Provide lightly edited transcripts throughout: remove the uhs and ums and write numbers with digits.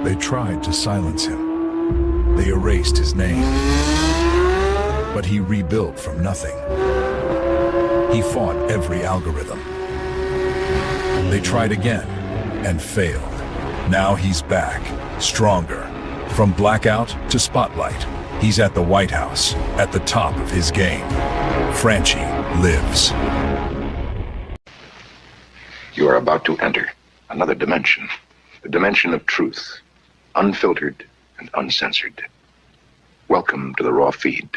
They tried to silence him. They erased his name. But he rebuilt from nothing. He fought every algorithm. They tried again and failed. Now he's back, stronger. From blackout to spotlight, he's at the White House, at the top of his game. Franchi lives. You are about to enter another dimension, the dimension of truth, unfiltered and uncensored. Welcome to the Raw Feed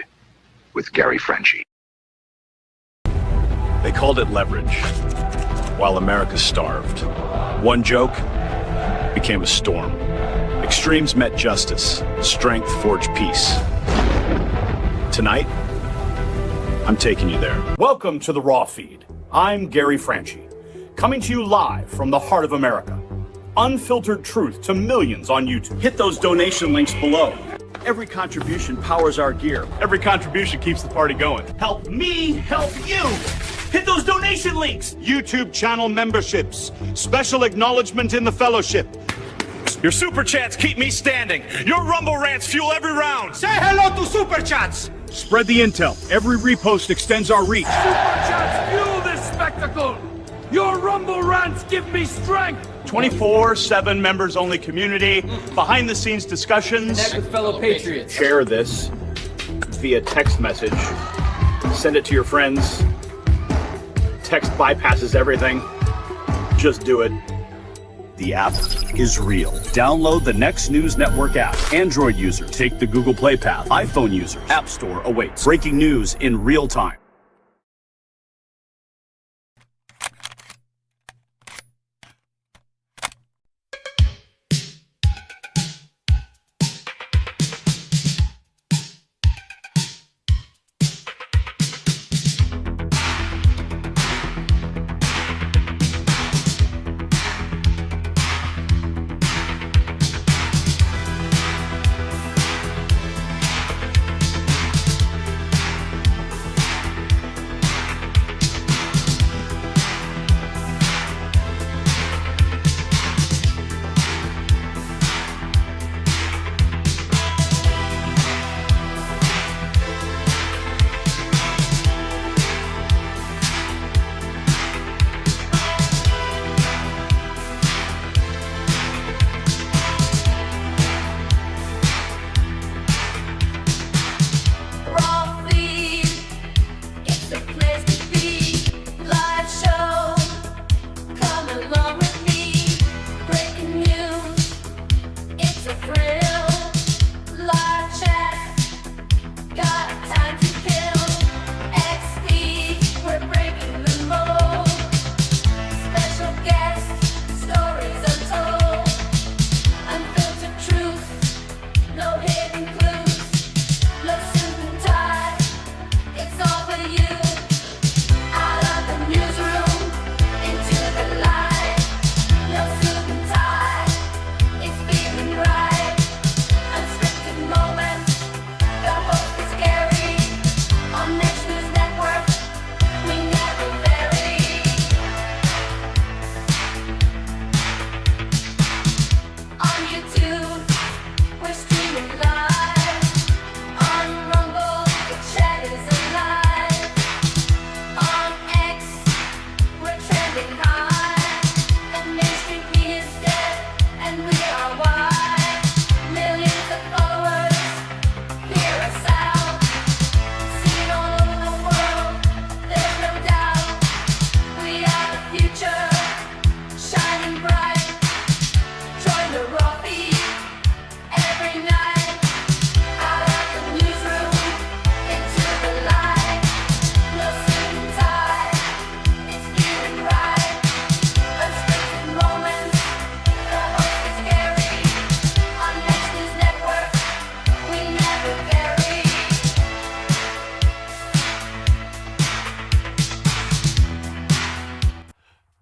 with Gary Franchi. They called it leverage, while America starved. One joke became a storm. Extremes met justice. Strength forged peace. Tonight, I'm taking you there. Welcome to the Raw Feed. I'm Gary Franchi, coming to you live from the heart of America. Unfiltered truth to millions on YouTube. Hit those donation links below. Every contribution powers our gear. Every contribution keeps the party going. Help me help you. Hit those donation links. YouTube channel memberships. Special acknowledgement in the fellowship. Your super chats keep me standing. Your Rumble rants fuel every round. Say hello to super chats. Spread the intel. Every repost extends our reach. Super chats fuel this spectacle. Your Rumble rants give me strength. 24/7 members only community. Behind the scenes discussions. Connect with fellow patriots. Share this via text message. Send it to your friends. Text bypasses everything. Just do it. The app is real. Download the Next News Network app. Android user, take the Google Play path. iPhone users, App Store awaits. Breaking news in real time.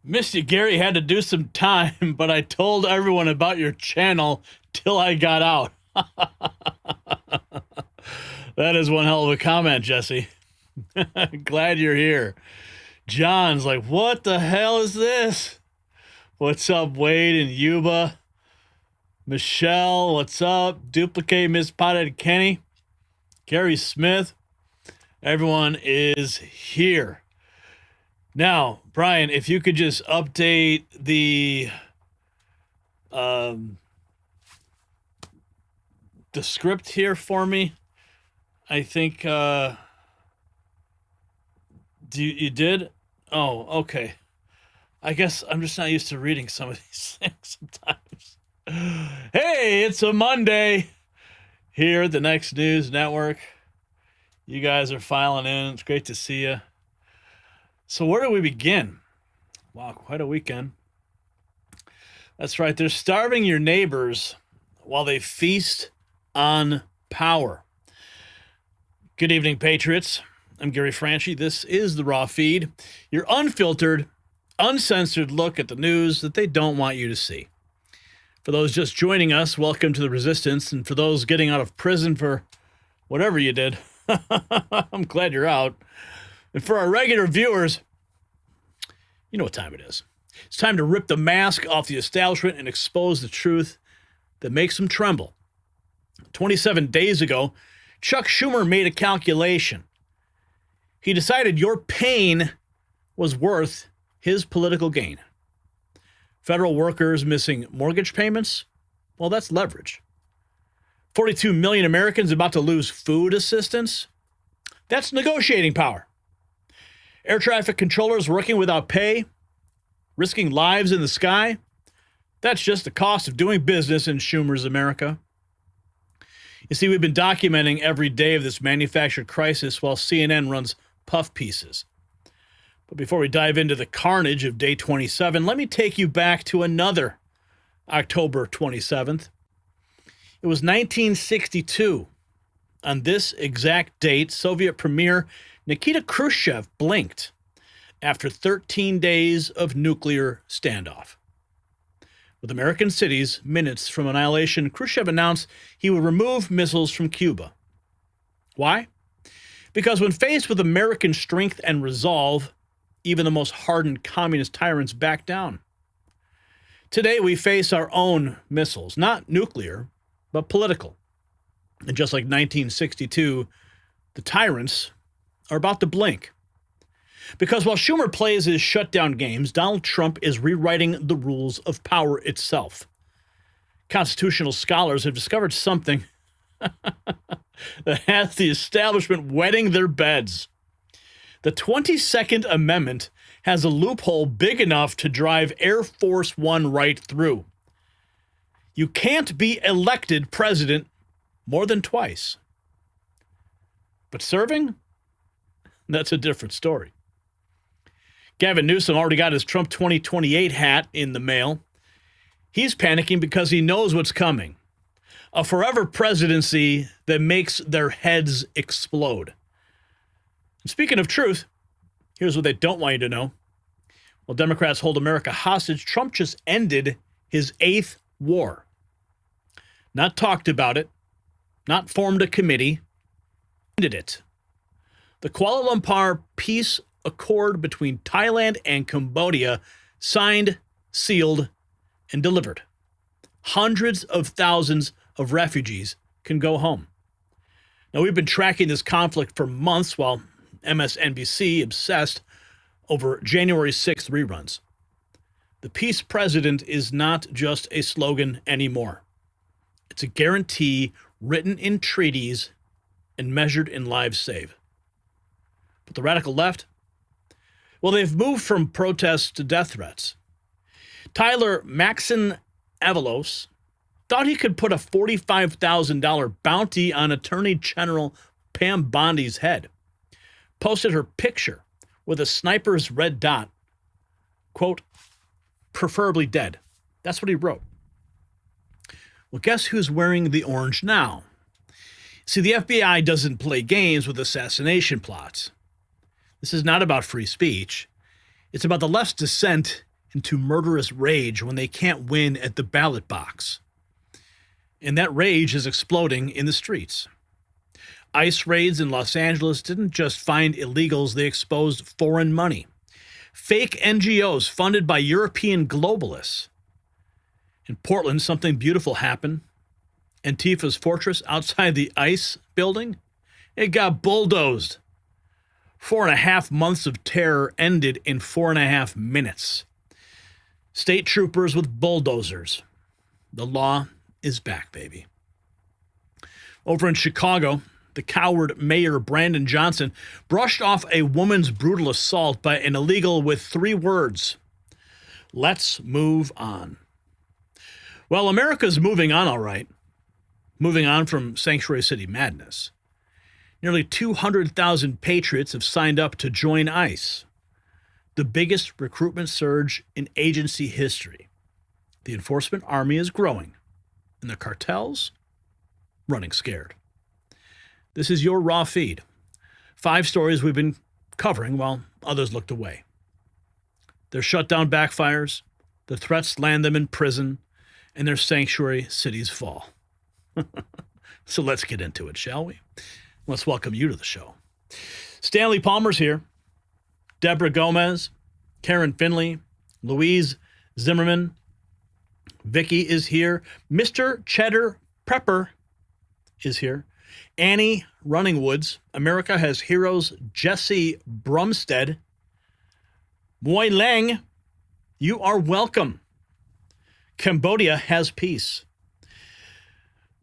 Missed you, Gary. Had to do some time, but I told everyone about your channel till I got out. That is one hell of a comment, Jesse. Glad you're here. John's like, what the hell is this? What's up, Wade and Yuba? Michelle, what's up? Duplicate, Miss Potted Kenny, Gary Smith. Everyone is here. Now, Brian, if you could just update the script here for me. I think you did? Oh, okay. I guess I'm just not used to reading some of these things sometimes. Hey, it's a Monday here at the Next News Network. You guys are filing in. It's great to see you. So where do we begin? Wow, quite a weekend. That's right. They're starving your neighbors while they feast on power. Good evening, Patriots. I'm Gary Franchi. This is the Raw Feed, your unfiltered, uncensored look at the news that they don't want you to see. For those just joining us, welcome to the Resistance. And for those getting out of prison for whatever you did, I'm glad you're out. And for our regular viewers, you know what time it is. It's time to rip the mask off the establishment and expose the truth that makes them tremble. 27 days ago, Chuck Schumer made a calculation. He decided your pain was worth his political gain. Federal workers missing mortgage payments? Well, that's leverage. 42 million Americans about to lose food assistance? That's negotiating power. Air traffic controllers working without pay? Risking lives in the sky? That's just the cost of doing business in Schumer's America. You see, we've been documenting every day of this manufactured crisis while CNN runs puff pieces. But before we dive into the carnage of day 27, let me take you back to another October 27th. It was 1962. On this exact date, Soviet Premier Nikita Khrushchev blinked after 13 days of nuclear standoff. With American cities minutes from annihilation, Khrushchev announced he would remove missiles from Cuba. Why? Because when faced with American strength and resolve, even the most hardened communist tyrants back down. Today, we face our own missiles, not nuclear, but political. And just like 1962, the tyrants are about to blink. Because while Schumer plays his shutdown games, Donald Trump is rewriting the rules of power itself. Constitutional scholars have discovered something that has the establishment wetting their beds. The 22nd Amendment has a loophole big enough to drive Air Force One right through. You can't be elected president more than twice. But serving? That's a different story. Gavin Newsom already got his Trump 2028 hat in the mail. He's panicking because he knows what's coming. A forever presidency that makes their heads explode. And speaking of truth, here's what they don't want you to know. While Democrats hold America hostage, Trump just ended his 8th war. Not talked about it, not formed a committee, ended it. The Kuala Lumpur Peace Accord between Thailand and Cambodia signed, sealed, and delivered. Hundreds of thousands of refugees can go home. Now, we've been tracking this conflict for months while MSNBC obsessed over January 6th reruns. The peace president is not just a slogan anymore. It's a guarantee written in treaties and measured in lives saved. But the radical left? Well, they've moved from protests to death threats. Tyler Maxon Avalos thought he could put a $45,000 bounty on Attorney General Pam Bondi's head. Posted her picture with a sniper's red dot. Quote, preferably dead. That's what he wrote. Well, guess who's wearing the orange now? See, the FBI doesn't play games with assassination plots. This is not about free speech. It's about the left's descent into murderous rage when they can't win at the ballot box. And that rage is exploding in the streets. ICE raids in Los Angeles didn't just find illegals, they exposed foreign money. Fake NGOs funded by European globalists. In Portland, something beautiful happened. Antifa's fortress outside the ICE building, it got bulldozed. 4.5 months of terror ended in 4.5 minutes. State troopers with bulldozers. The law is back, baby. Over in Chicago, the coward Mayor Brandon Johnson brushed off a woman's brutal assault by an illegal with 3 words. Let's move on. Well, America's moving on all right. Moving on from Sanctuary City madness. Nearly 200,000 patriots have signed up to join ICE, the biggest recruitment surge in agency history. The enforcement army is growing, and the cartels running scared. This is your raw feed. 5 stories we've been covering while others looked away. Their shutdown backfires, the threats land them in prison, and their sanctuary cities fall. So let's get into it, shall we? Let's welcome you to the show. Stanley Palmer's here. Deborah Gomez, Karen Finley, Louise Zimmerman, Vicky is here. Mr. Cheddar Prepper is here. Annie Runningwoods. America has heroes. Jesse Brumstead. Moi Leng, you are welcome. Cambodia has peace.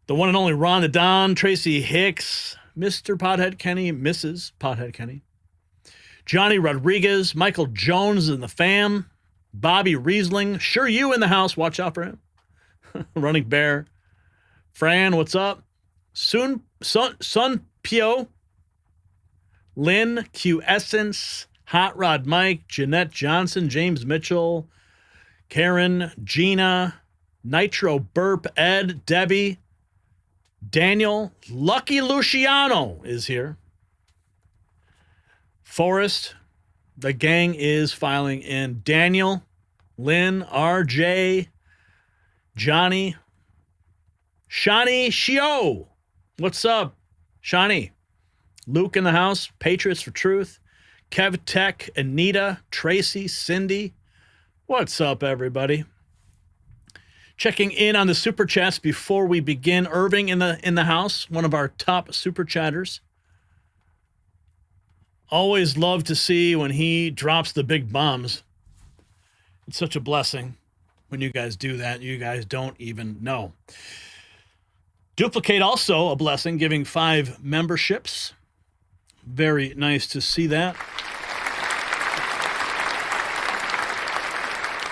The one and only Ron the Don, Tracy Hicks, Mr. Pothead Kenny, Mrs. Pothead Kenny, Johnny Rodriguez, Michael Jones and the fam, Bobby Riesling, sure you in the house, watch out for him. Running Bear, Fran, what's up? Sun Pio, Lynn, Q Essence, Hot Rod Mike, Jeanette Johnson, James Mitchell, Karen, Gina, Nitro Burp, Ed, Debbie, Daniel, Lucky Luciano is here. Forrest, the gang is filing in. Daniel, Lynn, RJ, Johnny, Shani Shio. What's up, Shani? Luke in the house, Patriots for Truth, Kev Tech, Anita, Tracy, Cindy. What's up, everybody? Checking in on the super chats before we begin. Irving in the house, one of our top super chatters. Always love to see when he drops the big bombs. It's such a blessing when you guys do that. You guys don't even know. Duplicate also a blessing, giving 5 memberships. Very nice to see that.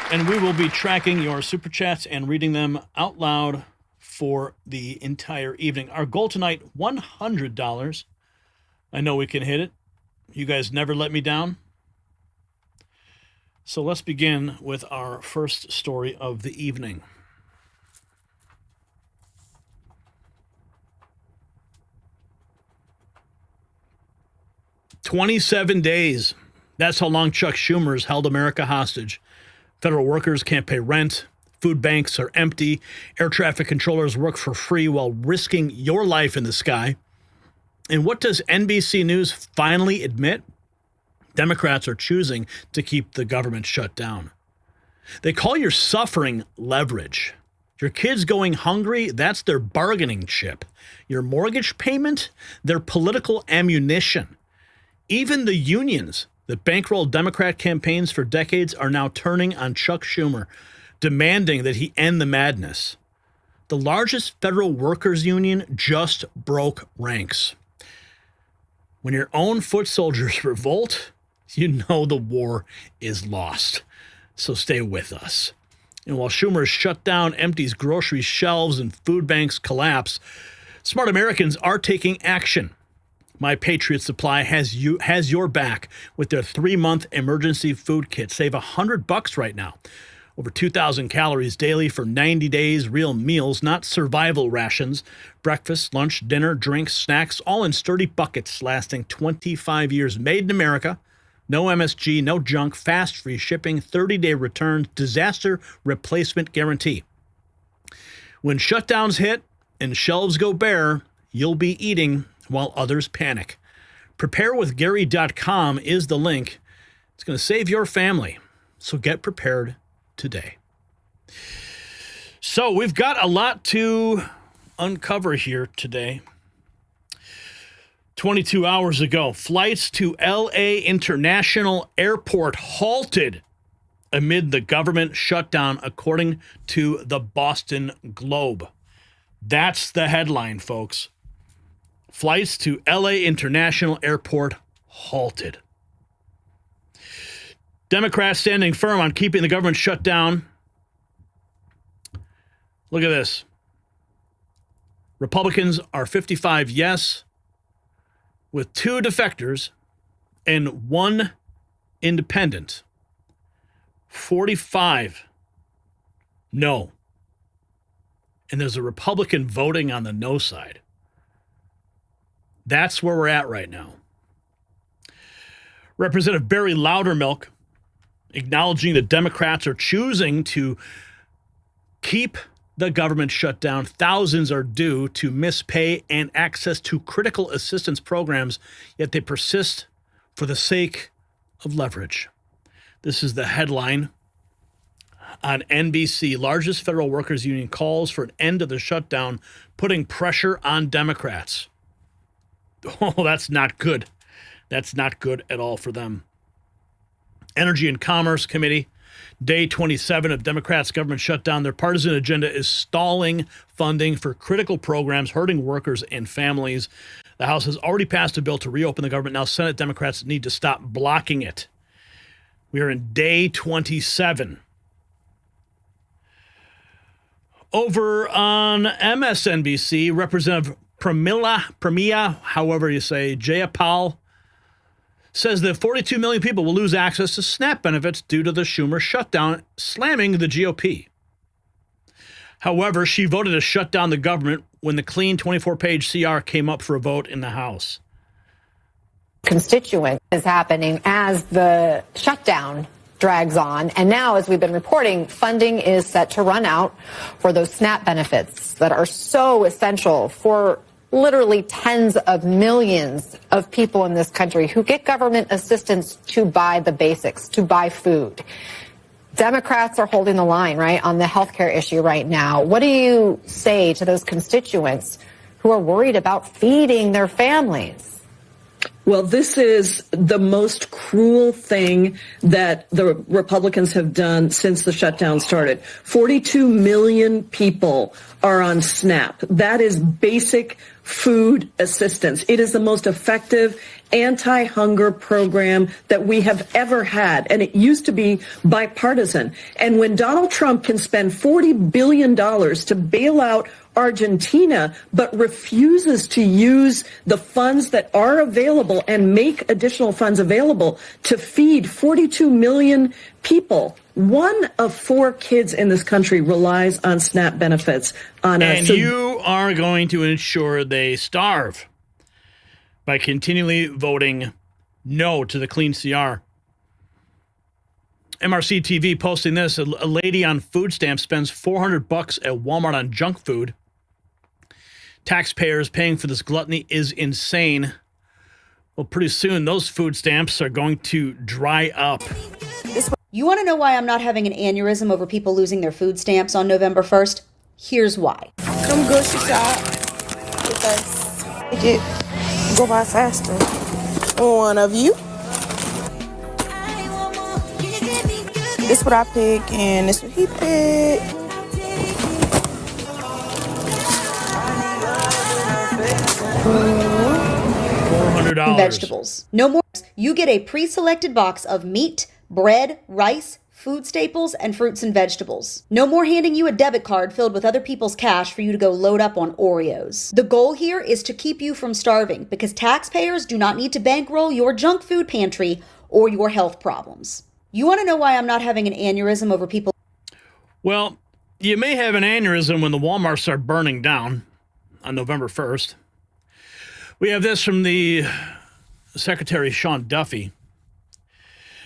And we will be tracking your super chats and reading them out loud for the entire evening. Our goal tonight, $100. I know we can hit it. You guys never let me down. So let's begin with our first story of the evening. "27 days. That's how long Chuck Schumer has held America hostage. Federal workers can't pay rent. Food banks are empty. Air traffic controllers work for free while risking your life in the sky. And what does NBC News finally admit? Democrats are choosing to keep the government shut down. They call your suffering leverage. Your kids going hungry, that's their bargaining chip. Your mortgage payment, their political ammunition. Even the unions that bankrolled Democrat campaigns for decades are now turning on Chuck Schumer, demanding that he end the madness. The largest federal workers union just broke ranks. When your own foot soldiers revolt, you know the war is lost. So stay with us. And while Schumer's shutdown empties grocery shelves and food banks collapse, smart Americans are taking action. My Patriot Supply has your back with their 3-month emergency food kit. Save $100 right now. Over 2,000 calories daily for 90 days, real meals, not survival rations. Breakfast, lunch, dinner, drinks, snacks, all in sturdy buckets lasting 25 years. Made in America. No MSG, no junk, fast free shipping, 30-day returns, disaster replacement guarantee. When shutdowns hit and shelves go bare, you'll be eating while others panic. Preparewithgary.com is the link. It's going to save your family. So get prepared today. So we've got a lot to uncover here today. 22 hours ago, flights to L.A. International Airport halted amid the government shutdown, according to the Boston Globe. That's the headline, folks. Flights to L.A. International Airport halted. Democrats standing firm on keeping the government shut down. Look at this. Republicans are 55 yes, with 2 defectors and 1 independent. 45 no. And there's a Republican voting on the no side. That's where we're at right now. Representative Barry Loudermilk acknowledging that Democrats are choosing to keep the government shut down. Thousands are due to miss pay and access to critical assistance programs, yet they persist for the sake of leverage. This is the headline on NBC. Largest federal workers union calls for an end to the shutdown, putting pressure on Democrats. Oh, that's not good. That's not good at all for them. Energy and Commerce Committee, day 27 of Democrats' government shutdown. Their partisan agenda is stalling funding for critical programs, hurting workers and families. The House has already passed a bill to reopen the government. Now Senate Democrats need to stop blocking it. We are in day 27. Over on MSNBC, Representative Pramila, however you say, Jayapal, says that 42 million people will lose access to SNAP benefits due to the Schumer shutdown, slamming the GOP. However, she voted to shut down the government when the clean 24-page CR came up for a vote in the House. Constituent is happening as the shutdown drags on. And now, as we've been reporting, funding is set to run out for those SNAP benefits that are so essential for literally tens of millions of people in this country who get government assistance to buy the basics, to buy food. Democrats are holding the line, right, on the healthcare issue right now. What do you say to those constituents who are worried about feeding their families? Well, this is the most cruel thing that the Republicans have done since the shutdown started. 42 million people are on SNAP. That is basic food assistance. It is the most effective anti-hunger program that we have ever had, and it used to be bipartisan. And when Donald Trump can spend $40 billion to bail out Argentina, but refuses to use the funds that are available and make additional funds available to feed 42 million people. 1 of 4 kids in this country relies on SNAP benefits. And you are going to ensure they starve by continually voting no to the clean CR. MRC TV posting this: a lady on food stamps spends $400 at Walmart on junk food. Taxpayers paying for this gluttony is insane. Well, pretty soon those food stamps are going to dry up. You want to know why I'm not having an aneurysm over people losing their food stamps on November 1st? Here's why. Come grocery shop because it go by faster. One of you. This what I pick and this what he picked. $400. Vegetables. No more. You get a pre-selected box of meat, bread, rice, food staples, and fruits and vegetables. No more handing you a debit card filled with other people's cash for you to go load up on Oreos. The goal here is to keep you from starving because taxpayers do not need to bankroll your junk food pantry or your health problems. You want to know why I'm not having an aneurysm over people? Well, you may have an aneurysm when the Walmarts are burning down on November 1st. We have this from the Secretary Sean Duffy.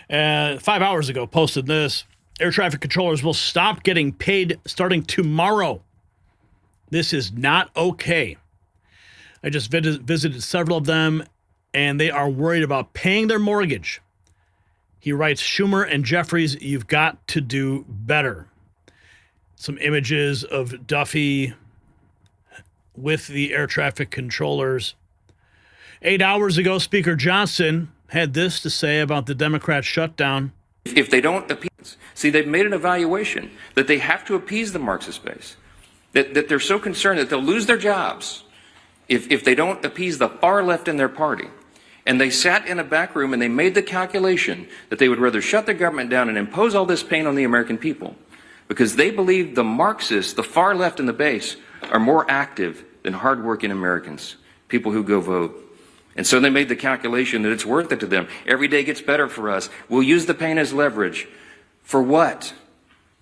5 hours ago, posted this. Air traffic controllers will stop getting paid starting tomorrow. This is not okay. I just visited several of them, and they are worried about paying their mortgage. He writes, Schumer and Jeffries, you've got to do better. some images of Duffy with the air traffic controllers. 8 hours ago, Speaker Johnson had this to say about the Democrat shutdown. If they don't appease, see, they've made an evaluation that they have to appease the Marxist base, that they're so concerned that they'll lose their jobs if they don't appease the far left in their party. And they sat in a back room and they made the calculation that they would rather shut the government down and impose all this pain on the American people because they believe the Marxists, the far left in the base, are more active than hardworking Americans, people who go vote. And so they made the calculation that it's worth it to them. Every day gets better for us. We'll use the pain as leverage. For what?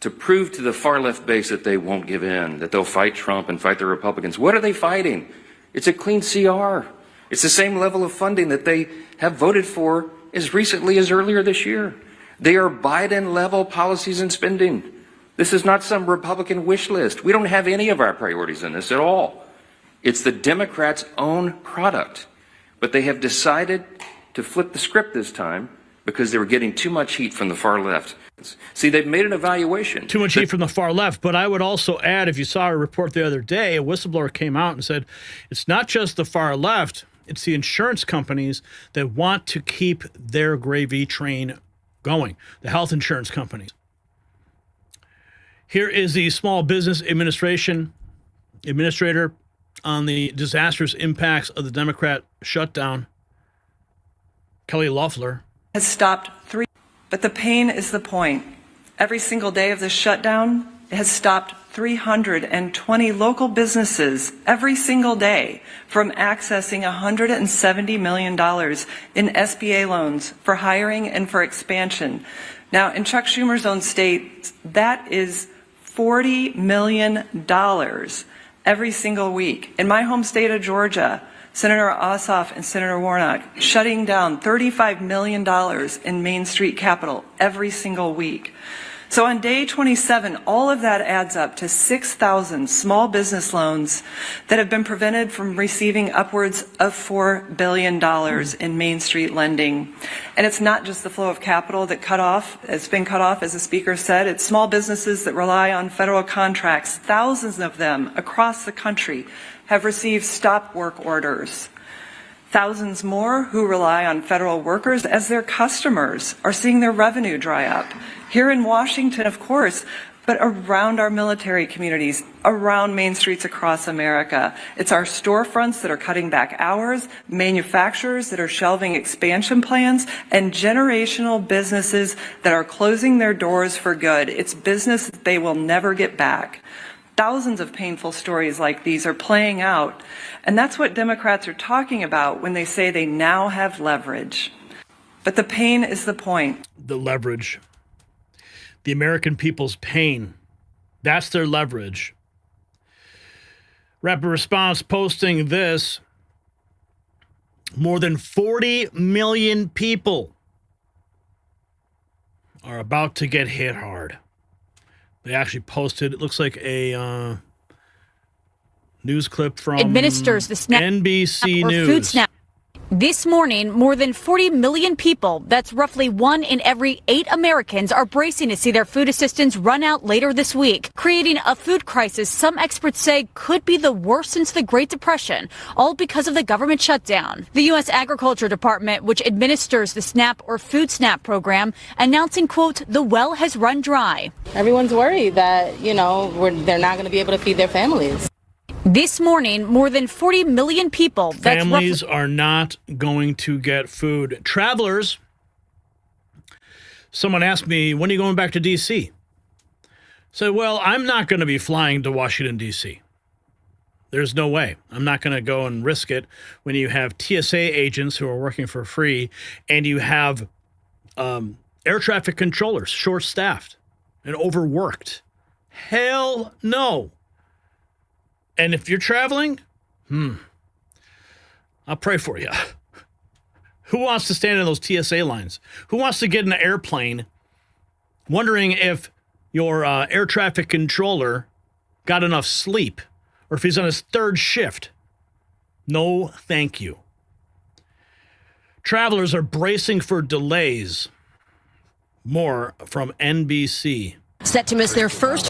To prove to the far left base that they won't give in, that they'll fight Trump and fight the Republicans. What are they fighting? It's a clean CR. It's the same level of funding that they have voted for as recently as earlier this year. They are Biden-level policies and spending. This is not some Republican wish list. We don't have any of our priorities in this at all. It's the Democrats' own product. But they have decided to flip the script this time because they were getting too much heat from the far left. See, they've made an evaluation. Too much heat from the far left. But I would also add, if you saw a report the other day, a whistleblower came out and said, it's not just the far left, it's the insurance companies that want to keep their gravy train going, the health insurance companies. Here is the Small Business Administrator on the disastrous impacts of the Democrat shutdown, Kelly Loeffler. Has stopped but the pain is the point. Every single day of the shutdown has stopped 320 local businesses every single day from accessing $170 million in SBA loans for hiring and for expansion. Now, in Chuck Schumer's own state, that is $40 million every single week. In my home state of Georgia, Senator Ossoff and Senator Warnock shutting down $35 million in Main Street Capitol every single week. So on day 27, all of that adds up to 6,000 small business loans that have been prevented from receiving upwards of $4 billion in Main Street lending. And it's not just the flow of capital that it's been cut off, as the speaker said. It's small businesses that rely on federal contracts. Thousands of them across the country have received stop work orders. Thousands more who rely on federal workers as their customers are seeing their revenue dry up. Here in Washington, of course, but around our military communities, around main streets across America. It's our storefronts that are cutting back hours, manufacturers that are shelving expansion plans, and generational businesses that are closing their doors for good. It's business that they will never get back. Thousands of painful stories like these are playing out, and that's what Democrats are talking about when they say they now have leverage. But the pain is the point. The leverage. The American people's pain. That's their leverage. Rapid Response posting this. More than 40 million people are about to get hit hard. They actually posted, it looks like a news clip from administers the SNAP NBC or News. Food SNAP. This morning, more than 40 million people, that's roughly 1 in every 8 Americans, are bracing to see their food assistance run out later this week, creating a food crisis some experts say could be the worst since the Great Depression, all because of the government shutdown. The U.S. Agriculture Department, which administers the SNAP or Food SNAP program, announcing, quote, the well has run dry. Everyone's worried that, they're not going to be able to feed their families. This morning, more than 40 million people. Families are not going to get food. Travelers, someone asked me, when are you going back to D.C.? I said, well, I'm not going to be flying to Washington, D.C. There's no way. I'm not going to go and risk it when you have TSA agents who are working for free and you have air traffic controllers short-staffed and overworked. Hell no. And if you're traveling, I'll pray for you. Who wants to stand in those TSA lines? Who wants to get in an airplane wondering if your air traffic controller got enough sleep or if he's on his third shift? No, thank you. Travelers are bracing for delays. More from NBC. Set to miss their first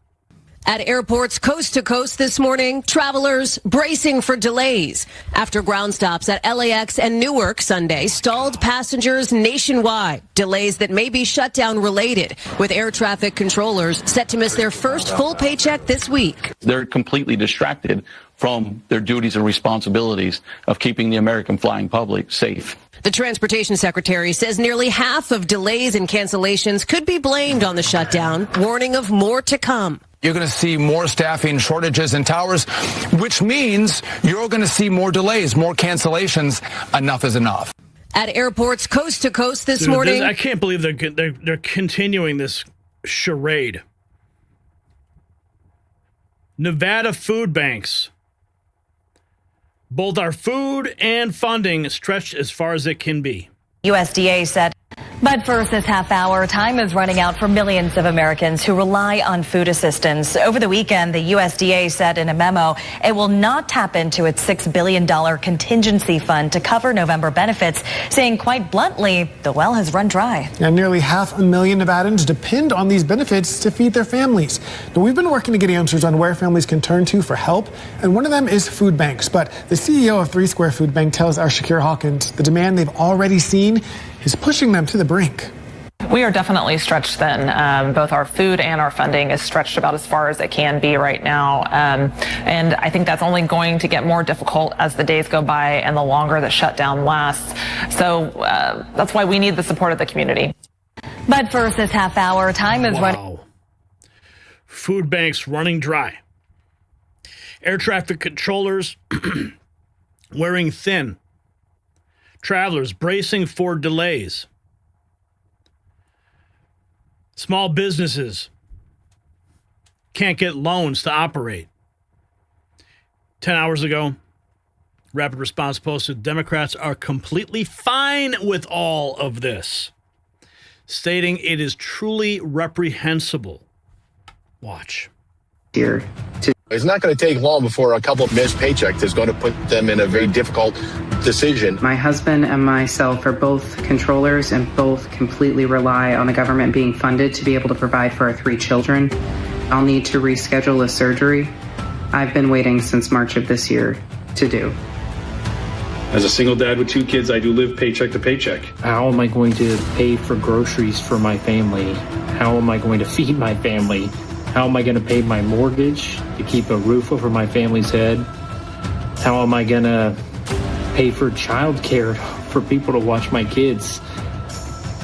At airports coast to coast this morning, travelers bracing for delays after ground stops at LAX and Newark Sunday stalled passengers nationwide. Delays that may be shutdown related, with air traffic controllers set to miss their first full paycheck this week. They're completely distracted from their duties and responsibilities of keeping the American flying public safe. The transportation secretary says nearly half of delays and cancellations could be blamed on the shutdown, warning of more to come. You're going to see more staffing shortages in towers, which means you're going to see more delays, more cancellations. Enough is enough. At airports coast to coast this morning. I can't believe they're continuing this charade. Nevada food banks. Both our food and funding stretched as far as it can be. USDA said. But first, this half hour, time is running out for millions of Americans who rely on food assistance. Over the weekend, the USDA said in a memo it will not tap into its $6 billion contingency fund to cover November benefits, saying quite bluntly, the well has run dry. And nearly 500,000 Nevadans depend on these benefits to feed their families. Now, we've been working to get answers on where families can turn to for help, and one of them is food banks. But the CEO of 3 Square Food Bank tells our Shakir Hawkins the demand they've already seen is pushing them to the brink. We are definitely stretched thin. Both our food and our funding is stretched about as far as it can be right now. And I think that's only going to get more difficult as the days go by and the longer the shutdown lasts. So that's why we need the support of the community. But first, this half hour, time is running. Food banks running dry. Air traffic controllers wearing thin. Travelers bracing for delays. Small businesses can't get loans to operate. 10 hours ago, Rapid Response posted Democrats are completely fine with all of this, stating it is truly reprehensible. Watch. It's not going to take long before a couple of missed paychecks is going to put them in a very difficult decision. My husband and myself are both controllers and both completely rely on the government being funded to be able to provide for our 3 children. I'll need to reschedule a surgery I've been waiting since March of this year to do. As a single dad with 2 kids, I do live paycheck to paycheck. How am I going to pay for groceries for my family? How am I going to feed my family? How am I going to pay my mortgage to keep a roof over my family's head? How am I going to pay for childcare for people to watch my kids?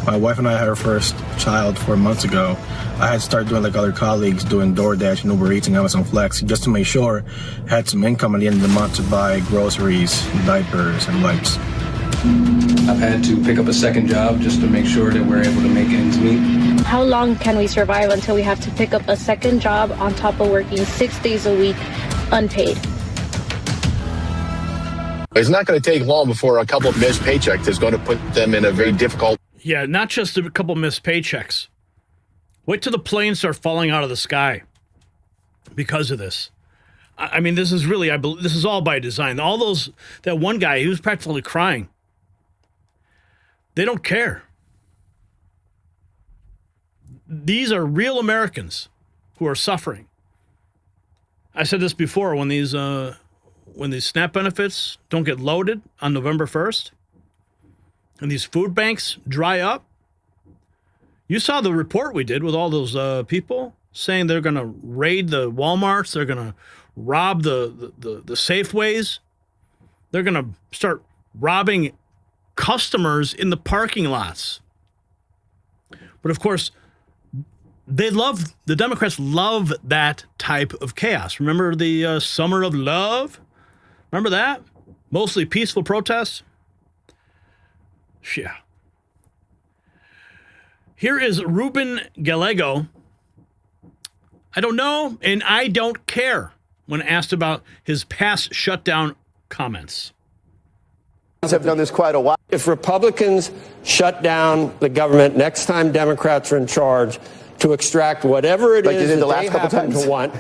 My wife and I had our first child 4 months ago. I had to start doing like other colleagues, doing DoorDash and Uber Eats and Amazon Flex just to make sure I had some income at the end of the month to buy groceries, diapers, and wipes. I've had to pick up a second job just to make sure that we're able to make ends meet. How long can we survive until we have to pick up a second job on top of working 6 days a week unpaid? It's not going to take long before a couple of missed paychecks is going to put them in a very difficult. Yeah, not just a couple missed paychecks. Wait till the planes start falling out of the sky because of this. I mean, this is really, I believe, this is all by design. All those, that one guy, he was practically crying. They don't care. These are real Americans who are suffering. I said this before, when these SNAP benefits don't get loaded on November 1st and these food banks dry up. You saw the report we did with all those people saying they're going to raid the Walmarts, they're going to rob the Safeways, they're going to start robbing customers in the parking lots. But of course, the Democrats love that type of chaos. Remember the Summer of Love? Remember that? Mostly peaceful protests? Yeah. Here is Ruben Gallego. I don't know, and I don't care, when asked about his past shutdown comments. Have done this quite a while. If Republicans shut down the government next time Democrats are in charge to extract whatever it is that they happen to want,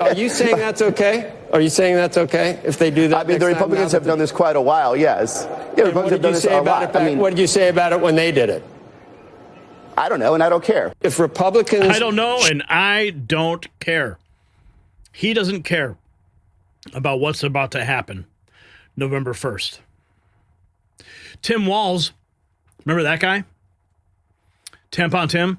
are you saying that's okay? Are you saying that's okay if they do that? I mean, the Republicans have done this quite a while, yes. Yeah, Republicans have done this a lot. What did you say about it when they did it? I don't know, and I don't care. If Republicans... I don't know, and I don't care. He doesn't care about what's about to happen November 1st. Tim Walz, remember that guy? Tampon Tim?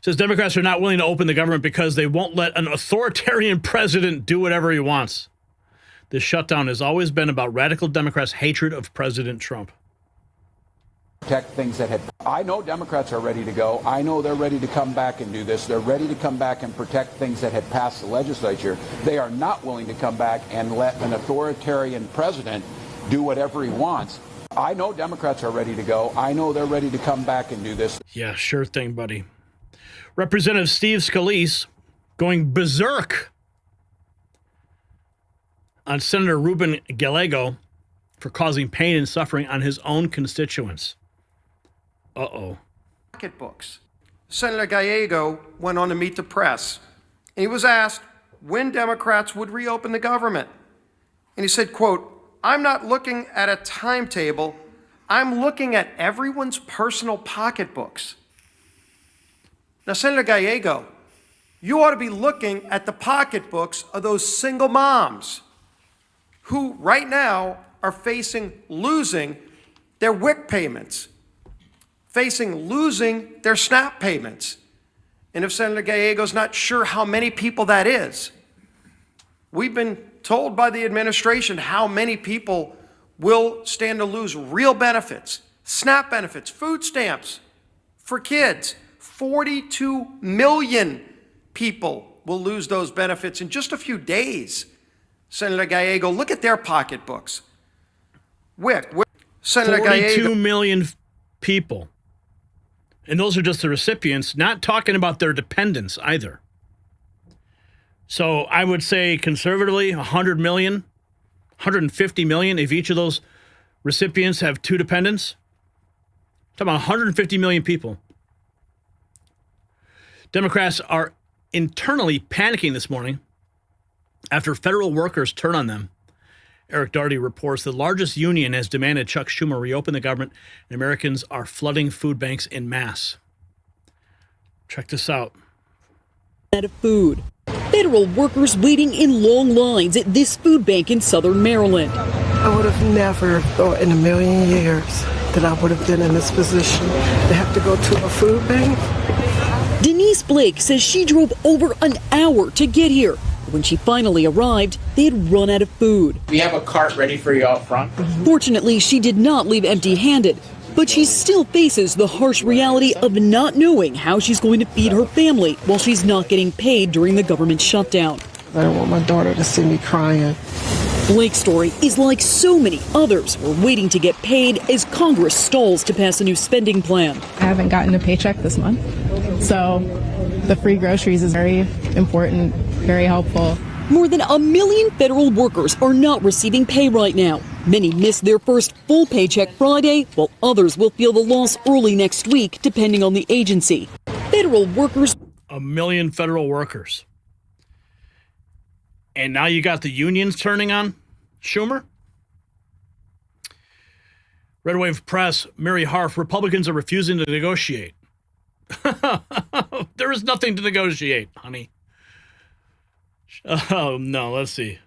Says Democrats are not willing to open the government because they won't let an authoritarian president do whatever he wants. This shutdown has always been about radical Democrats' hatred of President Trump. Protect things that had. I know Democrats are ready to go. I know they're ready to come back and do this. They're ready to come back and protect things that had passed the legislature. They are not willing to come back and let an authoritarian president do whatever he wants. I know Democrats are ready to go. I know they're ready to come back and do this. Yeah, sure thing, buddy. Representative Steve Scalise going berserk on Senator Ruben Gallego for causing pain and suffering on his own constituents. Uh-oh. Pocketbooks. Senator Gallego went on to meet the press, and he was asked when Democrats would reopen the government. And he said, quote, "I'm not looking at a timetable. I'm looking at everyone's personal pocketbooks." Now, Senator Gallego, you ought to be looking at the pocketbooks of those single moms who right now are facing losing their WIC payments, facing losing their SNAP payments. And if Senator Gallego's not sure how many people that is, we've been told by the administration how many people will stand to lose real benefits, SNAP benefits, food stamps for kids. 42 million people will lose those benefits in just a few days. Senator Gallego, look at their pocketbooks. WIC. Senator 42 Gallego. million people. And those are just the recipients, not talking about their dependents either. So I would say conservatively 100 million, 150 million if each of those recipients have two dependents. Talking about 150 million people. Democrats are internally panicking this morning after federal workers turn on them. Eric Darty reports the largest union has demanded Chuck Schumer reopen the government, and Americans are flooding food banks en masse. Check this out. Out of food. Federal workers waiting in long lines at this food bank in southern Maryland. I would have never thought in a million years that I would have been in this position to have to go to a food bank. Denise Blake says she drove over an hour to get here. When she finally arrived, they had run out of food. We have a cart ready for you out front. Fortunately, she did not leave empty-handed, but she still faces the harsh reality of not knowing how she's going to feed her family while she's not getting paid during the government shutdown. I don't want my daughter to see me crying. Blake's story is like so many others who are waiting to get paid as Congress stalls to pass a new spending plan. I haven't gotten a paycheck this month, so the free groceries is very important, very helpful. More than 1 million federal workers are not receiving pay right now. Many missed their first full paycheck Friday, while others will feel the loss early next week, depending on the agency. Federal workers. 1 million federal workers. And now you got the unions turning on Schumer? Red Wave Press, Mary Harf, Republicans are refusing to negotiate. There is nothing to negotiate, honey. Oh, no, let's see.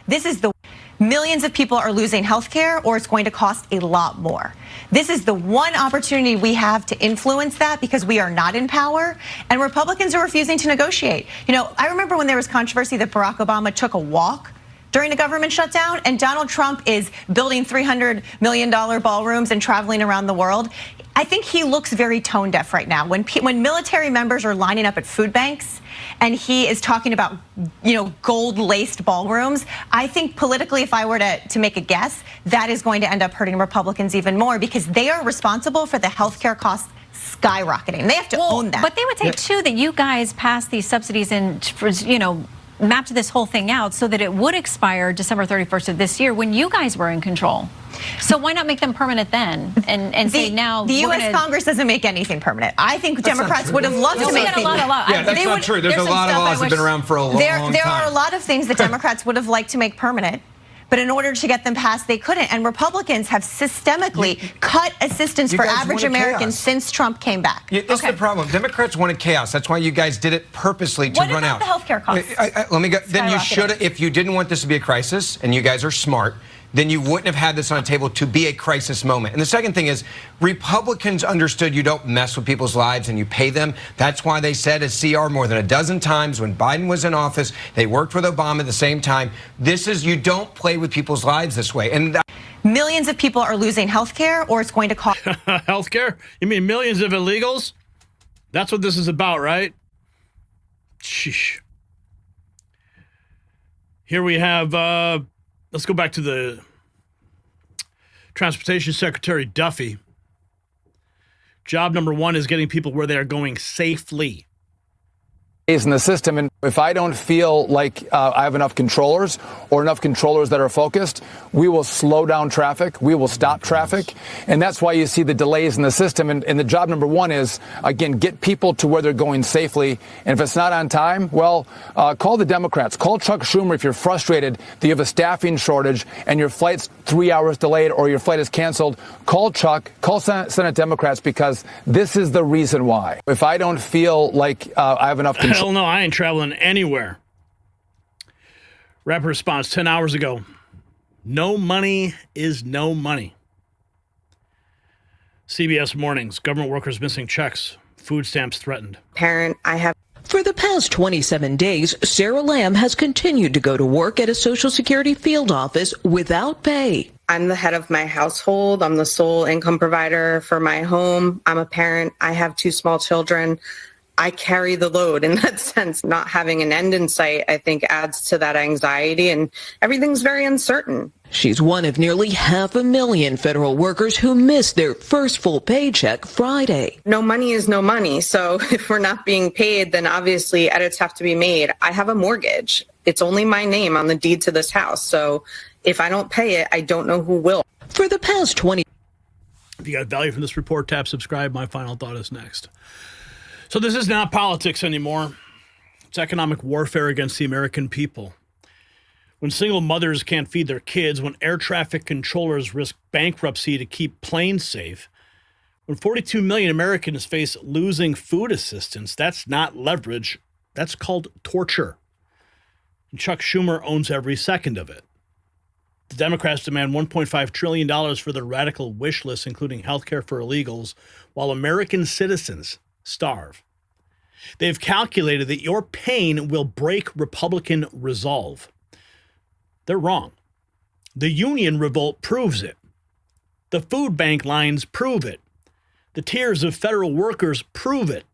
This is the millions of people are losing health care, or it's going to cost a lot more. This is the one opportunity we have to influence that because we are not in power, and Republicans are refusing to negotiate. You know, I remember when there was controversy that Barack Obama took a walk during the government shutdown, and Donald Trump is building $300 million ballrooms and traveling around the world. I think he looks very tone deaf right now. When military members are lining up at food banks and he is talking about, you know, gold-laced ballrooms, I think politically, if I were to make a guess, that is going to end up hurting Republicans even more because they are responsible for the healthcare costs skyrocketing. They have to own that. But they would say, too, that you guys passed these subsidies and, you know, mapped this whole thing out so that it would expire December 31st of this year when you guys were in control. So why not make them permanent then and say now the U.S. Congress doesn't make anything permanent. I think Democrats would have loved to make things. Yeah, that's not true. There's a lot of laws that have been around for a long time. There are a lot of things that Democrats would have liked to make permanent. but in order to get them passed, they couldn't. And Republicans have systemically cut assistance for average Americans since Trump came back. This is the problem. Democrats wanted chaos. That's why you guys did it purposely to run out. What about the healthcare costs? Let me go. Then you should have, if you didn't want this to be a crisis, and you guys are smart, then you wouldn't have had this on the table to be a crisis moment. And the second thing is, Republicans understood you don't mess with people's lives and you pay them. That's why they said a CR more than a dozen times when Biden was in office. They worked with Obama at the same time. You don't play with people's lives this way. And millions of people are losing health care, or it's going to cost. Health care? You mean millions of illegals? That's what this is about, right? Sheesh. Here we have, let's go back to the Transportation Secretary Duffy. Job number one is getting people where they are going safely. In the system, and if I don't feel like I have enough controllers or enough controllers that are focused, we will slow down traffic, we will stop traffic, and that's why you see the delays in the system. And the job number one is, again, get people to where they're going safely. And if it's not on time, well, call the Democrats, call Chuck Schumer if you're frustrated that you have a staffing shortage and your flight's 3 hours delayed or your flight is canceled. Call Chuck, call Senate Democrats, because this is the reason why. If I don't feel like I have enough control. Hell no, I ain't traveling anywhere. Rapper response 10 hours ago. No money is no money. CBS Mornings. Government workers missing checks. Food stamps threatened. For the past 27 days, Sarah Lamb has continued to go to work at a Social Security field office without pay. I'm the head of my household. I'm the sole income provider for my home. I'm a parent. I have 2 small children. I carry the load in that sense. Not having an end in sight, I think, adds to that anxiety, and everything's very uncertain. She's one of nearly 500,000 federal workers who missed their first full paycheck Friday. No money is no money. So if we're not being paid, then obviously edits have to be made. I have a mortgage. It's only my name on the deed to this house. So if I don't pay it, I don't know who will. For the past 20. If you got value from this report, tap subscribe. My final thought is next. So this is not politics anymore. It's economic warfare against the American people. When single mothers can't feed their kids, when air traffic controllers risk bankruptcy to keep planes safe, when 42 million Americans face losing food assistance, that's not leverage. That's called torture. And Chuck Schumer owns every second of it. The Democrats demand $1.5 trillion for their radical wish list, including health care for illegals, while American citizens starve. They've calculated that your pain will break Republican resolve. They're wrong. The union revolt proves it. The food bank lines prove it. The tears of federal workers prove it.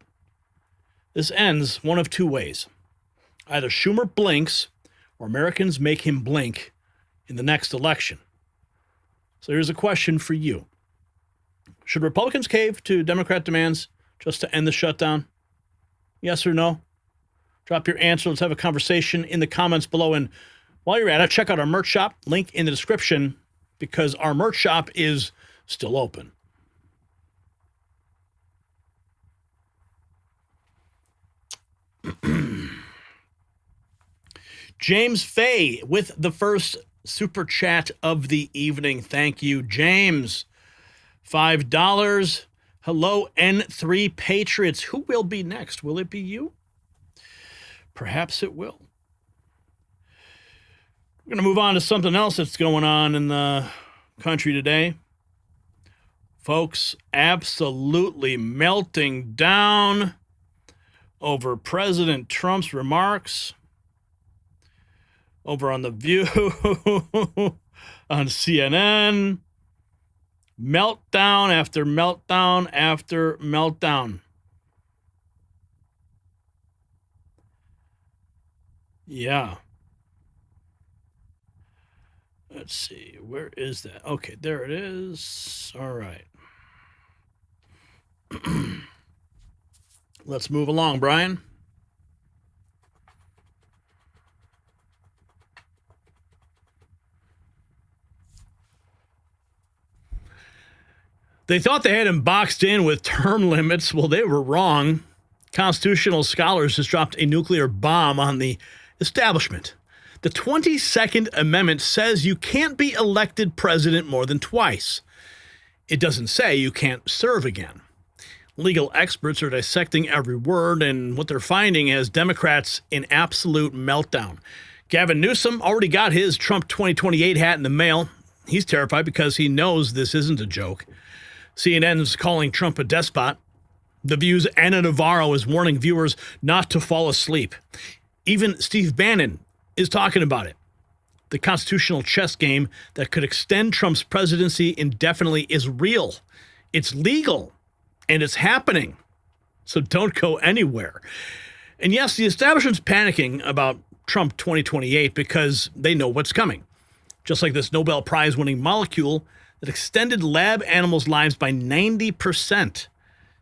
This ends one of 2 ways. Either Schumer blinks or Americans make him blink in the next election. So here's a question for you. Should Republicans cave to Democrat demands just to end the shutdown? Yes or no? Drop your answer. Let's have a conversation in the comments below. And while you're at it, check out our merch shop. Link in the description, because our merch shop is still open. James Fay with the first super chat of the evening. Thank you, James. $5. Hello, N3 Patriots. Who will be next? Will it be you? Perhaps it will. We're going to move on to something else that's going on in the country today. Folks, absolutely melting down over President Trump's remarks over on The View, on CNN. Meltdown after meltdown after meltdown. Yeah. Let's see. Where is that? Okay, there it is. All right. Let's move along, Brian. They thought they had him boxed in with term limits. Well, they were wrong. Constitutional scholars just dropped a nuclear bomb on the establishment. The 22nd Amendment says you can't be elected president more than twice. It doesn't say you can't serve again. Legal experts are dissecting every word, and what they're finding is Democrats in absolute meltdown. Gavin Newsom already got his Trump 2028 hat in the mail. He's terrified because he knows this isn't a joke. CNN's calling Trump a despot. The View's Anna Navarro is warning viewers not to fall asleep. Even Steve Bannon is talking about it. The constitutional chess game that could extend Trump's presidency indefinitely is real. It's legal, and it's happening. So don't go anywhere. And yes, the establishment's panicking about Trump 2028 because they know what's coming. Just like this Nobel Prize-winning molecule that extended lab animals' lives by 90%.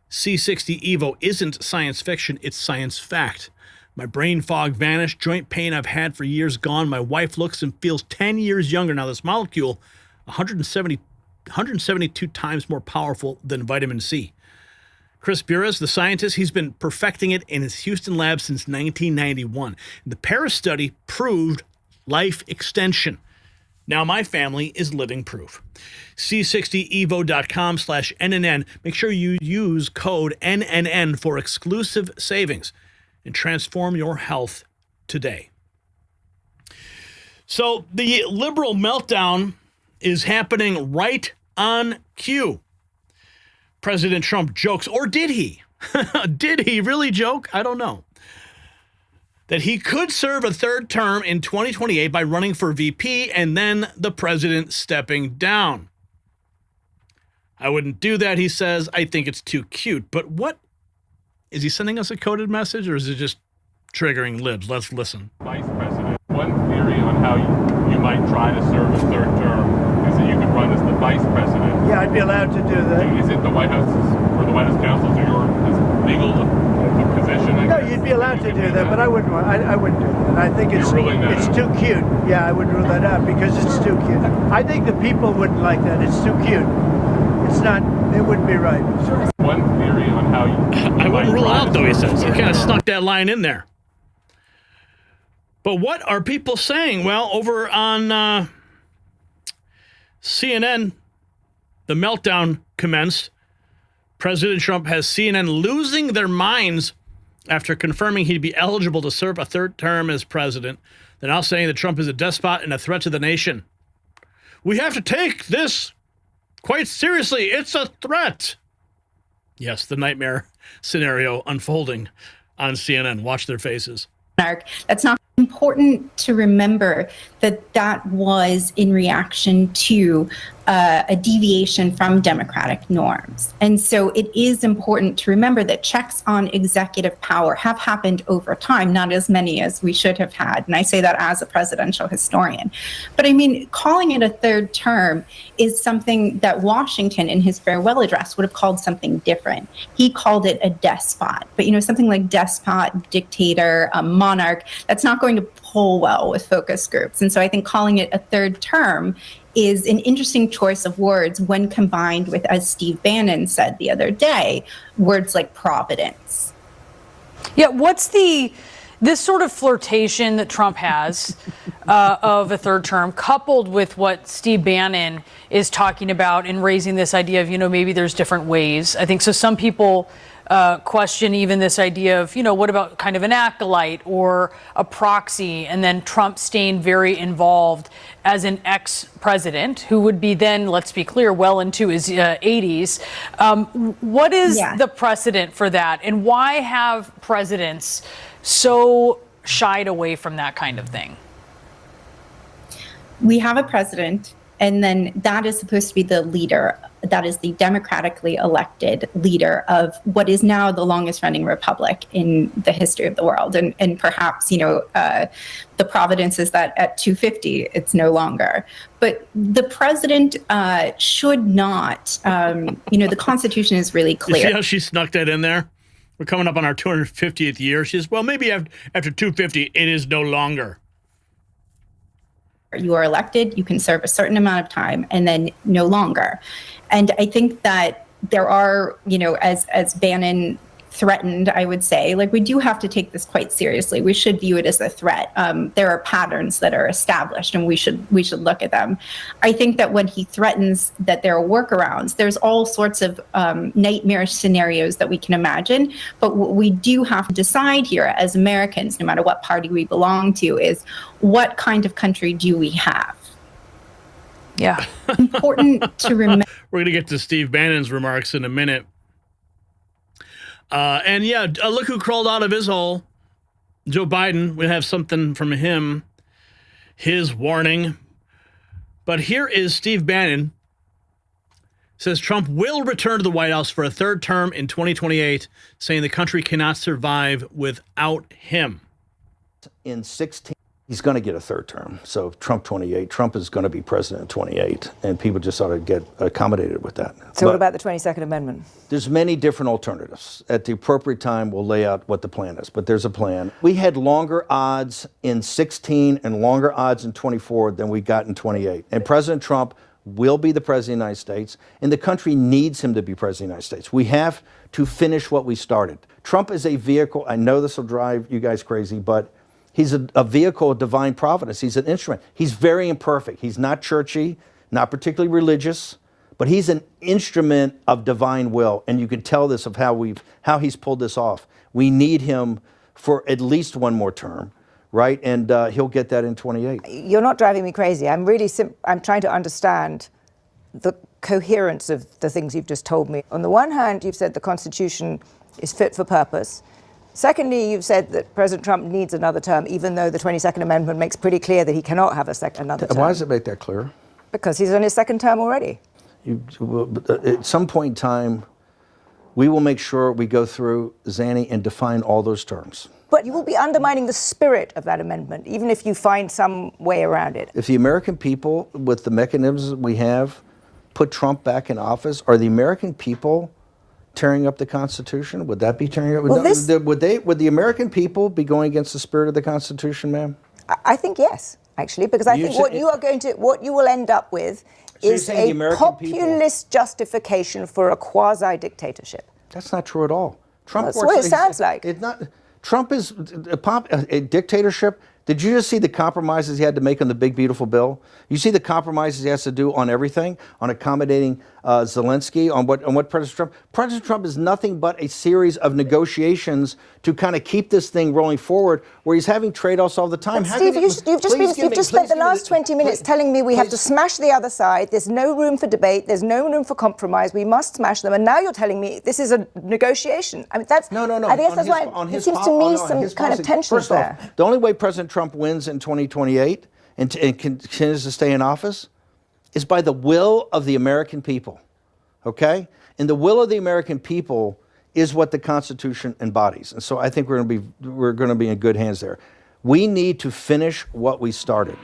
C60 Evo isn't science fiction, it's science fact. My brain fog vanished, joint pain I've had for years gone. My wife looks and feels 10 years younger. Now, this molecule, 172 times more powerful than vitamin C. Chris Burris, the scientist, he's been perfecting it in his Houston lab since 1991. The Paris study proved life extension. Now my family is living proof. C60evo.com/NNN. Make sure you use code NNN for exclusive savings and transform your health today. So the liberal meltdown is happening right on cue. President Trump jokes, or did he? Did he really joke? I don't know. That he could serve a third term in 2028 by running for VP and then the president stepping down. I wouldn't do that, he says. I think it's too cute. But what? Is he sending us a coded message or is it just triggering libs? Let's listen. Vice President, one theory on how you might try to serve a third term is that you could run as the vice president. Yeah, I'd be allowed to do that. Is it the White House, or the White House counsels, or your legal position? No, you'd be allowed to do that, but I wouldn't do that. I think it's too cute. Yeah, I would rule that out because it's too cute. I think the people wouldn't like that. It's too cute. It's not, it wouldn't be right. One theory on how you I wouldn't rule out, though, he says. He kind of snuck that line in there. But what are people saying? Well, over on CNN, the meltdown commenced. President Trump has CNN losing their minds after confirming he'd be eligible to serve a third term as president. They're now saying that Trump is a despot and a threat to the nation. We have to take this quite seriously. It's a threat. Yes, the nightmare scenario unfolding on CNN. Watch their faces. That's not important to remember that was in reaction to a deviation from democratic norms. And so it is important to remember that checks on executive power have happened over time, not as many as we should have had. And I say that as a presidential historian. But I mean, calling it a third term is something that Washington in his farewell address would have called something different. He called it a despot. But, you know, something like despot, dictator, monarch, that's not going to poll well with focus groups. And so I think calling it a third term is an interesting choice of words when combined with, as Steve Bannon said the other day, words like providence. Yeah, what's this sort of flirtation that Trump has of a third term, coupled with what Steve Bannon is talking about and raising this idea of, you know, maybe there's different ways. I think so. Some people question even this idea of, you know, what about kind of an acolyte or a proxy, and then Trump staying very involved as an ex-president who would be then, let's be clear, well into his 80s. What is the precedent for that, and why have presidents so shied away from that kind of thing? We have a president, and then that is supposed to be the leader. That is the democratically elected leader of what is now the longest running republic in the history of the world. And perhaps, you know, the providence is that at 250, it's no longer. But the president should not, you know, the Constitution is really clear. You see how she snuck that in there? We're coming up on our 250th year. She says, well, maybe after 250, it is no longer. You are elected, you can serve a certain amount of time, and then no longer. And I think that there are, you know, as Bannon threatened, I would say. Like, we do have to take this quite seriously. We should view it as a threat. There are patterns that are established, and we should look at them. I think that when he threatens that there are workarounds, there's all sorts of nightmarish scenarios that we can imagine. But what we do have to decide here as Americans, no matter what party we belong to, is what kind of country do we have? Yeah. Important to remember. We're going to get to Steve Bannon's remarks in a minute. And yeah, look who crawled out of his hole. Joe Biden. We have something from him, his warning. But here is Steve Bannon. Says Trump will return to the White House for a third term in 2028, saying the country cannot survive without him. In 16, he's going to get a third term. So Trump 28, Trump is going to be president in 28, and people just ought to get accommodated with that. So what about the 22nd Amendment? There's many different alternatives. At the appropriate time, we'll lay out what the plan is, but there's a plan. We had longer odds in 16 and longer odds in 24 than we got in 28. And President Trump will be the president of the United States, and the country needs him to be president of the United States. We have to finish what we started. Trump is a vehicle. I know this will drive you guys crazy, but he's a vehicle of divine providence. He's an instrument. He's very imperfect. He's not churchy, not particularly religious, but he's an instrument of divine will. And you can tell this of how he's pulled this off. We need him for at least one more term, right? And he'll get that in 28. You're not driving me crazy. I'm really I'm trying to understand the coherence of the things you've just told me. On the one hand, you've said the Constitution is fit for purpose. Secondly, you've said that President Trump needs another term, even though the 22nd Amendment makes pretty clear that he cannot have another term. Why does it make that clear? Because he's on his second term already. At some point in time, we will make sure we go through, Zanny, and define all those terms. But you will be undermining the spirit of that amendment, even if you find some way around it. If the American people, with the mechanisms we have, put Trump back in office, are the American people tearing up the Constitution? Would that be tearing up? Well, would the American people be going against the spirit of the Constitution, ma'am? I think yes, actually, because I think what you will end up with is a populist justification for a quasi-dictatorship. That's not true at all. Trump That's what it sounds like. Trump is a dictatorship. Did you just see the compromises he had to make on the big, beautiful bill? You see the compromises he has to do on everything, on accommodating Zelensky, on what President Trump. President Trump is nothing but a series of negotiations to kind of keep this thing rolling forward, where he's having trade-offs all the time. Steve, you've just spent the last 20 minutes telling me we have to smash the other side. There's no room for debate. There's no room for compromise. We must smash them. And now you're telling me this is a negotiation. I mean, that's no. I guess that's why it seems to me some kind of tension there. The only way President Trump wins in 2028 and continues to stay in office is by the will of the American people, okay? And the will of the American people is what the Constitution embodies. And so I think we're going to be in good hands there. We need to finish what we started.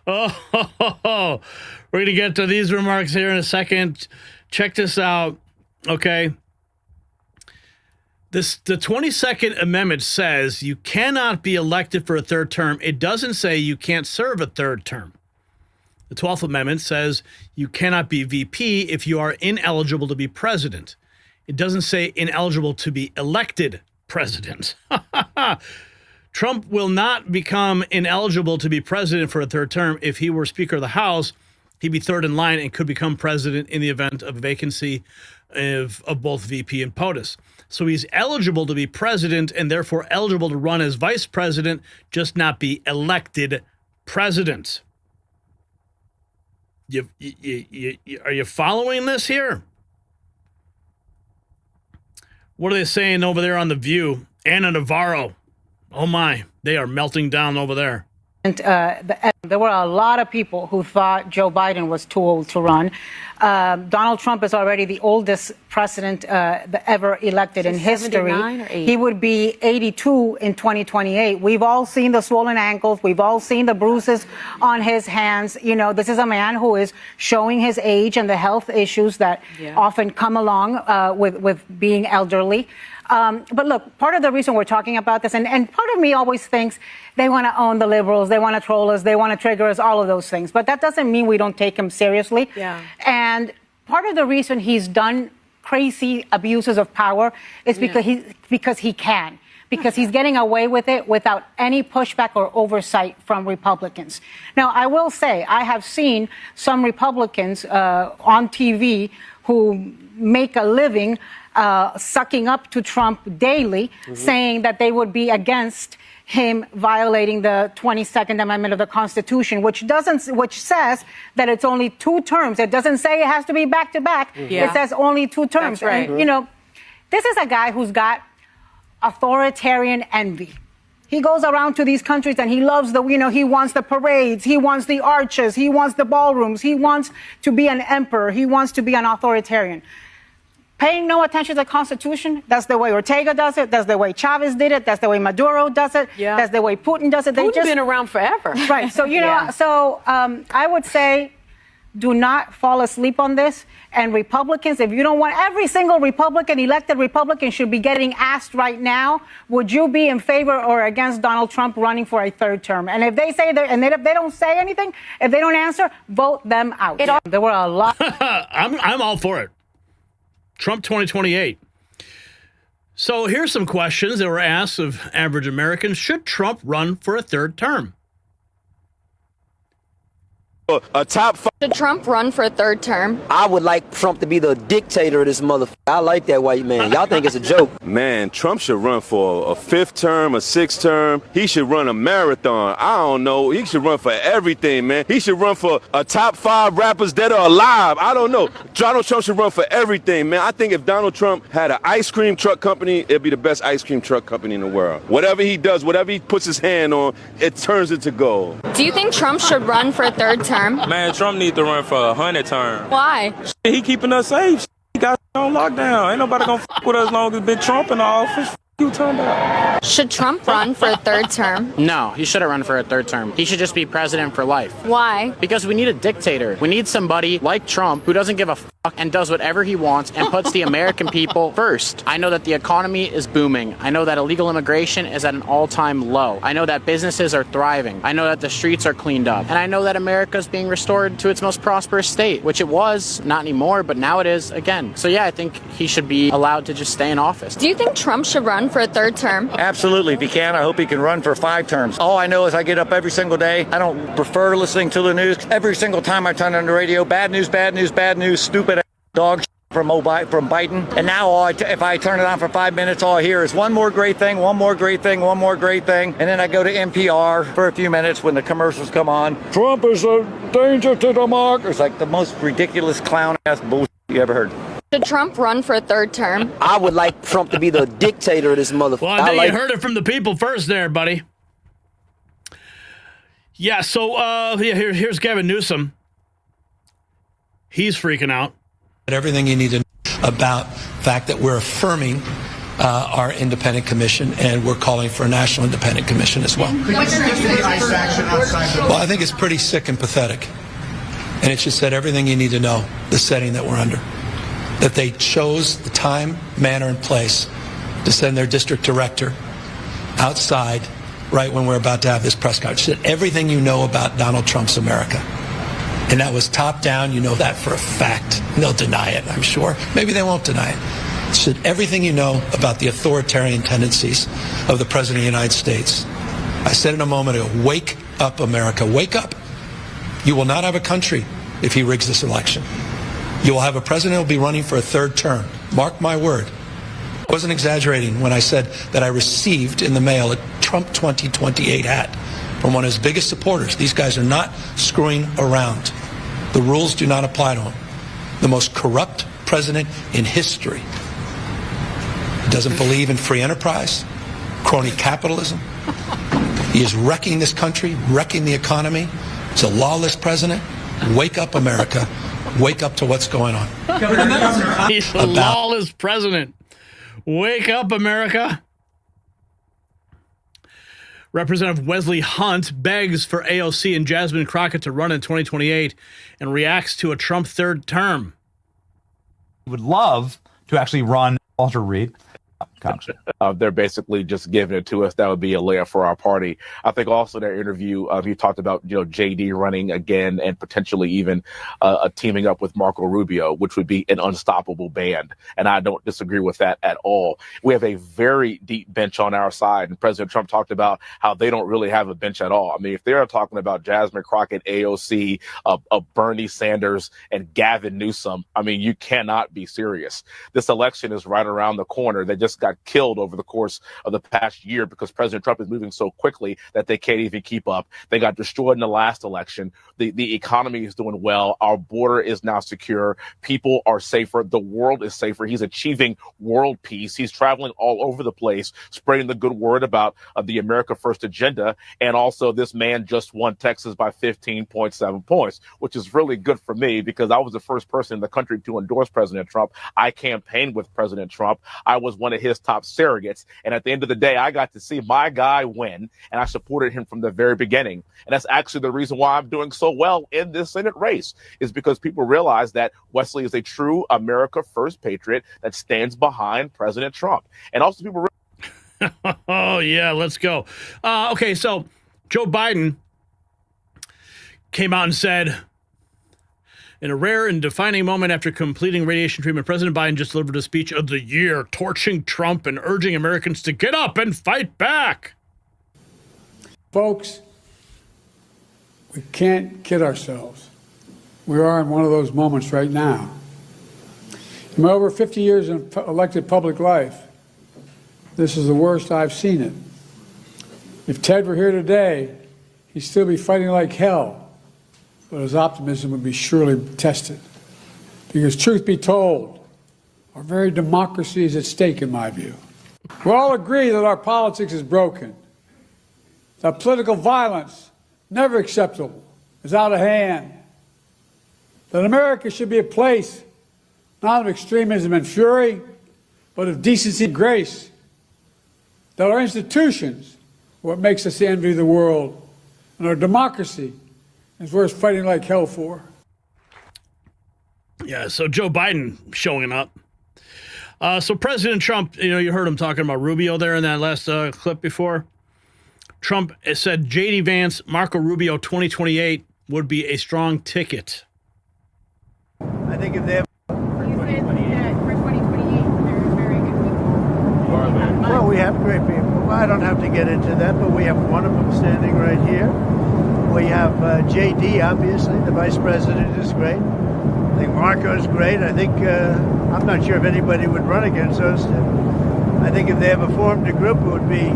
We're going to get to these remarks here in a second. Check this out, okay? The 22nd Amendment says you cannot be elected for a third term. It doesn't say you can't serve a third term. The 12th Amendment says you cannot be VP if you are ineligible to be president. It doesn't say ineligible to be elected president. Trump will not become ineligible to be president for a third term. If he were Speaker of the House, he'd be third in line and could become president in the event of a vacancy of both VP and POTUS. So he's eligible to be president and therefore eligible to run as vice president, just not be elected president. Are you following this here? What are they saying over there on The View? Anna Navarro. Oh my, they are melting down over there. And there were a lot of people who thought Joe Biden was too old to run. Donald Trump is already the oldest president ever elected in history. He would be 82 in 2028. We've all seen the swollen ankles. We've all seen the bruises on his hands. You know, this is a man who is showing his age and the health issues that often come along with being elderly. But look, part of the reason we're talking about this, and part of me always thinks they want to own the liberals, they want to troll us, they want to trigger us, all of those things. But that doesn't mean we don't take them seriously. Yeah. And Part of the reason he's done crazy abuses of power is because he can. Because he's getting away with it without any pushback or oversight from Republicans. Now, I will say, I have seen some Republicans on TV who make a living sucking up to Trump daily, saying that they would be against him violating the 22nd Amendment of the Constitution, which says that it's only 2 terms. It doesn't say it has to be back to back. It says only 2 terms. That's right. And, you know, this is a guy who's got authoritarian envy. He goes around to these countries and he loves he wants the parades, he wants the arches, he wants the ballrooms, he wants to be an emperor, he wants to be an authoritarian. Paying no attention to the Constitution, that's the way Ortega does it, that's the way Chavez did it, that's the way Maduro does it, that's the way Putin does it. Putin's been around forever. Right, so, I would say, do not fall asleep on this. And Republicans, if you don't want every single elected Republican should be getting asked right now, would you be in favor or against Donald Trump running for a 3rd term? And if they say if they don't say anything, if they don't answer, vote them out. There were a lot. I'm all for it. Trump 2028. So here's some questions that were asked of average Americans. Should Trump run for a 3rd term? Should Trump run for a 3rd term? I would like Trump to be the dictator of this motherfucker. I like that white man. Y'all think it's a joke. Man, Trump should run for a 5th term, a 6th term. He should run a marathon. I don't know. He should run for everything, man. He should run for a top 5 rappers that are alive. I don't know. Donald Trump should run for everything, man. I think if Donald Trump had an ice cream truck company, it'd be the best ice cream truck company in the world. Whatever he does, whatever he puts his hand on, it turns into gold. Do you think Trump should run for a 3rd term? Man, Trump needs to run for a 100 term. Why? He keeping us safe. He got on lockdown. Ain't nobody gonna f with us as long as Big Trump in the office. You talking about? Should Trump run for a 3rd term? No, he shouldn't run for a 3rd term. He should just be president for life. Why? Because we need a dictator. We need somebody like Trump who doesn't give a fuck and does whatever he wants and puts the American people first. I know that the economy is booming. I know that illegal immigration is at an all-time low. I know that businesses are thriving. I know that the streets are cleaned up. And I know that America is being restored to its most prosperous state, which it was, not anymore, but now it is again. So yeah, I think he should be allowed to just stay in office. Do you think Trump should run for a 3rd term? Absolutely. If he can, I hope he can run for 5 terms. All I know is I get up every single day. I don't prefer listening to the news. Every single time I turn on the radio, bad news, bad news, bad news, stupid dog from Biden. And now if I turn it on for 5 minutes, all I hear is one more great thing, one more great thing, one more great thing. And then I go to NPR for a few minutes when the commercials come on. Trump is a danger to democracy. It's like the most ridiculous clown-ass bullshit you ever heard. Should Trump run for a 3rd term? I would like Trump to be the dictator of this motherfucker. Well, I think you heard it from the people first there, buddy. Yeah, so here's Gavin Newsom. He's freaking out. Everything you need to know about the fact that we're affirming our independent commission, and we're calling for a national independent commission as well. Well, I think it's pretty sick and pathetic. And it just said everything you need to know, the setting that we're under. That they chose the time, manner, and place to send their district director outside right when we're about to have this press conference. Said everything you know about Donald Trump's America. And that was top down. You know that for a fact. And they'll deny it, I'm sure. Maybe they won't deny it. Said everything you know about the authoritarian tendencies of the President of the United States. I said in a moment ago, wake up, America. Wake up. You will not have a country if he rigs this election. You will have a president who will be running for a 3rd term. Mark my word. I wasn't exaggerating when I said that I received in the mail a Trump 2028 hat from one of his biggest supporters. These guys are not screwing around. The rules do not apply to him. The most corrupt president in history. He doesn't believe in free enterprise, crony capitalism. He is wrecking this country, wrecking the economy. He's a lawless president. Wake up, America. Wake up to what's going on. He's a lawless president. Wake up, America. Representative Wesley Hunt begs for AOC and Jasmine Crockett to run in 2028 and reacts to a Trump 3rd term. Would love to actually run Walter Reed. They're basically just giving it to us. That would be a layup for our party. I think also in their interview, he talked about, JD running again and potentially even teaming up with Marco Rubio, which would be an unstoppable band. And I don't disagree with that at all. We have a very deep bench on our side. And President Trump talked about how they don't really have a bench at all. I mean, if they're talking about Jasmine Crockett, AOC, Bernie Sanders, and Gavin Newsom, I mean, you cannot be serious. This election is right around the corner. They just got killed over the course of the past year because President Trump is moving so quickly that they can't even keep up. They got destroyed in the last election. The economy is doing well. Our border is now secure. People are safer. The world is safer. He's achieving world peace. He's traveling all over the place, spreading the good word about the America First agenda. And also, this man just won Texas by 15.7 points, which is really good for me because I was the first person in the country to endorse President Trump. I campaigned with President Trump. I was one of his top surrogates. And at the end of the day, I got to see my guy win, and I supported him from the very beginning. And that's actually the reason why I'm doing so well in this Senate race, is because people realize that Wesley is a true America First patriot that stands behind President Trump. And also people Oh, yeah, let's go. Okay, so Joe Biden came out and said, in a rare and defining moment after completing radiation treatment, President Biden just delivered a speech of the year, torching Trump and urging Americans to get up and fight back. Folks, we can't kid ourselves. We are in one of those moments right now. In my over 50 years in elected public life, this is the worst I've seen it. If Ted were here today, he'd still be fighting like hell, but his optimism would be surely tested. Because truth be told, our very democracy is at stake, in my view. We all agree that our politics is broken, that political violence, never acceptable, is out of hand, that America should be a place not of extremism and fury, but of decency and grace, that our institutions are what makes us the envy of the world, and our democracy is worth fighting like hell for. Yeah, so Joe Biden showing up. So President Trump, you heard him talking about Rubio there in that last clip before. Trump said J.D. Vance, Marco Rubio 2028 would be a strong ticket. I think if they have... Well, we have great people. Well, I don't have to get into that, but we have one of them standing right here. We have J.D., obviously. The vice president is great. I think Marco's great. I think, I'm not sure if anybody would run against those two. I think if they ever formed a group, it would be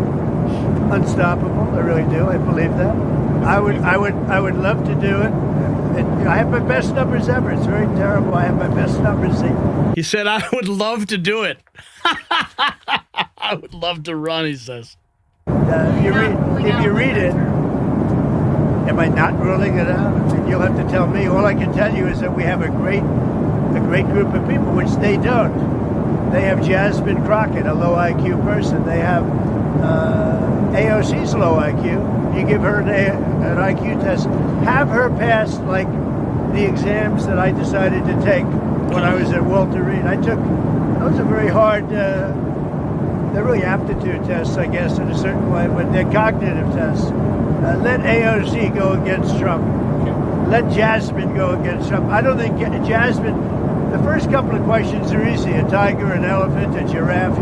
unstoppable. I really do. I believe that. I would love to do it. I have my best numbers ever. It's very terrible. I have my best numbers. He said, I would love to do it. I would love to run, he says. If you read it, am I not ruling it out? I mean, you'll have to tell me. All I can tell you is that we have a great group of people, which they don't. They have Jasmine Crockett, a low IQ person. They have AOC's low IQ. You give her an IQ test. Have her pass like the exams that I decided to take when I was at Walter Reed. Those are very hard. They're really aptitude tests, I guess, in a certain way, but they're cognitive tests. Let AOC go against Trump. Let Jasmine go against Trump. I don't think Jasmine, the first couple of questions are easy. A tiger, an elephant, a giraffe,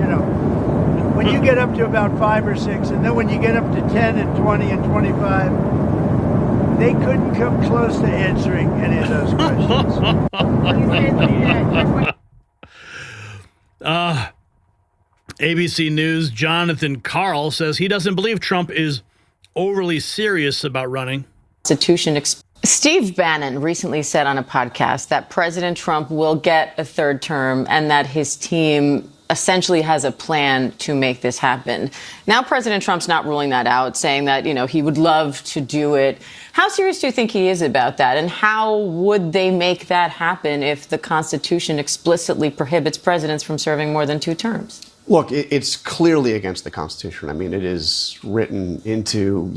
When you get up to about 5 or 6, and then when you get up to 10 and 20 and 25, they couldn't come close to answering any of those questions. ABC News' Jonathan Karl says he doesn't believe Trump is overly serious about running. Steve Bannon recently said on a podcast that President Trump will get a third term and that his team essentially has a plan to make this happen. Now President Trump's not ruling that out, saying that, he would love to do it. How serious do you think he is about that? And how would they make that happen if the Constitution explicitly prohibits presidents from serving more than 2 terms? Look, it's clearly against the Constitution. I mean, it is written into,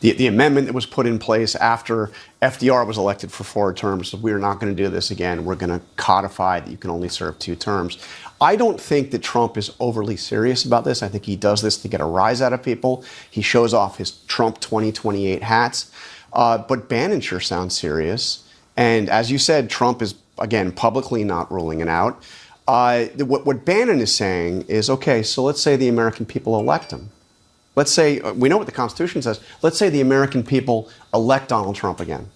the amendment that was put in place after FDR was elected for 4 terms. So we're not going to do this again. We're going to codify that you can only serve 2 terms. I don't think that Trump is overly serious about this. I think he does this to get a rise out of people. He shows off his Trump 2028 hats. But Bannon sure sounds serious. And as you said, Trump is, again, publicly not ruling it out. What Bannon is saying is, okay, so let's say the American people elect him. Let's say, we know what the Constitution says. Let's say the American people elect Donald Trump again.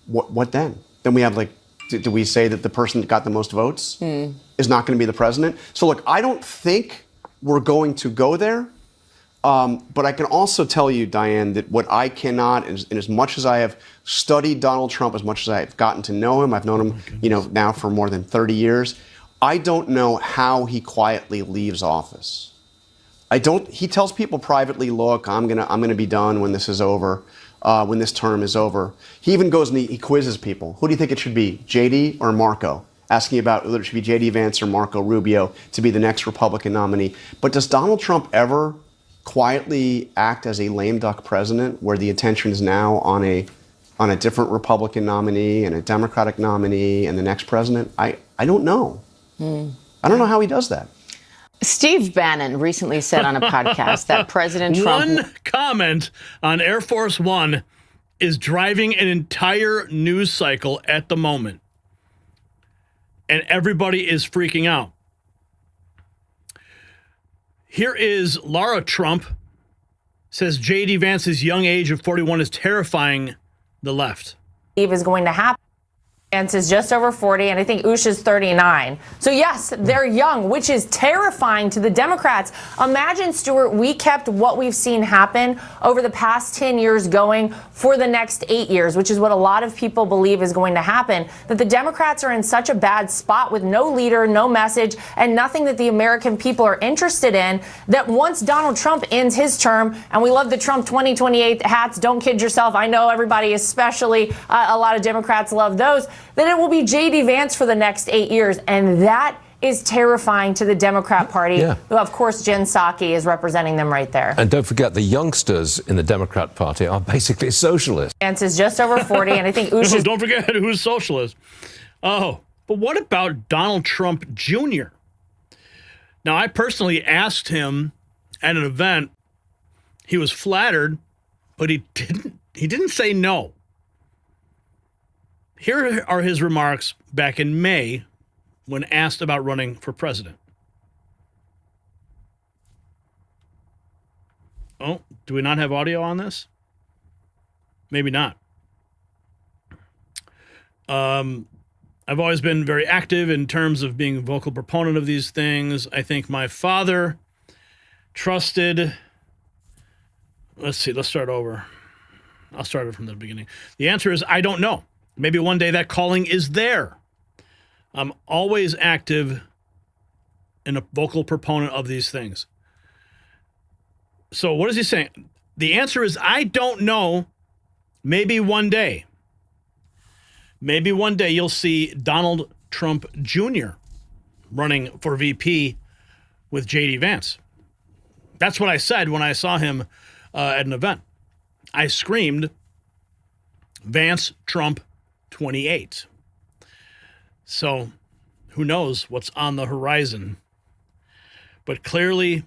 What then? Then we have, like, do we say that the person that got the most votes is not going to be the president? So, look, I don't think we're going to go there. But I can also tell you, Diane, that what I cannot, and as much as I have studied Donald Trump, as much as I've gotten to know him, I've known him, now for more than 30 years, I don't know how he quietly leaves office. He tells people privately, look, I'm gonna be done when this is over, when this term is over. He even goes and he quizzes people. Who do you think it should be, JD or Marco? Asking about whether it should be JD Vance or Marco Rubio to be the next Republican nominee. But does Donald Trump ever quietly act as a lame duck president where the attention is now on a different Republican nominee and a Democratic nominee and the next president? I don't know. I don't know how he does that. Steve Bannon recently said on a podcast that President Trump... One comment on Air Force One is driving an entire news cycle at the moment. And everybody is freaking out. Here is Laura Trump, says J.D. Vance's young age of 41 is terrifying the left. Is going to happen. Vance is just over 40, and I think Usha's 39. So yes, they're young, which is terrifying to the Democrats. Imagine, Stuart, we kept what we've seen happen over the past 10 years going for the next 8 years, which is what a lot of people believe is going to happen, that the Democrats are in such a bad spot with no leader, no message, and nothing that the American people are interested in, that once Donald Trump ends his term, and we love the Trump 2028 hats, don't kid yourself, I know everybody, especially a lot of Democrats love those, that it will be J.D. Vance for the next 8 years. And that is terrifying to the Democrat Party, who, of course, Jen Psaki is representing them right there. And don't forget, the youngsters in the Democrat Party are basically socialists. Vance is just over 40, and I think Usha's... Don't forget who's socialist. Oh, but what about Donald Trump Jr.? Now, I personally asked him at an event. He was flattered, but he didn't say no. Here are his remarks back in May when asked about running for president. Oh, do we not have audio on this? Maybe not. I've always been very active in terms of being a vocal proponent of these things. I think my father trusted... Let's see, let's start over. I'll start it from the beginning. The answer is, I don't know. Maybe one day that calling is there. I'm always active and a vocal proponent of these things. So what is he saying? The answer is, I don't know. Maybe one day. Maybe one day you'll see Donald Trump Jr. running for VP with J.D. Vance. That's what I said when I saw him at an event. I screamed, Vance, Trump, 28. So who knows what's on the horizon. But clearly,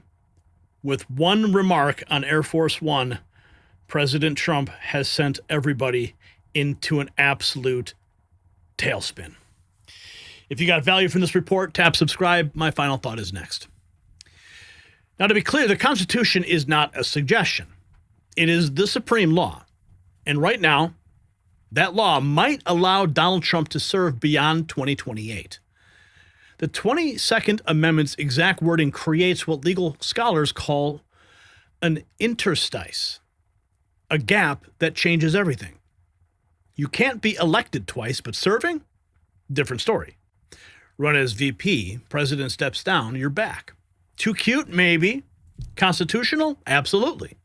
with one remark on Air Force One, President Trump has sent everybody into an absolute tailspin. If you got value from this report, tap subscribe. My final thought is next. Now, to be clear, the Constitution is not a suggestion. It is the supreme law. And right now, that law might allow Donald Trump to serve beyond 2028. The 22nd Amendment's exact wording creates what legal scholars call an interstice, a gap that changes everything. You can't be elected twice, but serving? Different story. Run as VP, president steps down, you're back. Too cute? Maybe. Constitutional? Absolutely.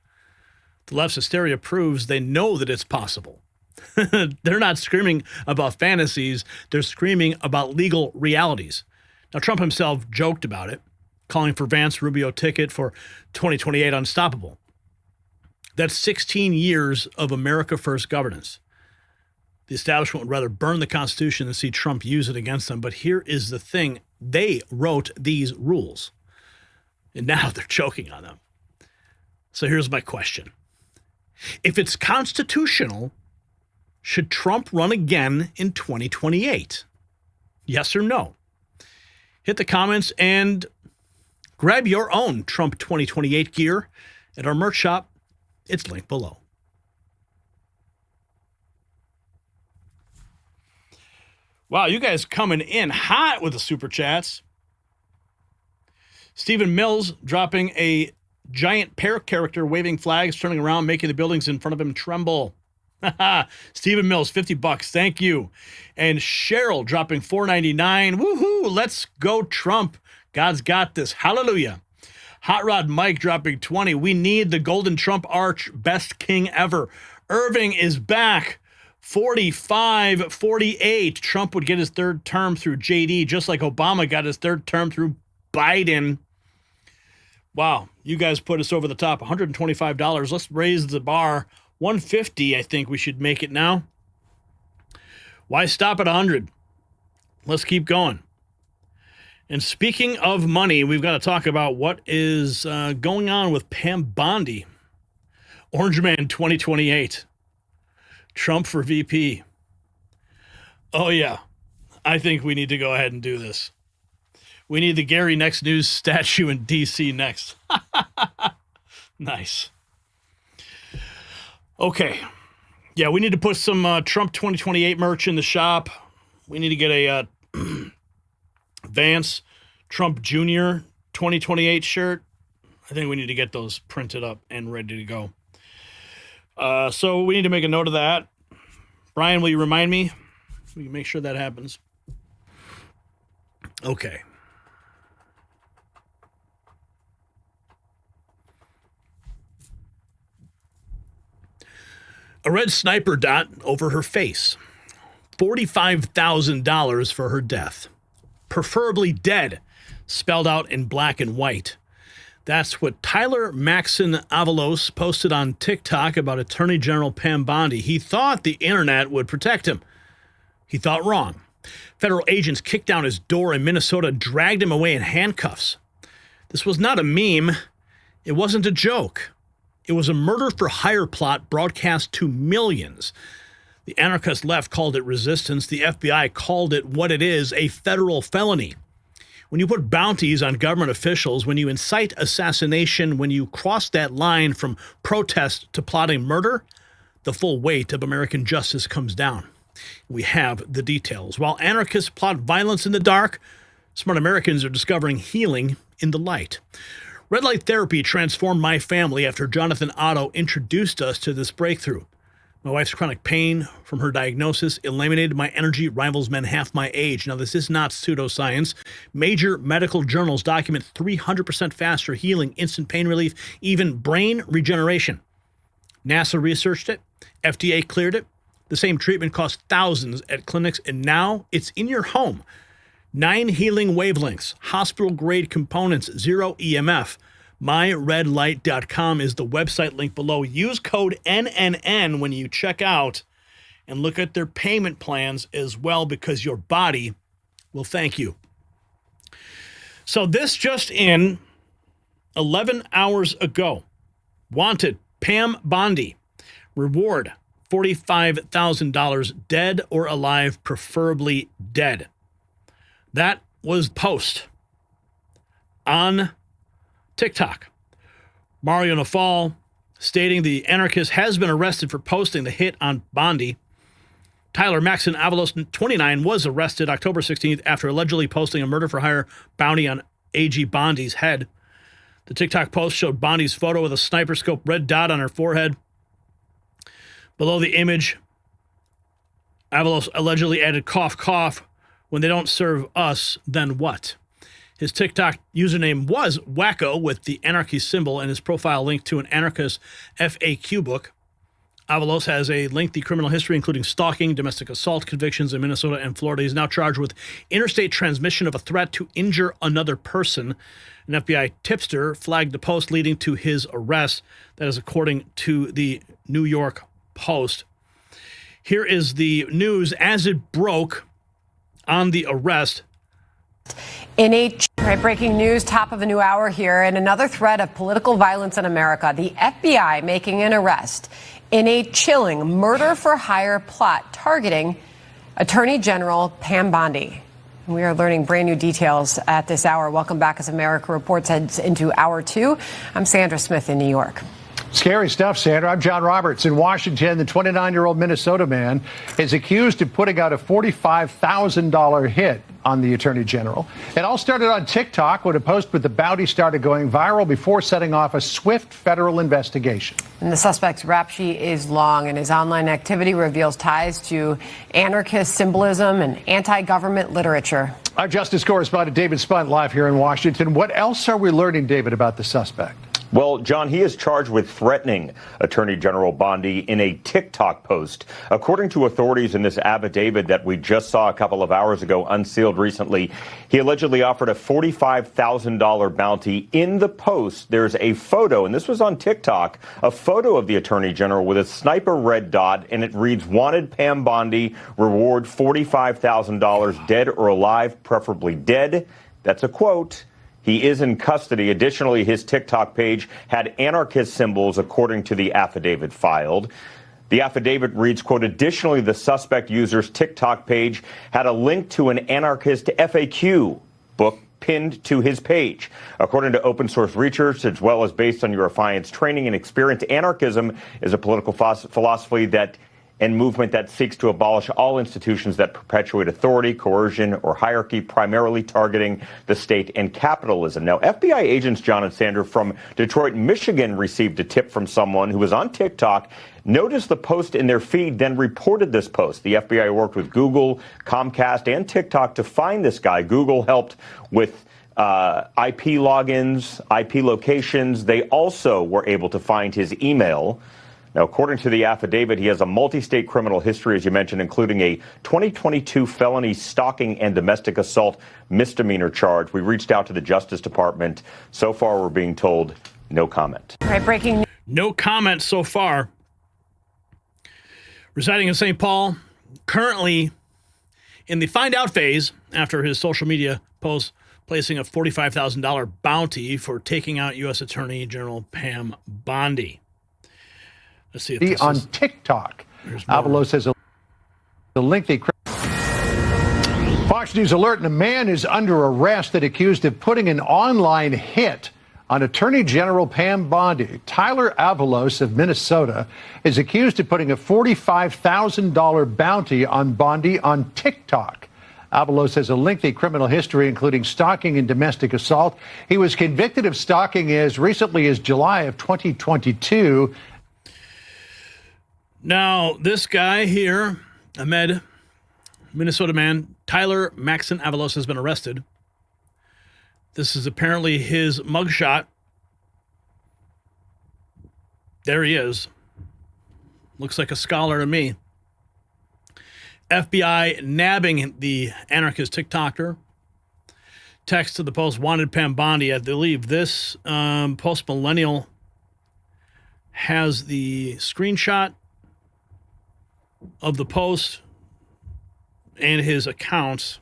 The left's hysteria proves they know that it's possible. They're not screaming about fantasies. They're screaming about legal realities. Now, Trump himself joked about it, calling for Vance Rubio ticket for 2028 unstoppable. That's 16 years of America First governance. The establishment would rather burn the Constitution than see Trump use it against them. But here is the thing. They wrote these rules, and now they're choking on them. So here's my question. If it's constitutional, should Trump run again in 2028? Yes or no? Hit the comments and grab your own Trump 2028 gear at our merch shop. It's linked below. Wow, you guys coming in hot with the super chats. Stephen Mills dropping a giant pear character, waving flags, turning around, making the buildings in front of him tremble. Stephen Mills, $50. Thank you. And Cheryl dropping $4.99. Woohoo! Let's go, Trump. God's got this. Hallelujah. Hot Rod Mike dropping 20. We need the golden Trump arch. Best king ever. Irving is back. 45, 48. Trump would get his third term through JD, just like Obama got his third term through Biden. Wow, you guys put us over the top. $125. Let's raise the bar. $150, I think we should make it now. Why stop at 100? Let's keep going. And speaking of money, we've got to talk about what is going on with Pam Bondi. Orange Man 2028. Trump for VP. Oh, yeah. I think we need to go ahead and do this. We need the Gary Next News statue in D.C. next. Nice. Okay. Yeah, we need to put some Trump 2028 merch in the shop. We need to get a Vance Trump Jr. 2028 shirt. I think we need to get those printed up and ready to go. So we need to make a note of that. Brian, will you remind me? We can make sure that happens. Okay. A red sniper dot over her face. $45,000 for her death. Preferably dead, spelled out in black and white. That's what Tyler Maxon Avalos posted on TikTok about Attorney General Pam Bondi. He thought the internet would protect him. He thought wrong. Federal agents kicked down his door in Minnesota, dragged him away in handcuffs. This was not a meme. It wasn't a joke. It was a murder for hire plot broadcast to millions. The anarchist left called it resistance. The FBI called it what it is, a federal felony. When you put bounties on government officials, when you incite assassination, when you cross that line from protest to plotting murder, the full weight of American justice comes down. We have the details. While anarchists plot violence in the dark, smart Americans are discovering healing in the light. Red light therapy transformed my family after Jonathan Otto introduced us to this breakthrough. My wife's chronic pain from her diagnosis eliminated my energy rivals men half my age. Now, this is not pseudoscience. Major medical journals document 300% faster healing, instant pain relief, even brain regeneration. NASA researched it. FDA cleared it. The same treatment costs thousands at clinics, and now it's in your home. 9 healing wavelengths, hospital-grade components, 0 EMF. MyRedLight.com is the website link below. Use code NNN when you check out and look at their payment plans as well, because your body will thank you. So this just in 11 hours ago. Wanted, Pam Bondi. Reward, $45,000, dead or alive, preferably dead. That was post on TikTok. Mario Nafal stating the anarchist has been arrested for posting the hit on Bondi. Tyler Maxon Avalos, 29, was arrested October 16th after allegedly posting a murder for hire bounty on AG Bondi's head. The TikTok post showed Bondi's photo with a sniper scope red dot on her forehead. Below the image, Avalos allegedly added cough, cough. When they don't serve us, then what? His TikTok username was Wacko with the anarchy symbol and his profile linked to an anarchist FAQ book. Avalos has a lengthy criminal history, including stalking, domestic assault convictions in Minnesota and Florida. He's now charged with interstate transmission of a threat to injure another person. An FBI tipster flagged the post leading to his arrest. That is according to the New York Post. Here is the news as it broke on the arrest. In breaking news, top of a new hour here, and another threat of political violence in America. The FBI making an arrest in a chilling murder-for-hire plot targeting Attorney General Pam Bondi. We are learning brand new details at this hour. Welcome back as America Reports heads into hour 2. I'm Sandra Smith in New York. Scary stuff, Sandra. I'm John Roberts in Washington. The 29-year-old Minnesota man is accused of putting out a $45,000 hit on the Attorney General. It all started on TikTok when a post with the bounty started going viral before setting off a swift federal investigation. And the suspect's rap sheet is long, and his online activity reveals ties to anarchist symbolism and anti-government literature. Our justice correspondent David Spunt live here in Washington. What else are we learning, David, about the suspect? Well, John, he is charged with threatening Attorney General Bondi in a TikTok post. According to authorities in this affidavit that we just saw a couple of hours ago, unsealed recently, he allegedly offered a $45,000 bounty. In the post, there's a photo, and this was on TikTok, a photo of the Attorney General with a sniper red dot, and it reads, "Wanted Pam Bondi, reward $45,000, dead or alive, preferably dead." That's a quote. He is in custody. Additionally, his TikTok page had anarchist symbols, according to the affidavit filed. The affidavit reads, quote, "Additionally, the suspect user's TikTok page had a link to an anarchist FAQ book pinned to his page. According to open source research, as well as based on your Affiance training and experience, anarchism is a political philosophy and movement that seeks to abolish all institutions that perpetuate authority, coercion, or hierarchy, primarily targeting the state and capitalism." Now, FBI agents John and Sandra from Detroit, Michigan, received a tip from someone who was on TikTok, noticed the post in their feed, then reported this post. The FBI worked with Google, Comcast, and TikTok to find this guy. Google helped with IP logins, IP locations. They also were able to find his email. Now, according to the affidavit, he has a multi-state criminal history, as you mentioned, including a 2022 felony stalking and domestic assault misdemeanor charge. We reached out to the Justice Department. So far, we're being told no comment. All right, breaking. No comment so far. Residing in St. Paul, currently in the find out phase after his social media post placing a $45,000 bounty for taking out U.S. Attorney General Pam Bondi. Let's see if this on is TikTok. Avalos has a lengthy. Fox News alert, and a man is under arrest and accused of putting an online hit on Attorney General Pam Bondi. Tyler Avalos of Minnesota is accused of putting a $45,000 bounty on Bondi on TikTok. Avalos has a lengthy criminal history, including stalking and domestic assault. He was convicted of stalking as recently as July of 2022. Now, this guy here, Ahmed, Minnesota man, Tyler Maxon Avalos, has been arrested. This is apparently his mugshot. There he is. Looks like a scholar to me. FBI nabbing the anarchist TikToker. Text to the post, "Wanted Pam Bondi." I believe this post-millennial has the screenshot of the post and his accounts.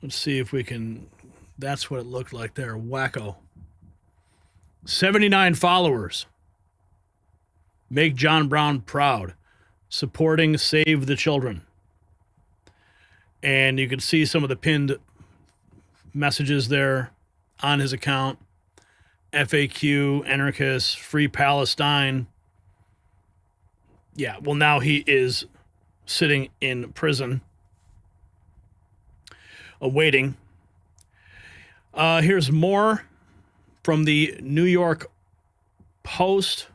Let's see if we can. That's what it looked like there. Wacko. 79 followers. Make John Brown proud. Supporting Save the Children. And you can see some of the pinned messages there on his account. FAQ, anarchist, free Palestine. Yeah, well, now he is sitting in prison, awaiting. Here's more from the New York Post.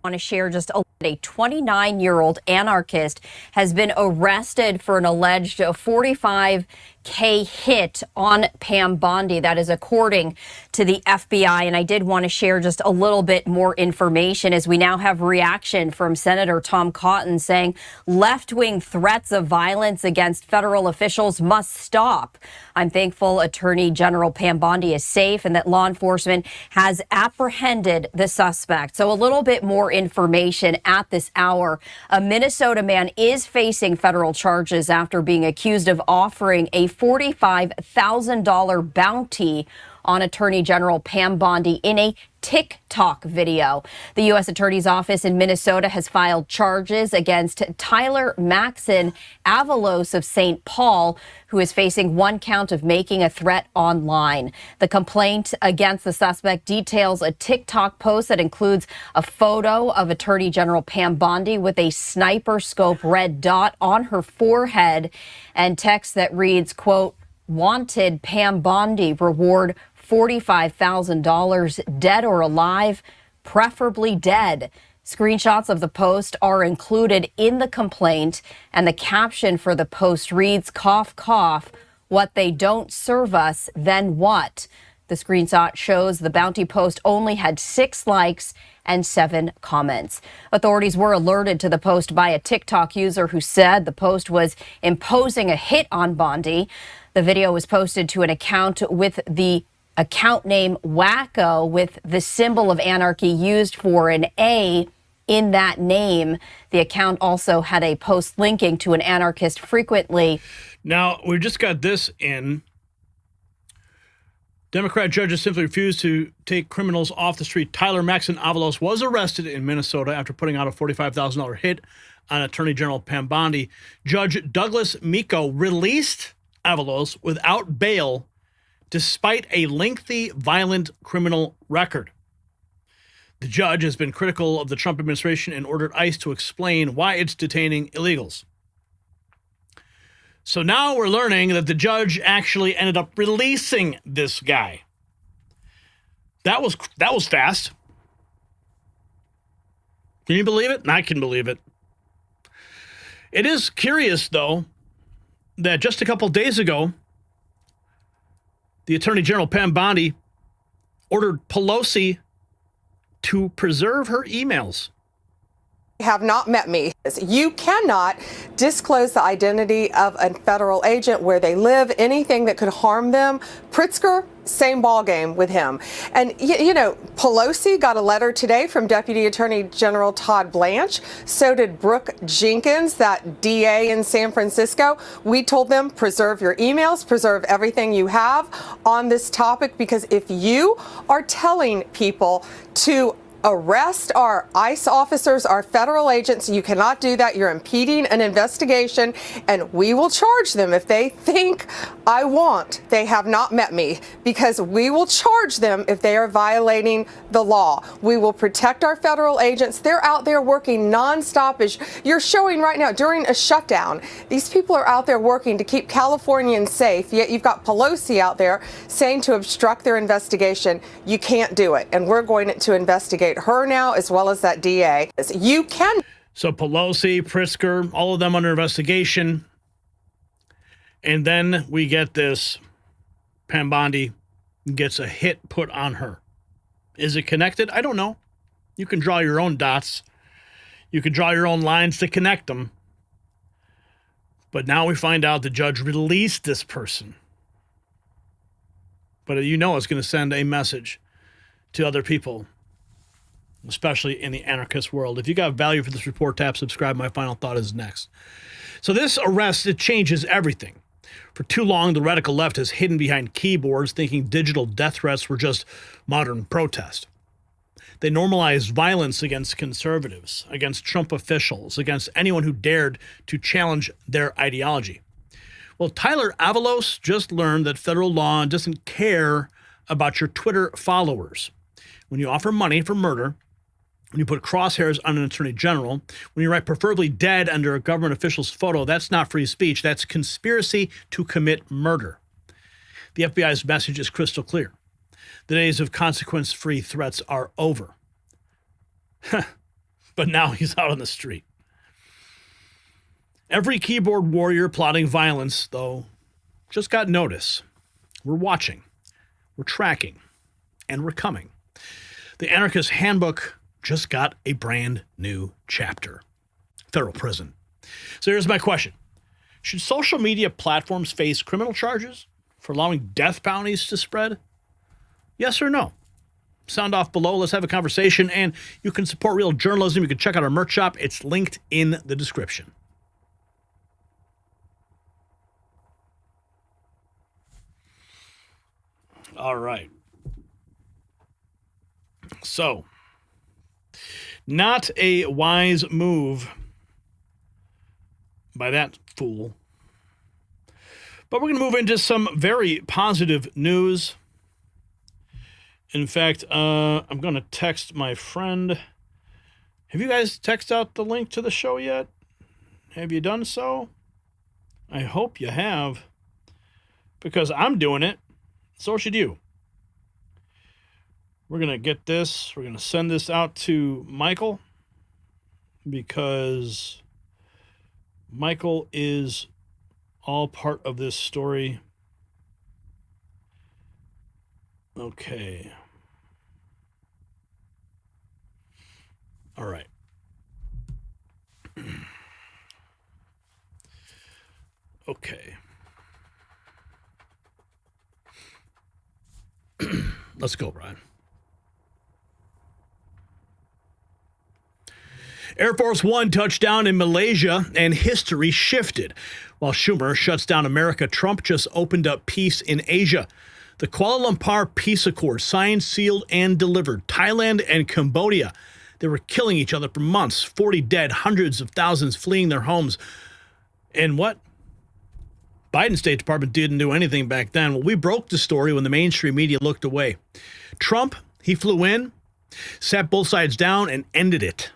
I want to share just a 29-year-old anarchist has been arrested for an alleged $45,000 5K hit on Pam Bondi. That is according to the FBI. And I did want to share just a little bit more information as we now have reaction from Senator Tom Cotton saying left-wing threats of violence against federal officials must stop. I'm thankful Attorney General Pam Bondi is safe and that law enforcement has apprehended the suspect. So a little bit more information at this hour. A Minnesota man is facing federal charges after being accused of offering a $45,000 bounty on Attorney General Pam Bondi in a TikTok video. The U.S. Attorney's Office in Minnesota has filed charges against Tyler Maxon Avalos of St. Paul, who is facing one count of making a threat online. The complaint against the suspect details a TikTok post that includes a photo of Attorney General Pam Bondi with a sniper scope red dot on her forehead and text that reads, quote, "Wanted Pam Bondi, reward $45,000, dead or alive, preferably dead." Screenshots of the post are included in the complaint, and the caption for the post reads, "Cough, cough, what they don't serve us, then what?" The screenshot shows the bounty post only had 6 likes and 7 comments. Authorities were alerted to the post by a TikTok user who said the post was imposing a hit on Bondi. The video was posted to an account with the account name Wacko with the symbol of anarchy used for an A in that name. The account also had a post linking to an anarchist frequently. Now, we just got this in. Democrat judges simply refused to take criminals off the street. Tyler Maxon Avalos was arrested in Minnesota after putting out a $45,000 hit on Attorney General Pam Bondi. Judge Douglas Miko released Avalos without bail despite a lengthy violent criminal record. The judge has been critical of the Trump administration and ordered ICE to explain why it's detaining illegals. So now we're learning that the judge actually ended up releasing this guy. That was fast. Can you believe it? I can believe it. It is curious, though, that just a couple days ago, the Attorney General Pam Bondi ordered Pelosi to preserve her emails. Have not met me. You cannot disclose the identity of a federal agent, where they live, anything that could harm them. Pritzker, same ballgame with him. And, you know, Pelosi got a letter today from Deputy Attorney General Todd Blanche. So did Brooke Jenkins, that DA in San Francisco. We told them, preserve your emails, preserve everything you have on this topic, because if you are telling people to arrest our ICE officers, our federal agents, you cannot do that. You're impeding an investigation, and we will charge them if they think they have not met me, because we will charge them if they are violating the law. We will protect our federal agents. They're out there working nonstop, as you're showing right now during a shutdown. These people are out there working to keep Californians safe, yet you've got Pelosi out there saying to obstruct their investigation. You can't do it, and we're going to investigate her now, as well as that DA. You can. So Pelosi, Pritzker, all of them under investigation. And then we get this. Pam Bondi gets a hit put on her. Is it connected? I don't know. You can draw your own dots. You can draw your own lines to connect them. But now we find out the judge released this person. But you know it's going to send a message to other people, especially in the anarchist world. If you got value for this report, tap subscribe. My final thought is next. So this arrest, it changes everything. For too long, the radical left has hidden behind keyboards, thinking digital death threats were just modern protest. They normalized violence against conservatives, against Trump officials, against anyone who dared to challenge their ideology. Well, Tyler Avalos just learned that federal law doesn't care about your Twitter followers. When you offer money for murder, when you put crosshairs on an attorney general, when you write preferably dead under a government official's photo, that's not free speech. That's conspiracy to commit murder. The FBI's message is crystal clear. The days of consequence-free threats are over. But now he's out on the street. Every keyboard warrior plotting violence, though, just got notice. We're watching, we're tracking, and we're coming. The Anarchist Handbook just got a brand new chapter. Federal prison. So here's my question. Should social media platforms face criminal charges for allowing death bounties to spread? Yes or no? Sound off below. Let's have a conversation. And you can support real journalism. You can check out our merch shop. It's linked in the description. All right. So, not a wise move by that fool. But we're going to move into some very positive news. In fact, I'm going to text my friend. Have you guys texted out the link to the show yet? Have you done so? I hope you have. Because I'm doing it. So should you. We're going to get this. We're going to send this out to Michael. Because Michael is all part of this story. Okay. All right. Okay. Let's go, Brian. Air Force One touched down in Malaysia and history shifted. While Schumer shuts down America, Trump just opened up peace in Asia. The Kuala Lumpur Peace Accord signed, sealed, and delivered. Thailand and Cambodia. They were killing each other for months. 40 dead, hundreds of thousands fleeing their homes. And what? Biden's State Department didn't do anything back then. Well, we broke the story when the mainstream media looked away. Trump, he flew in, sat both sides down, and ended it.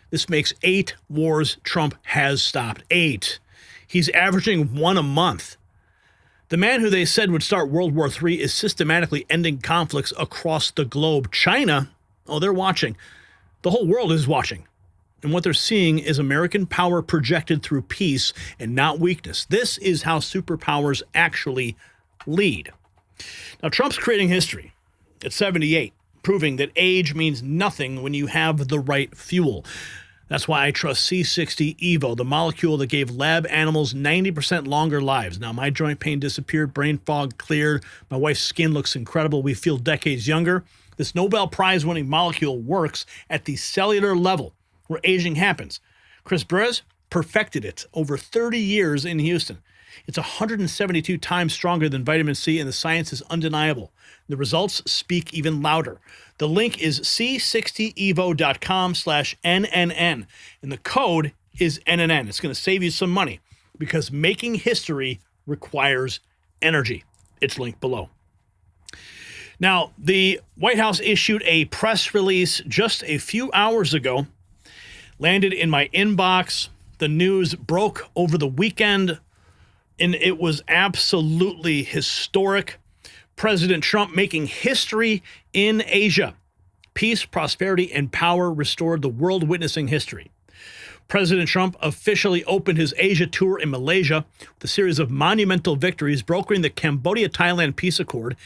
This makes 8 wars Trump has stopped. 8. He's averaging 1 a month. The man who they said would start World War III is systematically ending conflicts across the globe. China, oh, they're watching. The whole world is watching. And what they're seeing is American power projected through peace and not weakness. This is how superpowers actually lead. Now, Trump's creating history at 78, proving that age means nothing when you have the right fuel. That's why I trust C60 Evo, the molecule that gave lab animals 90% longer lives. Now, my joint pain disappeared, brain fog cleared, my wife's skin looks incredible, we feel decades younger. This Nobel Prize-winning molecule works at the cellular level where aging happens. Chris Perez perfected it over 30 years in Houston. It's 172 times stronger than vitamin C, and the science is undeniable. The results speak even louder. The link is c60evo.com/NNN, and the code is NNN. It's going to save you some money because making history requires energy. It's linked below. Now, the White House issued a press release just a few hours ago, landed in my inbox. The news broke over the weekend, and it was absolutely historic. President Trump making history in Asia. Peace, prosperity, and power restored, the world witnessing history. President Trump officially opened his Asia tour in Malaysia with a series of monumental victories, brokering the Cambodia-Thailand Peace Accord,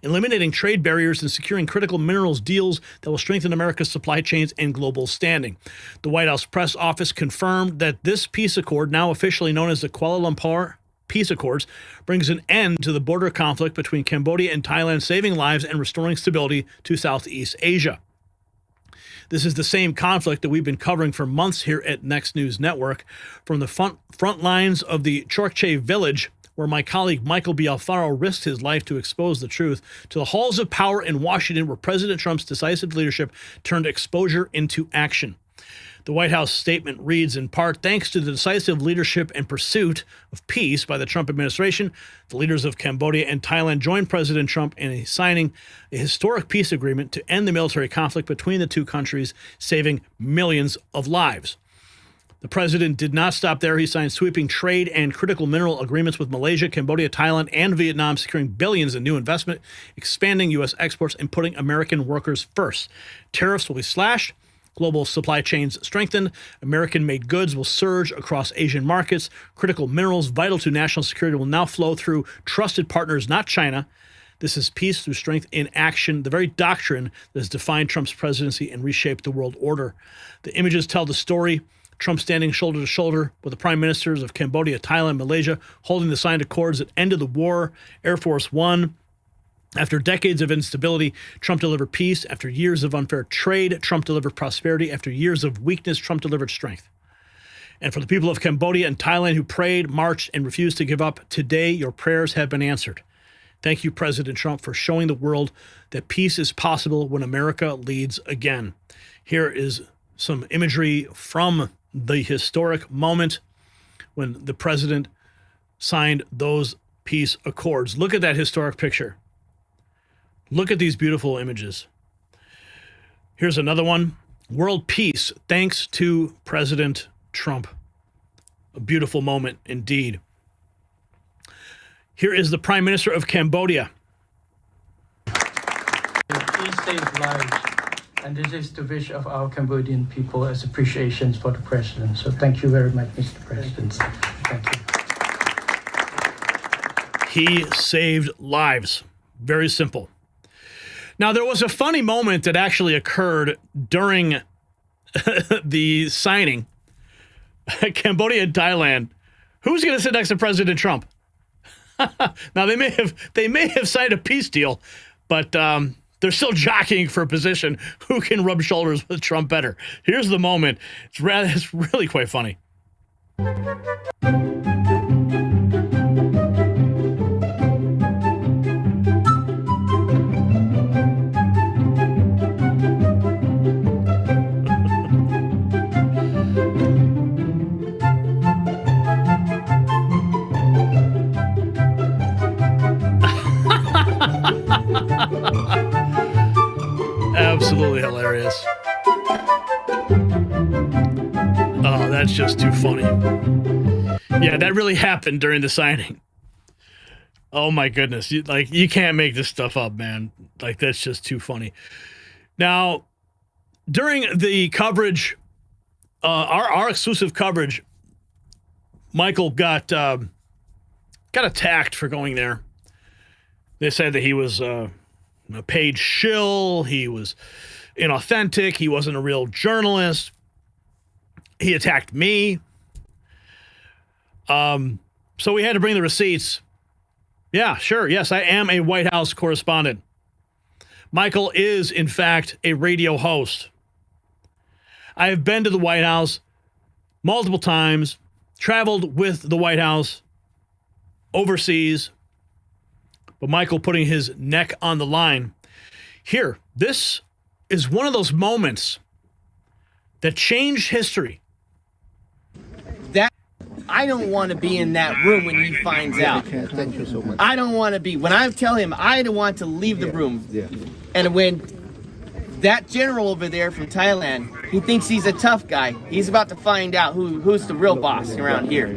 eliminating trade barriers, and securing critical minerals deals that will strengthen America's supply chains and global standing. The White House press office confirmed that this peace accord, now officially known as the Kuala Lumpur Peace Accords, brings an end to the border conflict between Cambodia and Thailand, saving lives and restoring stability to Southeast Asia. This is the same conflict that we've been covering for months here at Next News Network. From the front lines of the Chorkche village, where my colleague Michael B. Alfaro risked his life to expose the truth, to the halls of power in Washington, where President Trump's decisive leadership turned exposure into action. The White House statement reads, in part, thanks to the decisive leadership and pursuit of peace by the Trump administration, the leaders of Cambodia and Thailand joined President Trump in signing a historic peace agreement to end the military conflict between the two countries, saving millions of lives. The president did not stop there. He signed sweeping trade and critical mineral agreements with Malaysia, Cambodia, Thailand, and Vietnam, securing billions in new investment, expanding U.S. exports, and putting American workers first. Tariffs will be slashed. Global supply chains strengthen. American-made goods will surge across Asian markets. Critical minerals vital to national security will now flow through trusted partners, not China. This is peace through strength in action, the very doctrine that has defined Trump's presidency and reshaped the world order. The images tell the story. Trump standing shoulder to shoulder with the prime ministers of Cambodia, Thailand, Malaysia, holding the signed accords that ended the war. Air Force One. After decades of instability, Trump delivered peace. After years of unfair trade, Trump delivered prosperity. After years of weakness, Trump delivered strength. And for the people of Cambodia and Thailand who prayed, marched, and refused to give up, today your prayers have been answered. Thank you, President Trump, for showing the world that peace is possible when America leads again. Here is some imagery from the historic moment when the president signed those peace accords. Look at that historic picture. Look at these beautiful images. Here's another one. World peace, thanks to President Trump. A beautiful moment indeed. Here is the Prime Minister of Cambodia. Peace saves lives, and this is the wish of our Cambodian people as appreciations for the President. So thank you very much, Mr. President. Thank you. He saved lives. Very simple. Now, there was a funny moment that actually occurred during the signing. Cambodia and Thailand. Who's going to sit next to President Trump? Now, they may have signed a peace deal, but they're still jockeying for a position. Who can rub shoulders with Trump better? Here's the moment. It's really quite funny. Absolutely hilarious. Oh, that's just too funny. Yeah, that really happened during the signing. Oh my goodness. You can't make this stuff up, man. Like, that's just too funny. Now, during the coverage, our exclusive coverage, Michael got attacked for going there. They said that he was a paid shill. He was inauthentic. He wasn't a real journalist. He attacked me. So we had to bring the receipts. Yeah, sure. Yes, I am a White House correspondent. Michael is, in fact, a radio host. I have been to the White House multiple times, traveled with the White House overseas, but Michael putting his neck on the line. Here, this is one of those moments that changed history. That I don't want to be in that room when he finds out. Thank you so much. I don't want to be. When I tell him, I don't want to leave the room. Yeah. And when that general over there from Thailand, he thinks he's a tough guy. He's about to find out who's the real boss around here.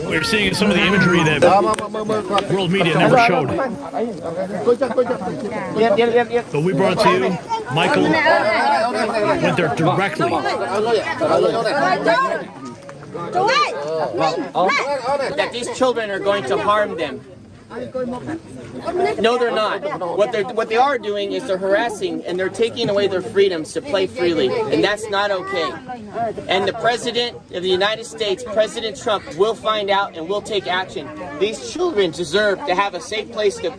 We're seeing some of the imagery that world media never showed. So we brought it to you. Michael went there directly. That these children are going to harm them. No, they're not. What they are doing is they're harassing and they're taking away their freedoms to play freely, and that's not okay. And the President of the United States, President Trump, will find out and will take action. These children deserve to have a safe place to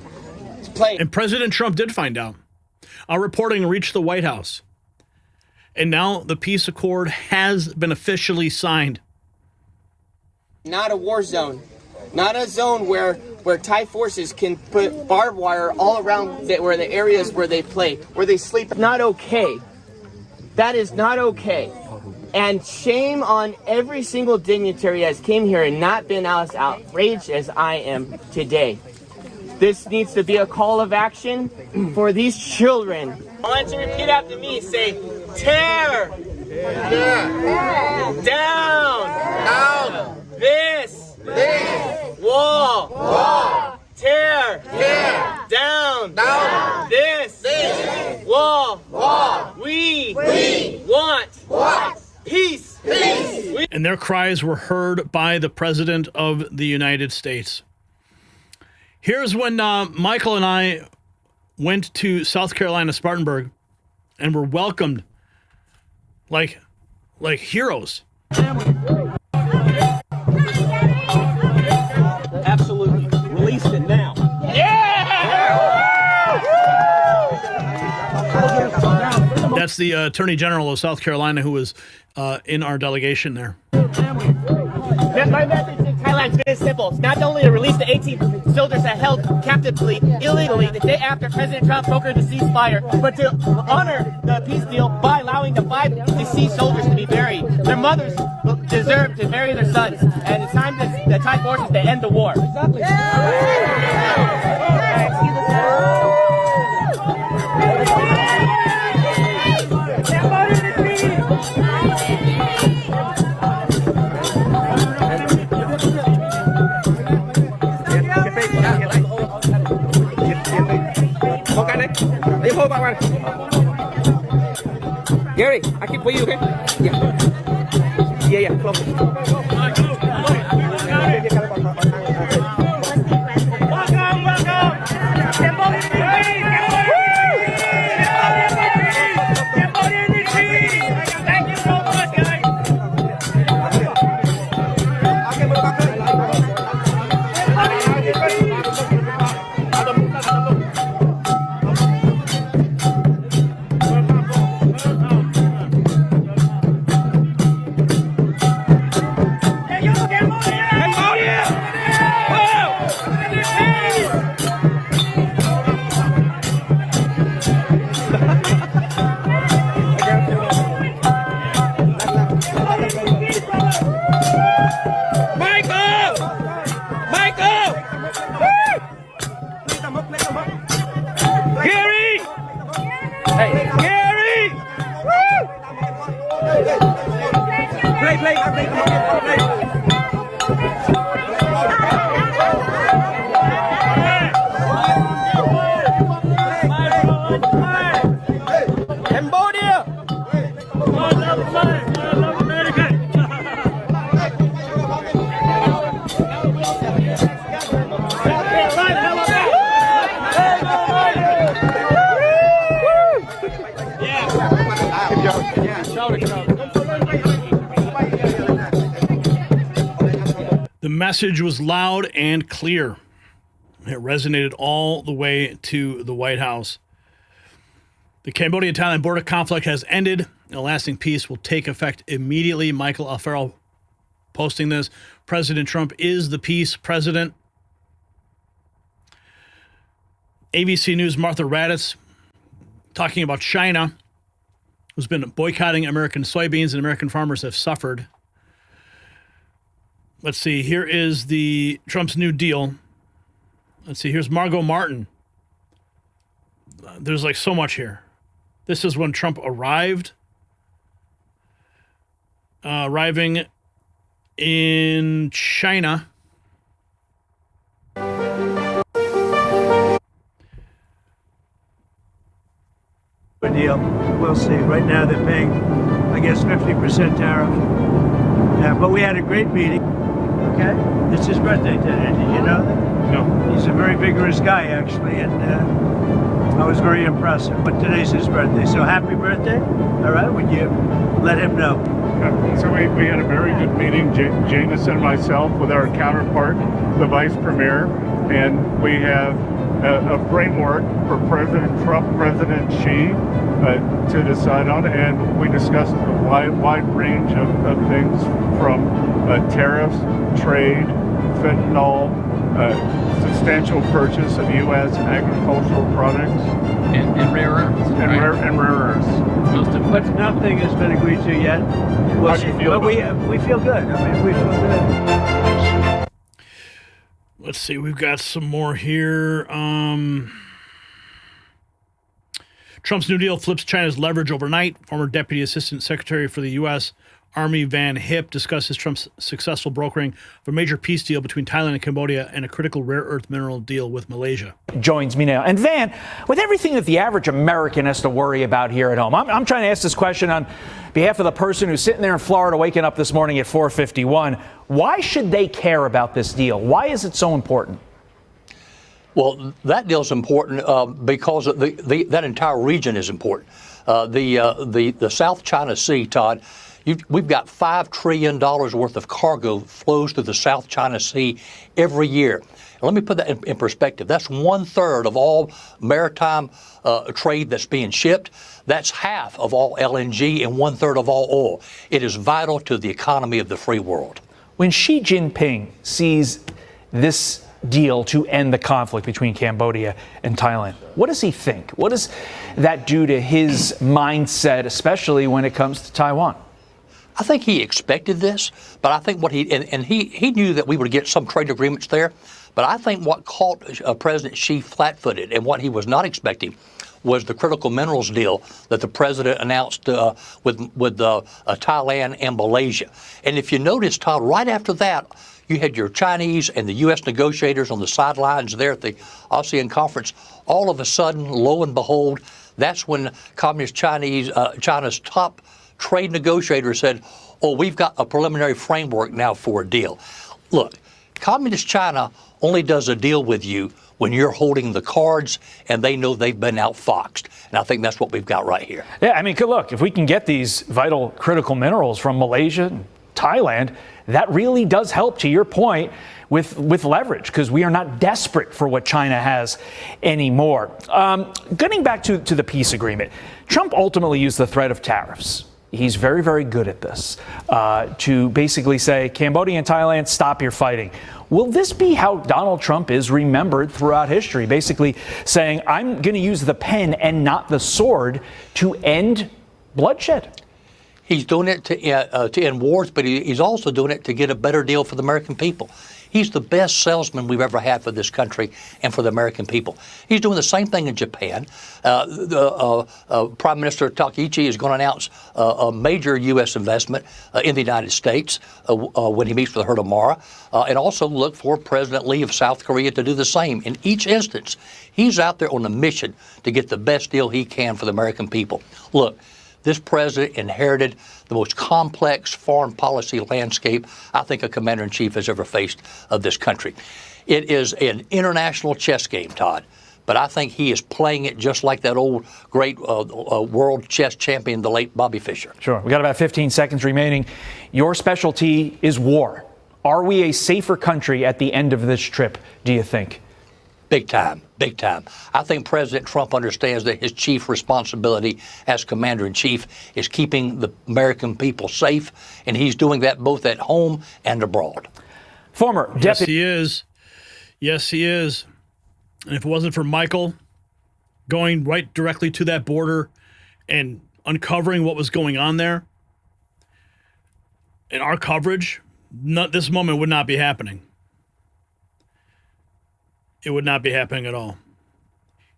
play. And President Trump did find out. Our reporting reached the White House. And now the peace accord has been officially signed. Not a war zone. Not a zone where Thai forces can put barbed wire all around where the areas where they play, where they sleep. Not okay. That is not okay. And shame on every single dignitary that has came here and not been as outraged as I am today. This needs to be a call of action for these children. I want you to repeat after me. Say, tear, down, this, wall, tear, down, this, wall, we want peace. And their cries were heard by the President of the United States. Here's when Michael and I went to South Carolina, Spartanburg, and were welcomed like heroes. Absolutely. Release it now. That's the Attorney General of South Carolina who was in our delegation there. My message in Thailand is very simple. It's not only to release the 18 soldiers that held captively illegally the day after President Trump brokered the ceasefire, but to honor the peace deal by allowing the 5 deceased soldiers to be buried. Their mothers deserve to bury their sons, and it's time for the Thai forces to end the war. Exactly. Gary, I keep for you, okay? Yeah, close. The message was loud and clear. It resonated all the way to the White House. The Cambodia-Thailand border conflict has ended, and a lasting peace will take effect immediately. Michael Alfaro posting this. President Trump is the peace president. ABC News' Martha Raddatz talking about China, who's been boycotting American soybeans, and American farmers have suffered. Let's see. Here is the Trump's New Deal. Let's see. Here's Margot Martin. There's like so much here. This is when Trump arrived. Arriving in China. Deal. We'll see. Right now they're paying, I guess, 50% tariff. Yeah, but we had a great meeting. Okay? It's his birthday today. Did you know that? No. He's a very vigorous guy, actually, and I was very impressed. But today's his birthday, so happy birthday. All right, would you let him know? So we had a very good meeting, Janus and myself, with our counterpart, the Vice Premier, and we have a framework for President Trump, President Xi to decide on, and we discussed a wide range of things from tariffs, trade, fentanyl, substantial purchase of U.S. agricultural products. And rare earths. And rare earths. But nothing has been agreed to yet. How do you feel about it? We feel good. I mean, we feel good. Let's see. We've got some more here. Trump's New Deal flips China's leverage overnight. Former Deputy Assistant Secretary for the U.S. Army Van Hipp discusses Trump's successful brokering of a major peace deal between Thailand and Cambodia and a critical rare earth mineral deal with Malaysia. Joins me now. And Van, with everything that the average American has to worry about here at home, I'm trying to ask this question on behalf of the person who's sitting there in Florida waking up this morning at 4:51. Why should they care about this deal? Why is it so important? Well, that deal's important because that entire region is important. The South China Sea, Todd, we've got $5 trillion worth of cargo flows through the South China Sea every year. And let me put that in perspective. That's 1/3 of all maritime trade that's being shipped. That's half of all LNG and 1/3 of all oil. It is vital to the economy of the free world. When Xi Jinping sees this deal to end the conflict between Cambodia and Thailand, what does he think? What does that do to his mindset, especially when it comes to Taiwan? I think he expected this, but I think what he knew that we would get some trade agreements there. But I think what caught President Xi flat-footed and what he was not expecting was the critical minerals deal that the president announced with Thailand and Malaysia. And if you notice, Todd, right after that, you had your Chinese and the U.S. negotiators on the sidelines there at the ASEAN conference. All of a sudden, lo and behold, that's when Communist China's top trade negotiator said, oh, we've got a preliminary framework now for a deal. Look, Communist China only does a deal with you when you're holding the cards and they know they've been outfoxed. And I think that's what we've got right here. Yeah, I mean, look, if we can get these vital critical minerals from Malaysia and Thailand, that really does help, to your point, with leverage, because we are not desperate for what China has anymore. Getting back to the peace agreement, Trump ultimately used the threat of tariffs. He's very, very good at this, to basically say, Cambodia and Thailand, stop your fighting. Will this be how Donald Trump is remembered throughout history? Basically saying, I'm going to use the pen and not the sword to end bloodshed. He's doing it to end wars, but he's also doing it to get a better deal for the American people. He's the best salesman we've ever had for this country and for the American people. He's doing the same thing in Japan. Prime Minister Takaichi is going to announce a major U.S. investment in the United States when he meets with her tomorrow, and also look for President Lee of South Korea to do the same. In each instance, he's out there on a mission to get the best deal he can for the American people. Look, this president inherited the most complex foreign policy landscape I think a commander-in-chief has ever faced of this country. It is an international chess game, Todd, but I think he is playing it just like that old great world chess champion, the late Bobby Fischer. Sure. We got about 15 seconds remaining. Your specialty is war. Are we a safer country at the end of this trip, do you think? Big time, big time. I think President Trump understands that his chief responsibility as commander-in-chief is keeping the American people safe, and he's doing that both at home and abroad. Former deputy. Yes, he is. Yes, he is. And if it wasn't for Michael going right directly to that border and uncovering what was going on there, and our coverage, this moment would not be happening. It would not be happening at all.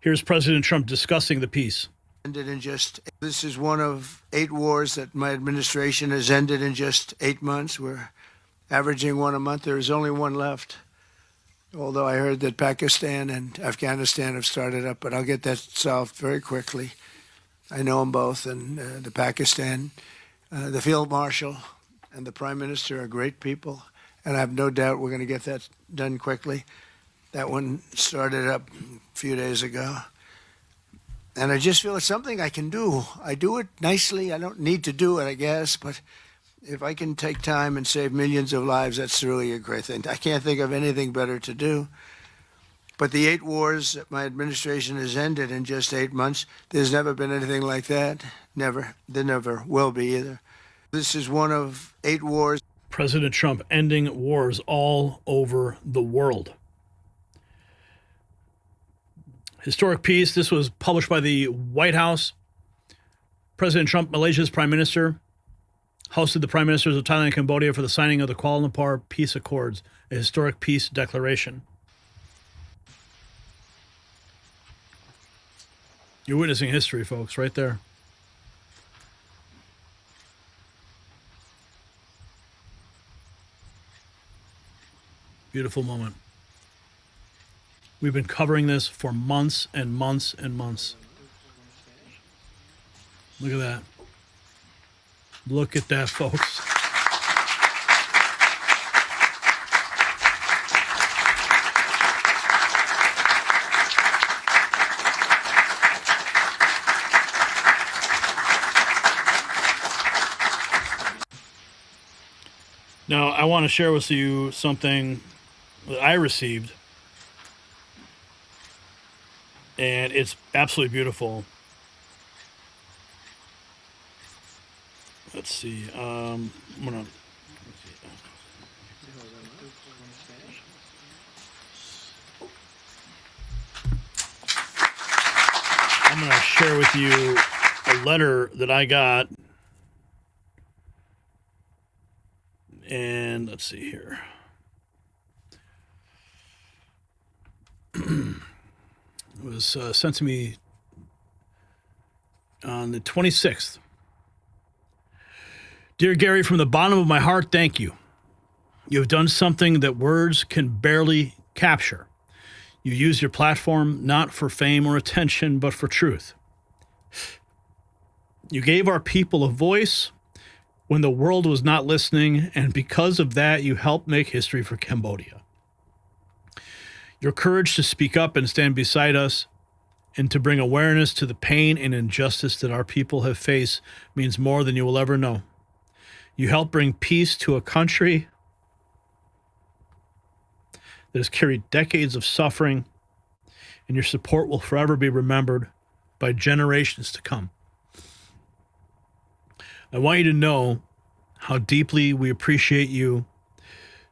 Here's President Trump discussing the peace. This is one of 8 wars that my administration has ended in just 8 months. We're averaging one a month. There is only one left. Although I heard that Pakistan and Afghanistan have started up, but I'll get that solved very quickly. I know them both, and the Pakistan, the Field Marshal and the Prime Minister are great people, and I have no doubt we're going to get that done quickly. That one started up a few days ago. And I just feel it's something I can do. I do it nicely. I don't need to do it, I guess. But if I can take time and save millions of lives, that's really a great thing. I can't think of anything better to do. But the 8 wars that my administration has ended in just 8 months, there's never been anything like that. Never. There never will be either. This is one of 8 wars. President Trump ending wars all over the world. Historic piece. This was published by the White House. President Trump, Malaysia's prime minister, hosted the prime ministers of Thailand and Cambodia for the signing of the Kuala Lumpur Peace Accords, a historic peace declaration. You're witnessing history, folks, right there. Beautiful moment. We've been covering this for months and months and months. Look at that. Look at that, folks. Now, I want to share with you something that I received, and it's absolutely beautiful. Let's see. I'm gonna share with you a letter that I got, and let's see here. It was sent to me on the 26th. Dear Gary, from the bottom of my heart, thank you. You have done something that words can barely capture. You use your platform not for fame or attention, but for truth. You gave our people a voice when the world was not listening, and because of that, you helped make history for Cambodia. Your courage to speak up and stand beside us and to bring awareness to the pain and injustice that our people have faced means more than you will ever know. You help bring peace to a country that has carried decades of suffering, and your support will forever be remembered by generations to come. I want you to know how deeply we appreciate you,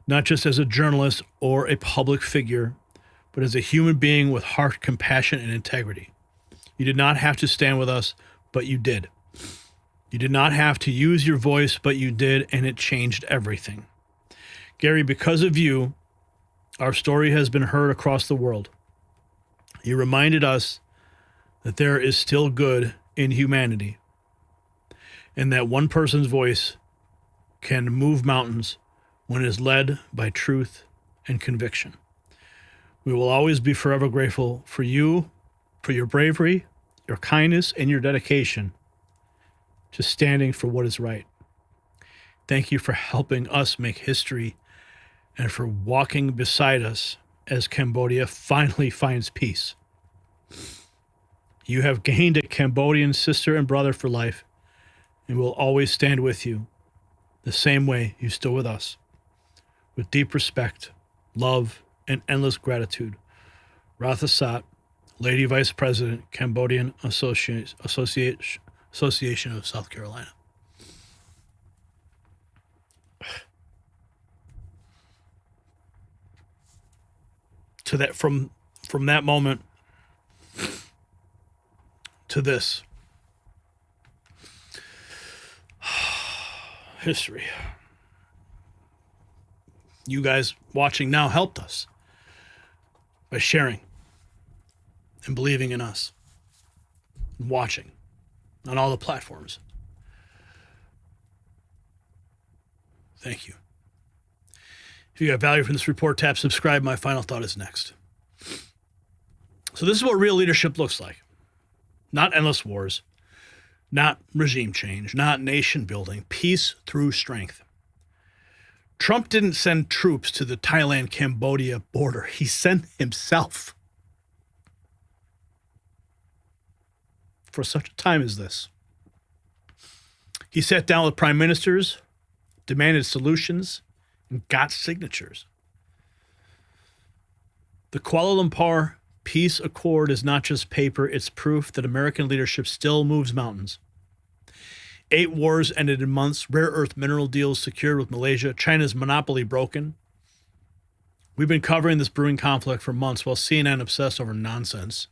not just as a journalist or a public figure, but as a human being with heart, compassion, and integrity. You did not have to stand with us, but you did. You did not have to use your voice, but you did, and it changed everything. Gary, because of you, our story has been heard across the world. You reminded us that there is still good in humanity, and that one person's voice can move mountains when it is led by truth and conviction. We will always be forever grateful for you, for your bravery, your kindness, and your dedication to standing for what is right. Thank you for helping us make history and for walking beside us as Cambodia finally finds peace. You have gained a Cambodian sister and brother for life, and will always stand with you the same way you stood with us, with deep respect, love, and endless gratitude. Rathasat, Lady Vice President, Cambodian Association of South Carolina. To that, from that moment to this, history. You guys watching now helped us by sharing and believing in us and watching on all the platforms. Thank you. If you got value from this report, tap subscribe. My final thought is next. So this is what real leadership looks like. Not endless wars, not regime change, not nation building, peace through strength. Trump didn't send troops to the Thailand-Cambodia border. He sent himself. For such a time as this. He sat down with prime ministers, demanded solutions, and got signatures. The Kuala Lumpur Peace Accord is not just paper, it's proof that American leadership still moves mountains. 8 wars ended in months. Rare earth mineral deals secured with Malaysia. China's monopoly broken. We've been covering this brewing conflict for months while CNN obsessed over nonsense.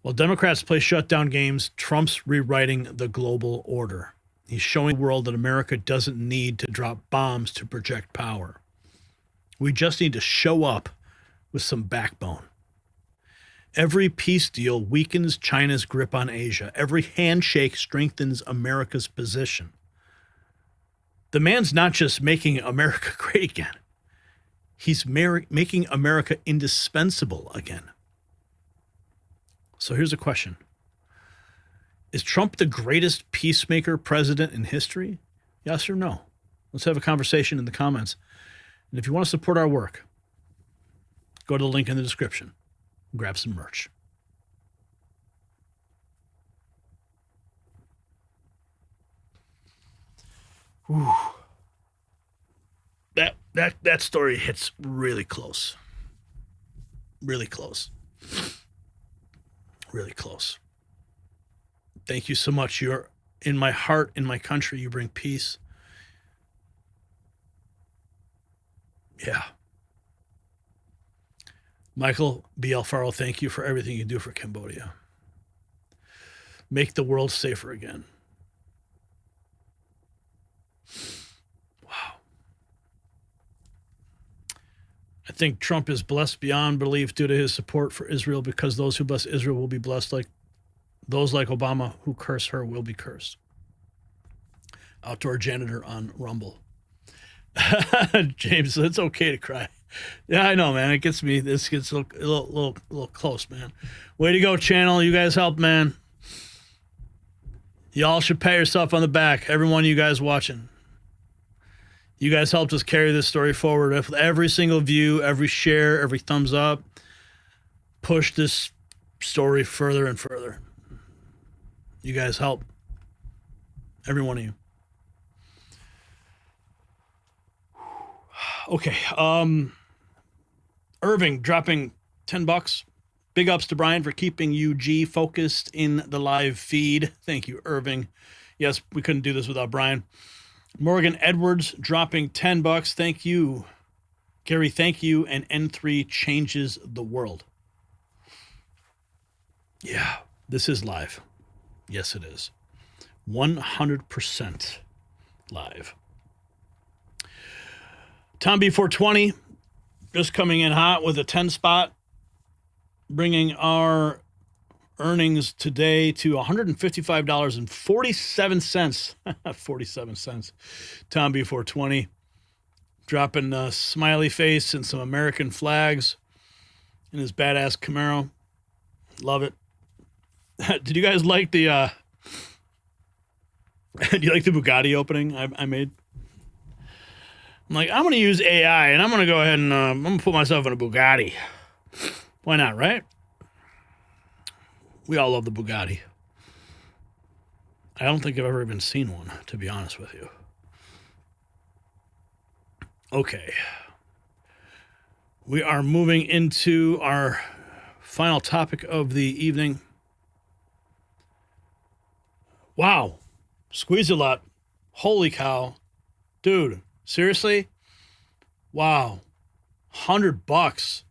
While Democrats play shutdown games, Trump's rewriting the global order. He's showing the world that America doesn't need to drop bombs to project power. We just need to show up with some backbone. Every peace deal weakens China's grip on Asia. Every handshake strengthens America's position. The man's not just making America great again. He's making America indispensable again. So here's a question. Is Trump the greatest peacemaker president in history? Yes or no? Let's have a conversation in the comments. And if you want to support our work, go to the link in the description and grab some merch. Whew. That story hits really close. Really close. Really close. Thank you so much. You're in my heart, in my country. You bring peace. Yeah. Michael B. Alfaro, thank you for everything you do for Cambodia. Make the world safer again. Wow. I think Trump is blessed beyond belief due to his support for Israel, because those who bless Israel will be blessed, like those like Obama who curse her will be cursed. Outdoor janitor on Rumble. James, it's okay to cry. Yeah, I know, man. It gets me. This gets a little close, man. Way to go, channel. You guys helped, man. Y'all should pat yourself on the back. Every one of you guys watching. You guys helped us carry this story forward. With every single view, every share, every thumbs up, push this story further and further. You guys help. Every one of you. Okay. Irving dropping $10. Big ups to Brian for keeping UG focused in the live feed. Thank you, Irving. Yes, we couldn't do this without Brian. Morgan Edwards dropping $10. Thank you. Gary, thank you. And N3 changes the world. Yeah, this is live. Yes, it is. 100% live. Tom B420 just coming in hot with a 10 spot, bringing our earnings today to $155.47. 47 cents. Tom B420 dropping a smiley face and some American flags in his badass Camaro. Love it. Did you guys like the do you like the Bugatti opening I made? I'm like, I'm going to use AI, and I'm going to go ahead and I'm going to put myself in a Bugatti. Why not, right? We all love the Bugatti. I don't think I've ever even seen one, to be honest with you. Okay. We are moving into our final topic of the evening. Wow. Squeeze a lot. Holy cow. Dude. Seriously? Wow. $100.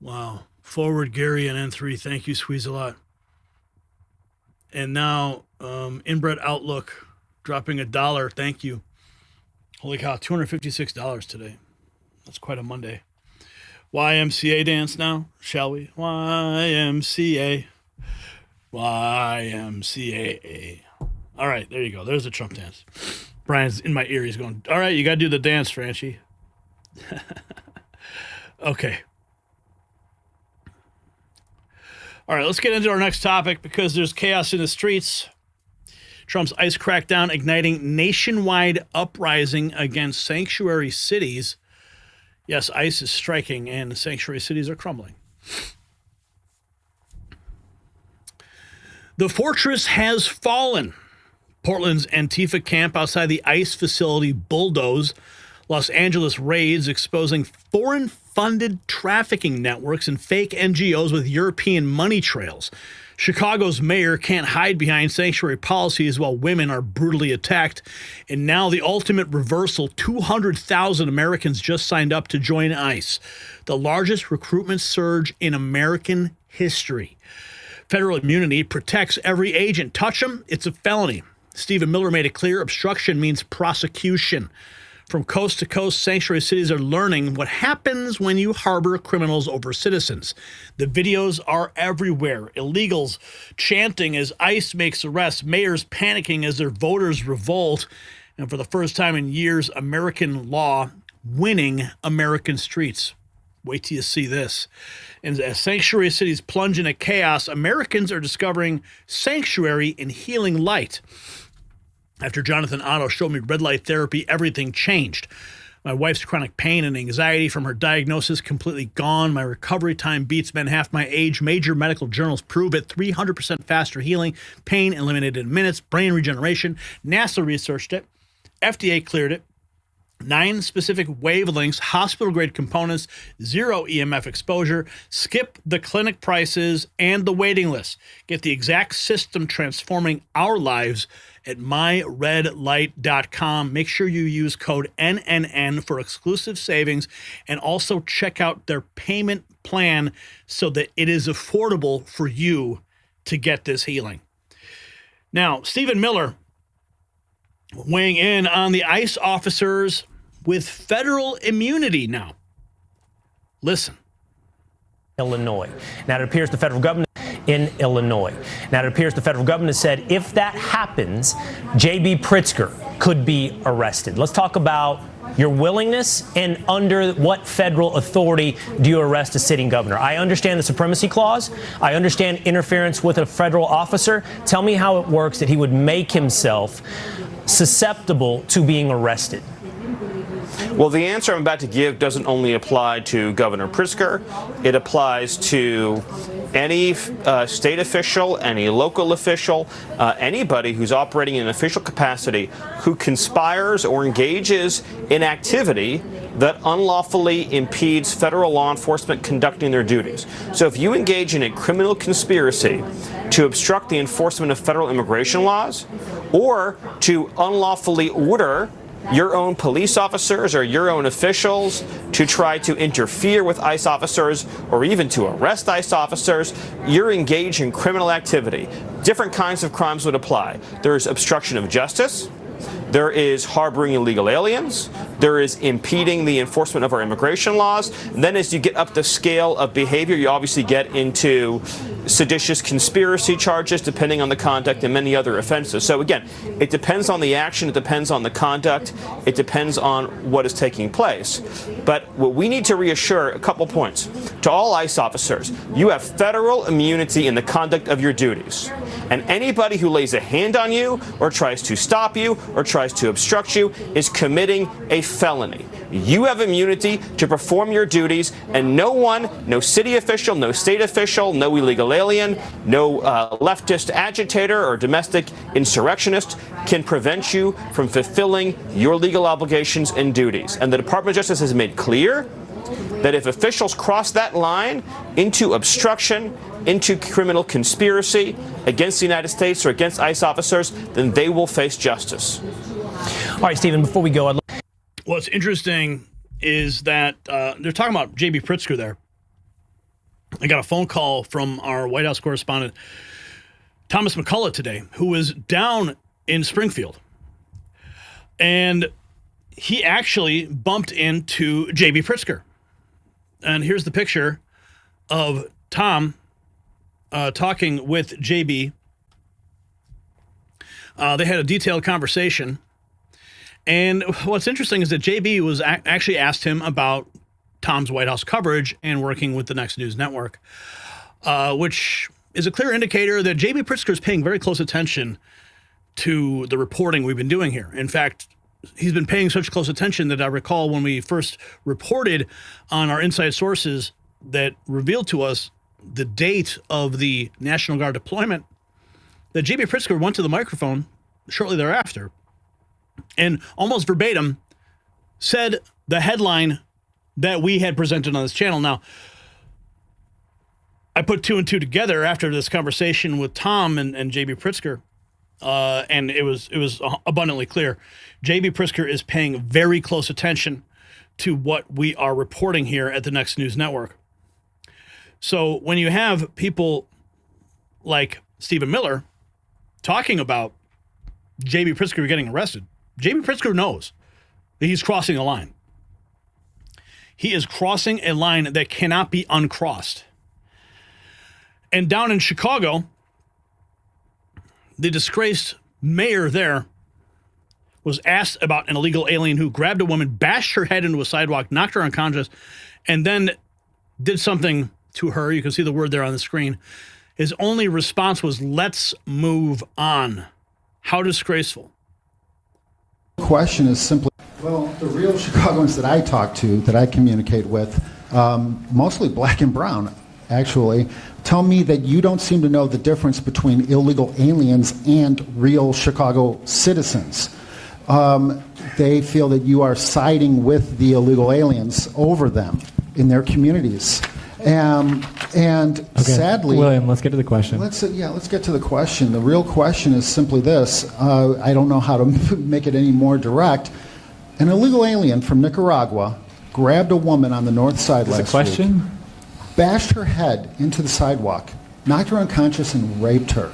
Wow. Forward Gary and N3. Thank you, Squeeze a lot. And now Inbred Outlook dropping $1. Thank you. Holy cow, $256 today. That's quite a Monday. YMCA dance now, shall we? YMCA. YMCA. All right, there you go. There's the Trump dance. Brian's in my ear. He's going, all right, you got to do the dance, Franchi. Okay. All right, let's get into our next topic because there's chaos in the streets. Trump's ICE crackdown igniting nationwide uprising against sanctuary cities. Yes, ICE is striking and the sanctuary cities are crumbling. The fortress has fallen. Portland's Antifa camp outside the ICE facility bulldozed. Los Angeles raids exposing foreign-funded trafficking networks and fake NGOs with European money trails. Chicago's mayor can't hide behind sanctuary policies while women are brutally attacked. And now the ultimate reversal, 200,000 Americans just signed up to join ICE, the largest recruitment surge in American history. Federal immunity protects every agent. Touch them, it's a felony. Stephen Miller made it clear obstruction means prosecution. From coast to coast, sanctuary cities are learning what happens when you harbor criminals over citizens. The videos are everywhere. Illegals chanting as ICE makes arrests, mayors panicking as their voters revolt, and for the first time in years, American law winning American streets. Wait till you see this. And as sanctuary cities plunge into chaos, Americans are discovering sanctuary in healing light. After Jonathan Otto showed me red light therapy, everything changed. My wife's chronic pain and anxiety from her diagnosis completely gone. My recovery time beats men half my age. Major medical journals prove it. 300% faster healing, pain eliminated in minutes, brain regeneration. NASA researched it. FDA cleared it. 9 specific wavelengths, hospital-grade components, 0 EMF exposure, skip the clinic prices and the waiting list. Get the exact system transforming our lives at myredlight.com. Make sure you use code NNN for exclusive savings, and also check out their payment plan so that it is affordable for you to get this healing. Now, Stephen Miller weighing in on the ICE officers with federal immunity now. Listen. Illinois. Now, it appears the federal government in Illinois. Now, it appears the federal government has said if that happens, J.B. Pritzker could be arrested. Let's talk about your willingness and under what federal authority do you arrest a sitting governor? I understand the supremacy clause. I understand interference with a federal officer. Tell me how it works that he would make himself susceptible to being arrested. Well, the answer I'm about to give doesn't only apply to Governor Pritzker. It applies to any state official, any local official, anybody who's operating in an official capacity who conspires or engages in activity that unlawfully impedes federal law enforcement conducting their duties. So if you engage in a criminal conspiracy to obstruct the enforcement of federal immigration laws, or to unlawfully order your own police officers or your own officials to try to interfere with ICE officers or even to arrest ICE officers, you're engaged in criminal activity. Different kinds of crimes would apply. There's obstruction of justice. There is harboring illegal aliens. There is impeding the enforcement of our immigration laws. And then as you get up the scale of behavior, you obviously get into seditious conspiracy charges, depending on the conduct, and many other offenses. So again, it depends on the action, it depends on the conduct, it depends on what is taking place. But what we need to reassure, a couple points. To all ICE officers, you have federal immunity in the conduct of your duties. And anybody who lays a hand on you, or tries to stop you, or tries to obstruct you, is committing a felony. You have immunity to perform your duties, and no one, no city official, no state official, no illegal alien, no leftist agitator or domestic insurrectionist can prevent you from fulfilling your legal obligations and duties. And the Department of Justice has made clear that if officials cross that line into obstruction, into criminal conspiracy against the United States or against ICE officers, then they will face justice. All right, Stephen, before we go, what's interesting is that they're talking about J.B. Pritzker there. I got a phone call from our White House correspondent, Thomas McCullough, today, who was down in Springfield. And he actually bumped into J.B. Pritzker. And here's the picture of Tom talking with J.B. They had a detailed conversation. And what's interesting is that J.B. was actually asked him about Tom's White House coverage and working with the Next News Network, which is a clear indicator that J.B. Pritzker is paying very close attention to the reporting we've been doing here. In fact, he's been paying such close attention that I recall when we first reported on our inside sources that revealed to us the date of the National Guard deployment, that J.B. Pritzker went to the microphone shortly thereafter and almost verbatim said the headline that we had presented on this channel. Now, I put two and two together after this conversation with Tom and J.B. Pritzker, and it was abundantly clear. J.B. Pritzker is paying very close attention to what we are reporting here at the Next News Network. So when you have people like Stephen Miller talking about J.B. Pritzker getting arrested, J.B. Pritzker knows that he's crossing a line. He is crossing a line that cannot be uncrossed. And down in Chicago, the disgraced mayor there was asked about an illegal alien who grabbed a woman, bashed her head into a sidewalk, knocked her unconscious, and then did something to her. You can see the word there on the screen. His only response was, "Let's move on." How disgraceful. The question is simply, well, the real Chicagoans that I talk to, that I communicate with, mostly black and brown, actually, tell me that you don't seem to know the difference between illegal aliens and real Chicago citizens. They feel that you are siding with the illegal aliens over them in their communities. And sadly, William, let's get to the question. Let's get to the question. The real question is simply this. I don't know how to make it any more direct. An illegal alien from Nicaragua grabbed a woman on the north side last week, bashed her head into the sidewalk, knocked her unconscious, and raped her.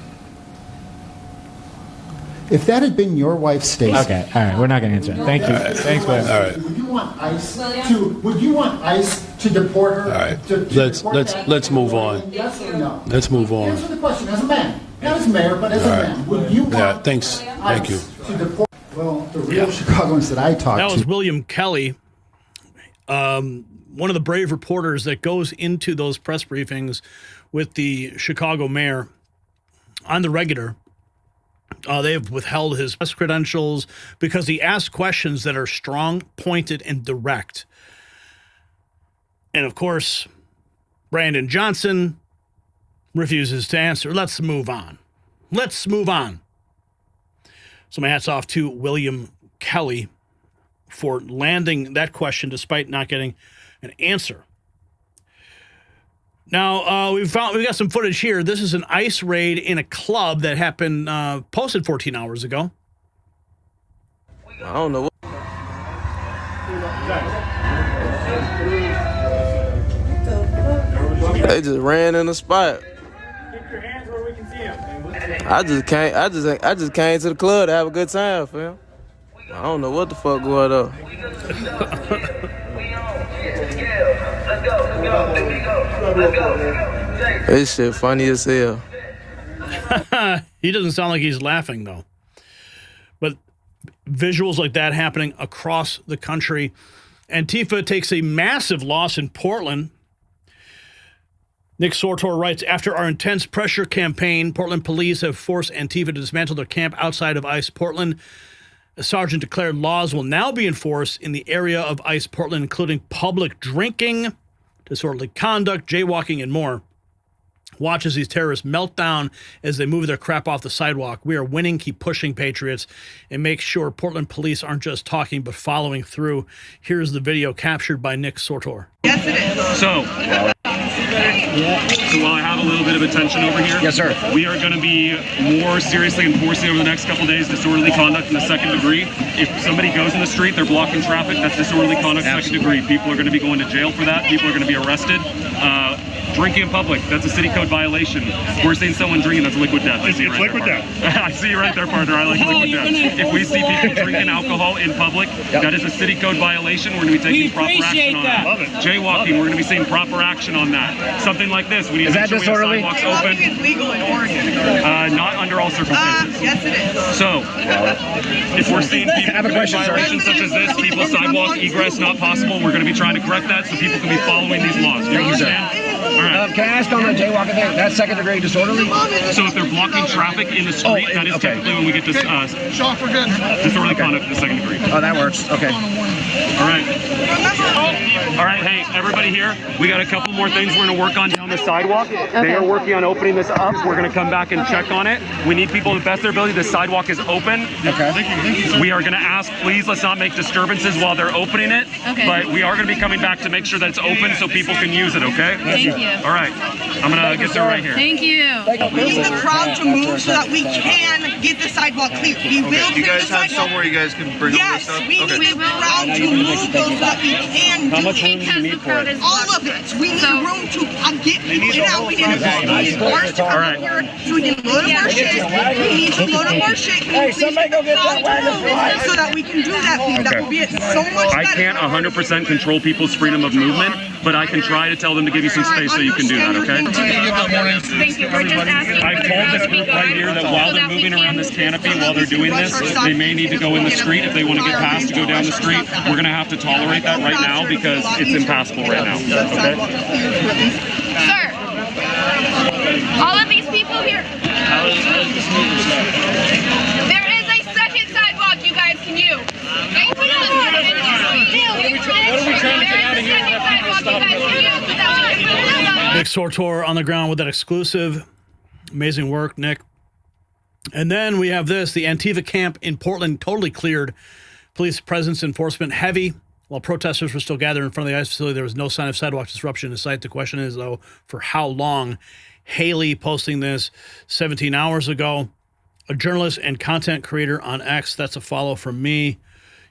If that had been your wife, Stacey. Okay, all right, we're not going to answer it. Thank you. Thanks, William. All right. Would you want ICE to deport her? All right. Let's move on. Yes or no? Let's move on. Answer the question as a man, not as mayor, but as a man. Would you want thanks. Thank you. ICE to deport? Well, the real Chicagoans that I talk to. That was William Kelly, one of the brave reporters that goes into those press briefings with the Chicago mayor on the regular. They have withheld his press credentials because he asked questions that are strong, pointed, and direct. And of course, Brandon Johnson refuses to answer. Let's move on. Let's move on. So my hat's off to William Kelly for landing that question despite not getting an answer. Now, we got some footage here. This is an ICE raid in a club that happened, posted 14 hours ago. I don't know what. They just ran in the spot. Keep your hands where we can see them. I just came to the club to have a good time, fam. I don't know what the fuck going on. This shit funny as hell. He doesn't sound like he's laughing, though. But visuals like that happening across the country. Antifa takes a massive loss in Portland. Nick Sortor writes, after our intense pressure campaign, Portland police have forced Antifa to dismantle their camp outside of ICE Portland. A sergeant declared laws will now be enforced in the area of ICE Portland, including public drinking, disorderly conduct, jaywalking, and more. Watch as these terrorists melt down as they move their crap off the sidewalk. We are winning. Keep pushing, Patriots, and make sure Portland police aren't just talking but following through. Here's the video captured by Nick Sortor. Yes, it is. So while I have a little bit of attention over here, yes, sir, we are going to be more seriously enforcing over the next couple days disorderly conduct in the second degree. If somebody goes in the street, they're blocking traffic, that's disorderly conduct second degree. People are going to be going to jail for that. People are going to be arrested. Drinking in public, that's a city code violation. We're seeing someone drinking, that's liquid death. I see it right there, partner. I see you right there, partner. I like liquid death. If we see people drinking alcohol in public, that is a city code violation. We're going to be taking proper action on that. Jaywalking, we're going to be seeing proper action on that. Something like this, we need to make sure we have sidewalks open. It's legal in Oregon. Not under all circumstances. Yes, it is. So, if we're seeing people doing violations such as this, people sidewalk egress not possible, we're going to be trying to correct that so people can be following these laws. Do you understand? All right. Can I ask on the jaywalking thing? That's second degree disorderly? So if they're blocking traffic in the street, that is typically when we get this disorderly conduct in the second degree. Oh, that works. Okay. All right. All right. Hey, everybody here, we got a couple more things we're going to work on down the sidewalk. They are working on opening this up. We're going to come back and check on it. We need people to the best of their ability. The sidewalk is open. Okay. We are going to ask, please, let's not make disturbances while they're opening it. Okay. But we are going to be coming back to make sure that it's open so people can use it, okay? Thank you. All right. I'm going to get through right here. Thank you. We need the crowd to move so that we can get the sidewalk clear. We will You clear guys the have sidewalk. somewhere you guys can bring all this Yes, stuff? we need the crowd to move so that we can How do much room do you need for it? all of it. We need room to get people in out. We need cars to come in here so we can load up our shit. We need to load up our shit. Hey, somebody go get that wagon so that we can do that. That would be so much better. I can't 100% control people's freedom of movement, but I can try to tell them to give you some space so you can do that, okay? Thank you. We're just asking. I've told this group right here that while they're moving around this canopy, while they're doing this, they may need to go in the street. If they want to get past to go down the street, we're going to have to tolerate that right now because it's impassable right now, okay? Sir, all of these people here. There is a second sidewalk you guys can use. Thank you. Nick Sortor on the ground with that exclusive. Amazing work, Nick. And then we have this. The Antifa camp in Portland totally cleared. Police presence enforcement heavy. While protesters were still gathered in front of the ICE facility, there was no sign of sidewalk disruption in sight. The question is, though, for how long? Haley posting this 17 hours ago. A journalist and content creator on X. That's a follow from me.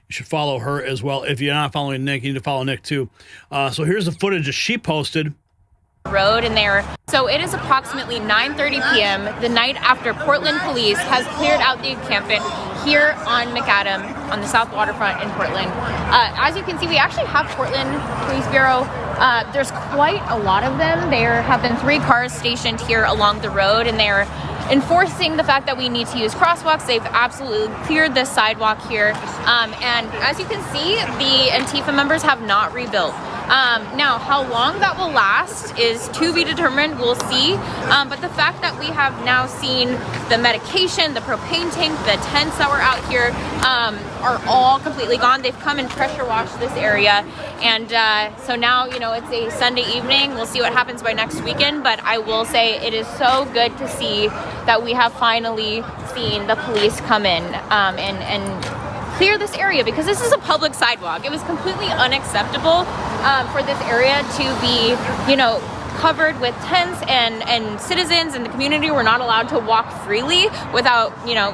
You should follow her as well. If you're not following Nick, you need to follow Nick too. So here's the footage that she posted. Road in there. So it is approximately 9:30 p.m. the night after Portland police has cleared out the encampment here on McAdam on the South Waterfront in Portland. As you can see, we actually have Portland Police Bureau. There's quite a lot of them. There have been 3 cars stationed here along the road, and they're enforcing the fact that we need to use crosswalks. They've absolutely cleared this sidewalk here. And as you can see, the Antifa members have not rebuilt. Now, how long that will last is to be determined. We'll see. But the fact that we have now seen the medication, the propane tank, the tents that were out here are all completely gone. They've come and pressure washed this area. And so now, you know, it's a Sunday evening. We'll see what happens by next weekend. But I will say it is so good to see that we have finally seen the police come in and clear this area, because this is a public sidewalk. It was completely unacceptable for this area to be, you know, covered with tents, and citizens in the community were not allowed to walk freely without, you know,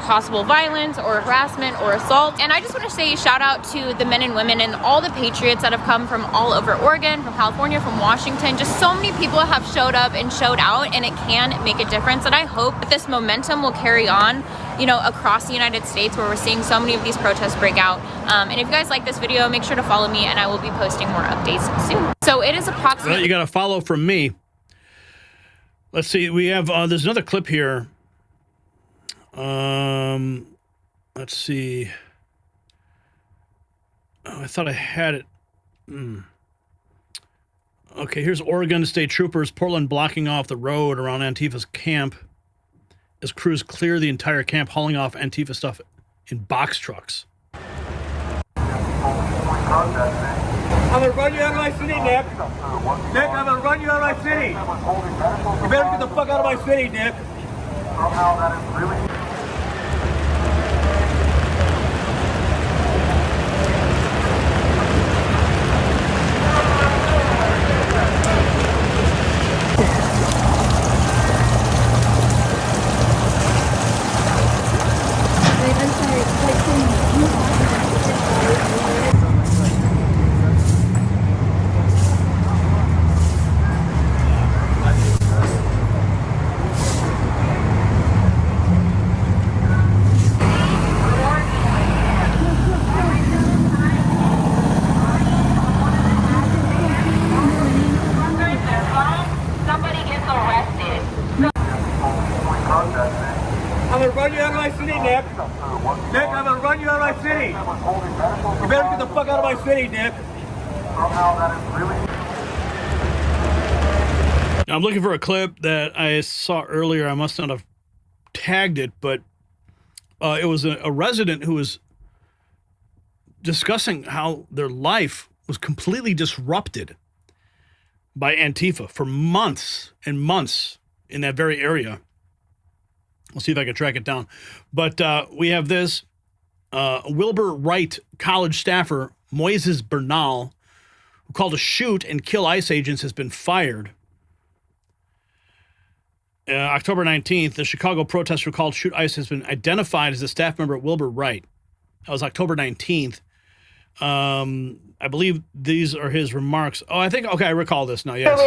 possible violence or harassment or assault. And I just want to say shout out to the men and women and all the patriots that have come from all over Oregon, from California, from Washington. Just so many people have showed up and showed out, and it can make a difference. And I hope that this momentum will carry on, you know, across the United States, where we're seeing so many of these protests break out. And if you guys like this video, make sure to follow me, and I will be posting more updates soon. So it is approximately... Well, you got to follow from me. Let's see. We have, there's another clip here. Let's see. Oh, I thought I had it. Okay, here's Oregon State Troopers, Portland blocking off the road around Antifa's camp as crews clear the entire camp, hauling off Antifa stuff in box trucks. I'm gonna run you out of my city, Nick. Nick, I'm gonna run you out of my city. You better get the fuck out of my city, Nick. Somehow that is really... I'm gonna run you out of my city, Nick. Nick, I'm gonna run you out of my city. You better get the fuck out of my city, Nick. Somehow that is really... Now, I'm looking for a clip that I saw earlier. I must not have tagged it, but it was a resident who was discussing how their life was completely disrupted by Antifa for months and months in that very area. We'll see if I can track it down. But we have this. Wilbur Wright college staffer Moises Bernal, who called to shoot and kill ICE agents, has been fired. October 19th, the Chicago protester who called to shoot ICE has been identified as a staff member at Wilbur Wright. That was October 19th. I believe these are his remarks. Oh, I think, okay, I recall this now, yes.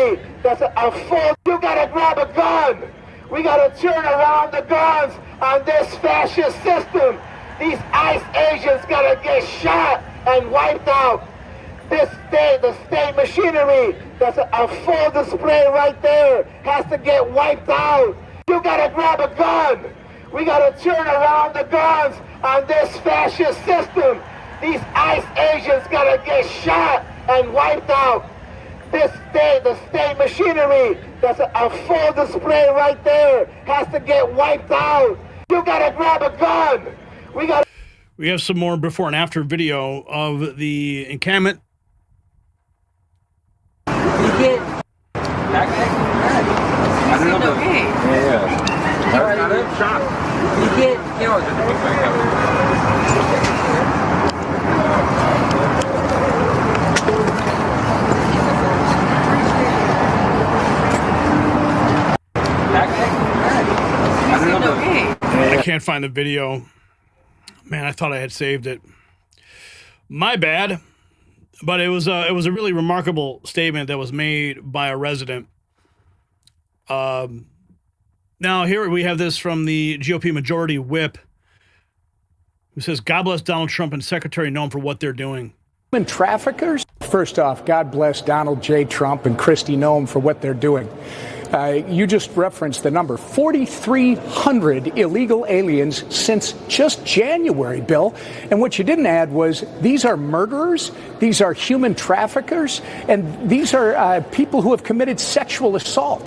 That's a fool. You gotta grab a gun. We gotta turn around the guns on this fascist system. These ICE agents gotta get shot and wiped out. The state machinery, that's a full display right there, has to get wiped out. You gotta grab a gun. We gotta turn around the guns on this fascist system. These ICE agents gotta get shot and wiped out. The state machinery, that's a full display right there, has to get wiped out. You gotta grab a gun. We have some more before and after video of the encampment. I don't know. Okay. Yeah. You get, I can't find the video. Man, I thought I had saved it. My bad. But it was a really remarkable statement that was made by a resident. Now here we have this from the GOP Majority Whip, who says, "God bless Donald Trump and Secretary Noem for what they're doing." Human traffickers? First off, God bless Donald J. Trump and Kristi Noem for what they're doing. You just referenced the number, 4,300 illegal aliens since just January, Bill. And what you didn't add was these are murderers, these are human traffickers, and these are people who have committed sexual assault.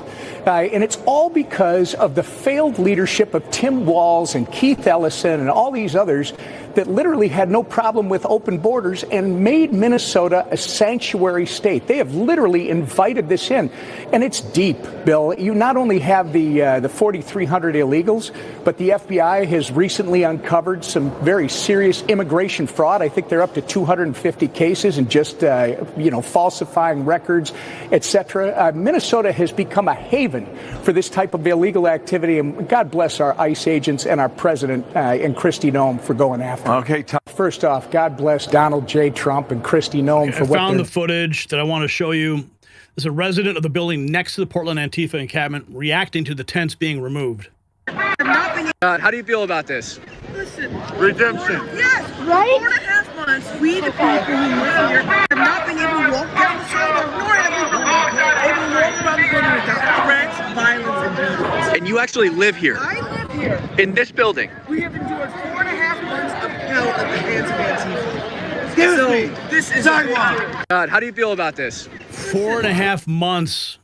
And it's all because of the failed leadership of Tim Walz and Keith Ellison and all these others that literally had no problem with open borders and made Minnesota a sanctuary state. They have literally invited this in. And it's deep, Bill. You not only have the 4,300 illegals, but the FBI has recently uncovered some very serious immigration fraud. I think they're up to 250 cases and just, falsifying records, etc. Minnesota has become a haven for this type of illegal activity. And God bless our ICE agents and our president and Kristi Noem for going after it. Okay. First off, God bless Donald J. Trump and Kristi Noem for what I found the footage that I want to show you. There's a resident of the building next to the Portland Antifa encampment reacting to the tents being removed. How do you feel about this? Listen. Redemption. Yes, right? 4.5 months, we the people who live here have not been able to walk down the sidewalk, nor have we been able to walk around the building without threats, violence, and beatings. And you actually live here? I live here. In this building? We have endured 4.5 months of hell at the hands of Antifa. Excuse me. This is sidewalk. How do you feel about this? 4.5 months,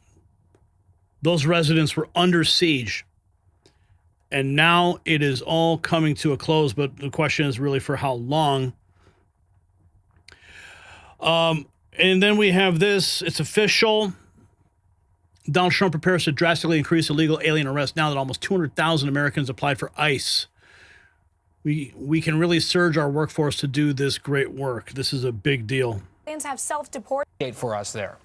those residents were under siege. And now it is all coming to a close, but the question is really for how long. And then we have this. It's official. Donald Trump prepares to drastically increase illegal alien arrests now that almost 200,000 Americans applied for ICE. We can really surge our workforce to do this great work. This is a big deal. Aliens have self-deported for us there.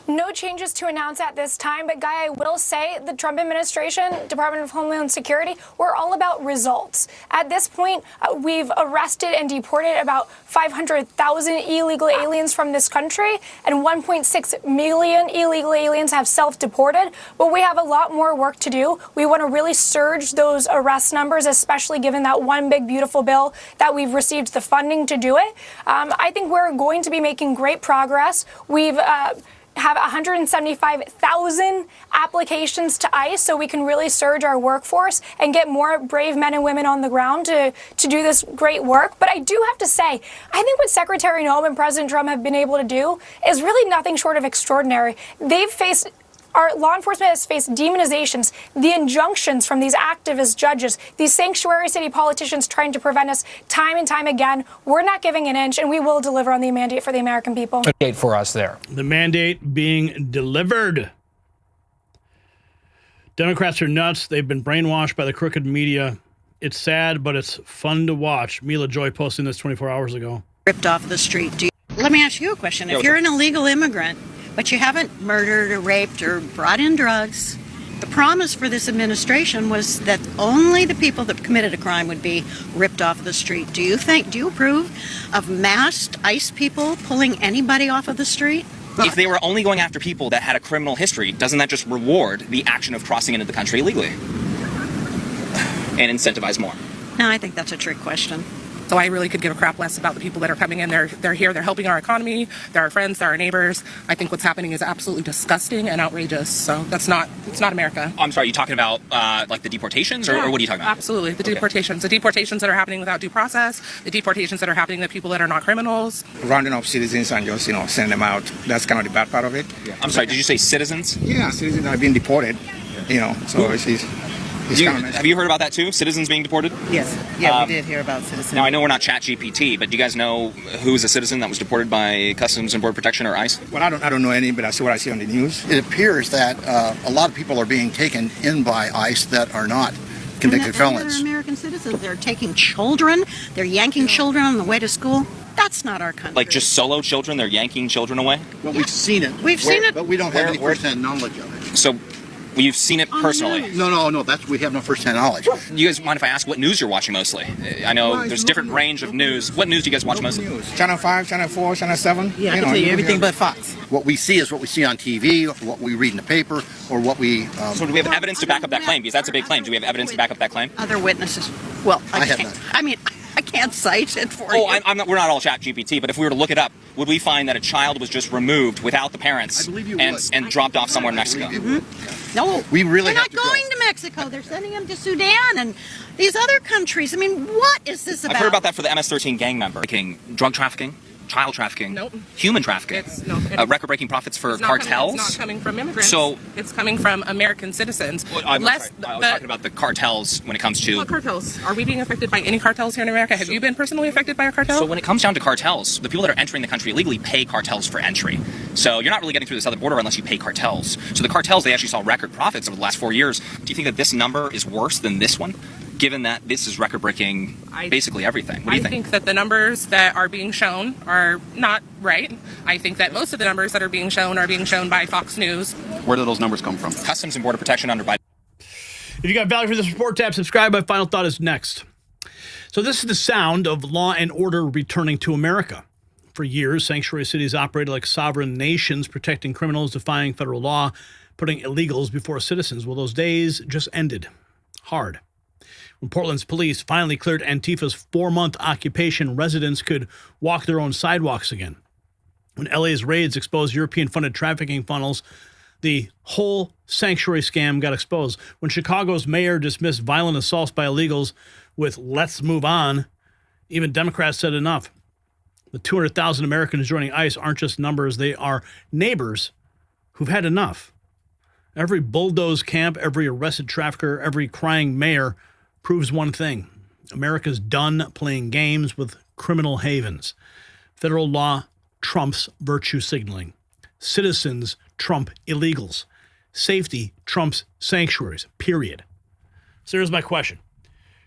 No changes to announce at this time, but Guy, I will say the Trump administration, Department of Homeland Security, we're all about results. At this point, we've arrested and deported about 500,000 illegal aliens from this country, and 1.6 million illegal aliens have self-deported, but we have a lot more work to do. We want to really surge those arrest numbers, especially given that one big beautiful bill that we've received the funding to do it. I think we're going to be making great progress. We've have 175,000 applications to ICE, so we can really surge our workforce and get more brave men and women on the ground to do this great work. But I do have to say, I think what Secretary Noem and President Trump have been able to do is really nothing short of extraordinary. They've faced Our law enforcement has faced demonizations, the injunctions from these activist judges, these sanctuary city politicians trying to prevent us time and time again. We're not giving an inch, and we will deliver on the mandate for the American people. Mandate for us there. The mandate being delivered. Democrats are nuts. They've been brainwashed by the crooked media. It's sad, but it's fun to watch. Mila Joy posting this 24 hours ago. Ripped off the street. Let me ask you a question. If you're an illegal immigrant, but you haven't murdered or raped or brought in drugs, the promise for this administration was that only the people that committed a crime would be ripped off the street. Do you approve of masked ICE people pulling anybody off of the street? If they were only going after people that had a criminal history, doesn't that just reward the action of crossing into the country illegally? And incentivize more? No, I think that's a trick question. So I really could give a crap less about the people that are coming in. They're here, they're helping our economy, they're our friends, they're our neighbors. I think what's happening is absolutely disgusting and outrageous. So it's not America. I'm sorry, are you talking about like the deportations or what are you talking about? Absolutely, the deportations. The deportations that are happening without due process, the deportations that are happening to people that are not criminals. Rounding up citizens and just, sending them out. That's kind of the bad part of it. Yeah. I'm sorry, did you say citizens? Yeah, citizens are being deported, so have you heard about that too? Citizens being deported? Yes. Yeah, we did hear about citizens. Now, I know we're not ChatGPT, but do you guys know who's a citizen that was deported by Customs and Border Protection or ICE? Well, I don't know any, but I see what I see on the news. It appears that a lot of people are being taken in by ICE that are not convicted felons. They're American citizens. They're taking children. They're yanking children on the way to school. That's not our country. Like just solo children? They're yanking children away? Well, we've seen it. We've seen it. But we don't have any first-hand knowledge of it. So you've seen it personally? No. We have no first-hand knowledge. You guys mind if I ask what news you're watching mostly? I know there's different range of news. What news do you guys watch mostly? Channel 5, Channel 4, Channel 7. Yeah, I can tell you everything but Fox. What we see is what we see on TV, what we read in the paper, or what we... So do we have evidence to back up that claim? Because that's a big claim. Do we have evidence to back up that claim? Other witnesses. Well, I have none. I mean, I can't cite it for you. We're not all ChatGPT, but if we were to look it up, would we find that a child was just removed without the parents and dropped off somewhere in Mexico? No, we really they're not going to Mexico. They're sending them to Sudan and these other countries. I mean, what is this about? I've heard about that for the MS-13 gang member. Drug trafficking, child trafficking, human trafficking, record-breaking profits for cartels. It's not coming from immigrants. So it's coming from American citizens. I was talking about the cartels when it comes to... What cartels? Are we being affected by any cartels here in America? Have you been personally affected by a cartel? So when it comes down to cartels, the people that are entering the country illegally pay cartels for entry. So you're not really getting through the southern border unless you pay cartels. So the cartels, they actually saw record profits over the last 4 years. Do you think that this number is worse than this one? Given that this is record-breaking basically everything. What do you think? I think that the numbers that are being shown are not right. I think that most of the numbers that are being shown by Fox News. Where do those numbers come from? Customs and Border Protection under Biden. If you got value for this report, tap subscribe. My final thought is next. So this is the sound of law and order returning to America. For years, sanctuary cities operated like sovereign nations, protecting criminals, defying federal law, putting illegals before citizens. Well, those days just ended. Hard. When Portland's police finally cleared Antifa's 4-month occupation, residents could walk their own sidewalks again. When LA's raids exposed European-funded trafficking funnels, the whole sanctuary scam got exposed. When Chicago's mayor dismissed violent assaults by illegals with "let's move on," even Democrats said enough. The 200,000 Americans joining ICE aren't just numbers. They are neighbors who've had enough. Every bulldozed camp, every arrested trafficker, every crying mayor proves one thing. America's done playing games with criminal havens. Federal law trumps virtue signaling. Citizens trump illegals. Safety trumps sanctuaries, period. So here's my question.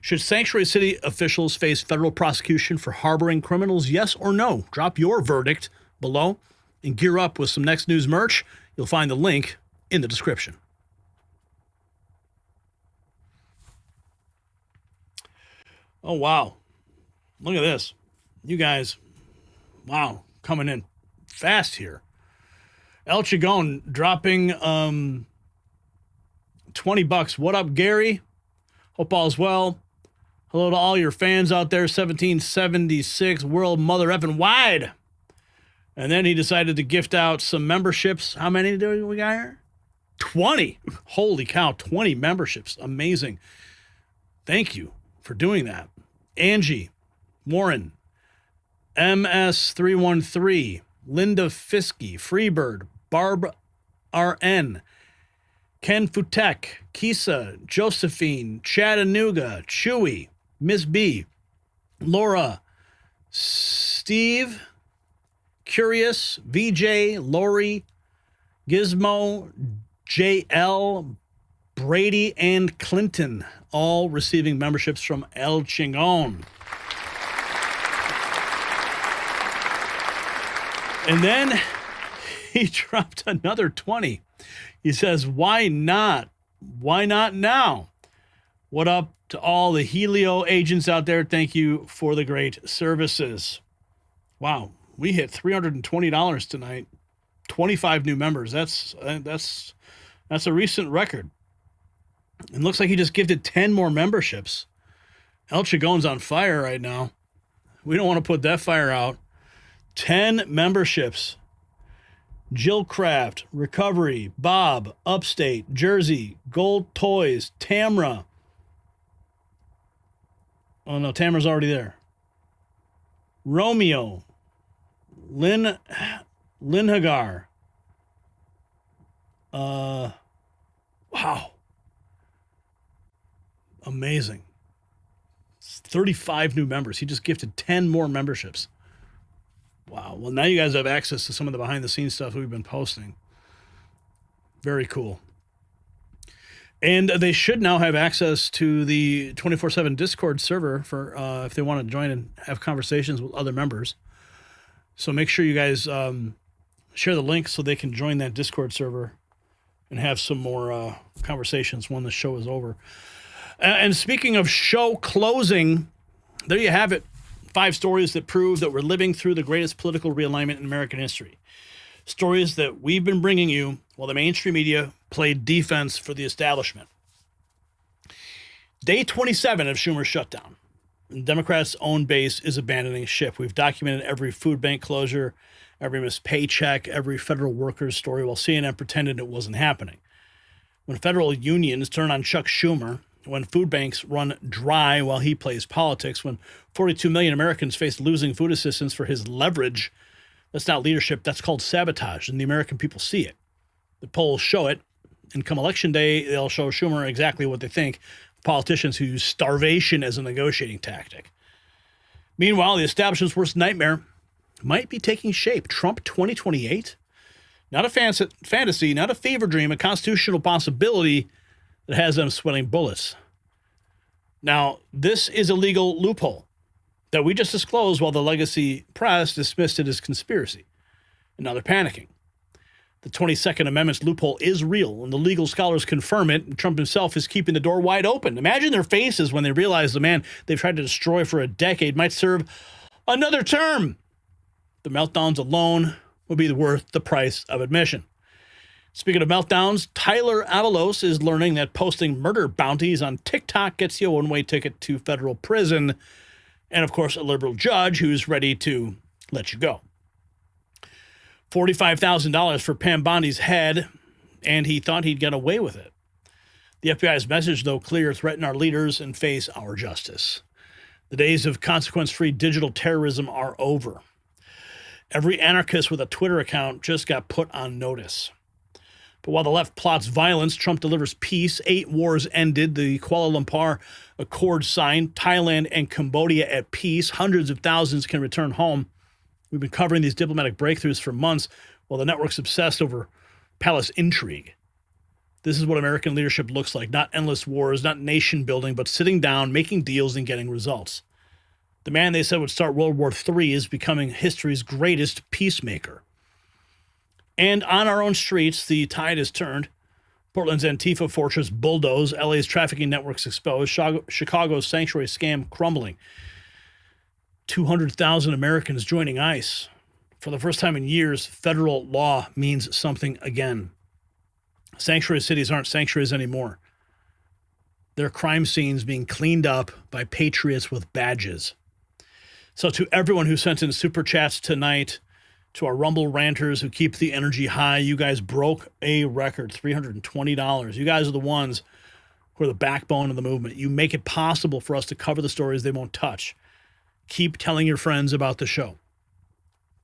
Should sanctuary city officials face federal prosecution for harboring criminals, yes or no? Drop your verdict below and gear up with some Next News merch. You'll find the link in the description. Oh, wow. Look at this. You guys, wow, coming in fast here. El Chagon dropping $20. What up, Gary? Hope all's well. Hello to all your fans out there. 1776 World Mother Effing Wide. And then he decided to gift out some memberships. How many do we got here? 20. Holy cow, 20 memberships. Amazing. Thank you for doing that. Angie, Warren, MS313, Linda Fiske, Freebird, Barb RN, Ken Futek, Kisa, Josephine, Chattanooga, Chewy, Miss B, Laura, Steve, Curious, VJ, Lori, Gizmo, JL, Brady, and Clinton, all receiving memberships from El Chingon. And then he dropped another 20. He says, why not? Why not now? What up to all the Helio agents out there? Thank you for the great services. Wow, we hit $320 tonight. 25 new members. That's a recent record. It looks like he just gifted 10 more memberships. El Chigon's on fire right now. We don't want to put that fire out. 10 memberships. Jill Craft, Recovery, Bob, Upstate, Jersey, Gold Toys, Tamra. Oh no, Tamra's already there. Romeo, Lynn Hagar. Wow. Amazing. 35 new members. He just gifted 10 more memberships. Wow. Well, now you guys have access to some of the behind-the-scenes stuff we've been posting. Very cool. And they should now have access to the 24/7 Discord server for if they want to join and have conversations with other members. So make sure you guys share the link so they can join that Discord server and have some more conversations when the show is over. And speaking of show closing, there you have it. 5 stories that prove that we're living through the greatest political realignment in American history. Stories that we've been bringing you while the mainstream media played defense for the establishment. Day 27 of Schumer's shutdown. The Democrats' own base is abandoning ship. We've documented every food bank closure, every missed paycheck, every federal worker's story while CNN pretended it wasn't happening. When federal unions turn on Chuck Schumer, when food banks run dry while he plays politics, when 42 million Americans face losing food assistance for his leverage, that's not leadership, that's called sabotage, and the American people see it. The polls show it, and come election day, they'll show Schumer exactly what they think, politicians who use starvation as a negotiating tactic. Meanwhile, the establishment's worst nightmare might be taking shape. Trump 2028? Not a fantasy, not a fever dream, a constitutional possibility that has them sweating bullets. Now, this is a legal loophole that we just disclosed while the legacy press dismissed it as conspiracy. And now they're panicking. The 22nd Amendment's loophole is real, and the legal scholars confirm it, and Trump himself is keeping the door wide open. Imagine their faces when they realize the man they've tried to destroy for a decade might serve another term. The meltdowns alone will be worth the price of admission. Speaking of meltdowns, Tyler Avalos is learning that posting murder bounties on TikTok gets you a one-way ticket to federal prison, and of course a liberal judge who's ready to let you go. $45,000 for Pam Bondi's head, and he thought he'd get away with it. The FBI's message, though clear, threaten our leaders and face our justice. The days of consequence-free digital terrorism are over. Every anarchist with a Twitter account just got put on notice. But while the left plots violence, Trump delivers peace. 8 wars ended. The Kuala Lumpur Accord signed. Thailand and Cambodia at peace. Hundreds of thousands can return home. We've been covering these diplomatic breakthroughs for months while the network's obsessed over palace intrigue. This is what American leadership looks like. Not endless wars, not nation building, but sitting down, making deals, and getting results. The man they said would start World War III is becoming history's greatest peacemaker. And on our own streets, the tide has turned. Portland's Antifa fortress bulldozed, LA's trafficking networks exposed, Chicago's sanctuary scam crumbling. 200,000 Americans joining ICE. For the first time in years, federal law means something again. Sanctuary cities aren't sanctuaries anymore. They're crime scenes being cleaned up by patriots with badges. So to everyone who sent in super chats tonight, to our Rumble ranters who keep the energy high, you guys broke a record, $320. You guys are the ones who are the backbone of the movement. You make it possible for us to cover the stories they won't touch. Keep telling your friends about the show.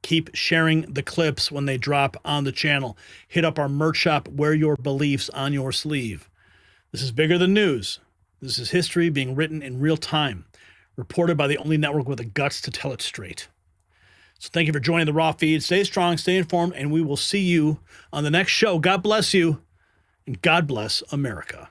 Keep sharing the clips when they drop on the channel. Hit up our merch shop, wear your beliefs on your sleeve. This is bigger than news. This is history being written in real time, reported by the only network with the guts to tell it straight. So thank you for joining the Raw feed. Stay strong, stay informed, and we will see you on the next show. God bless you, and God bless America.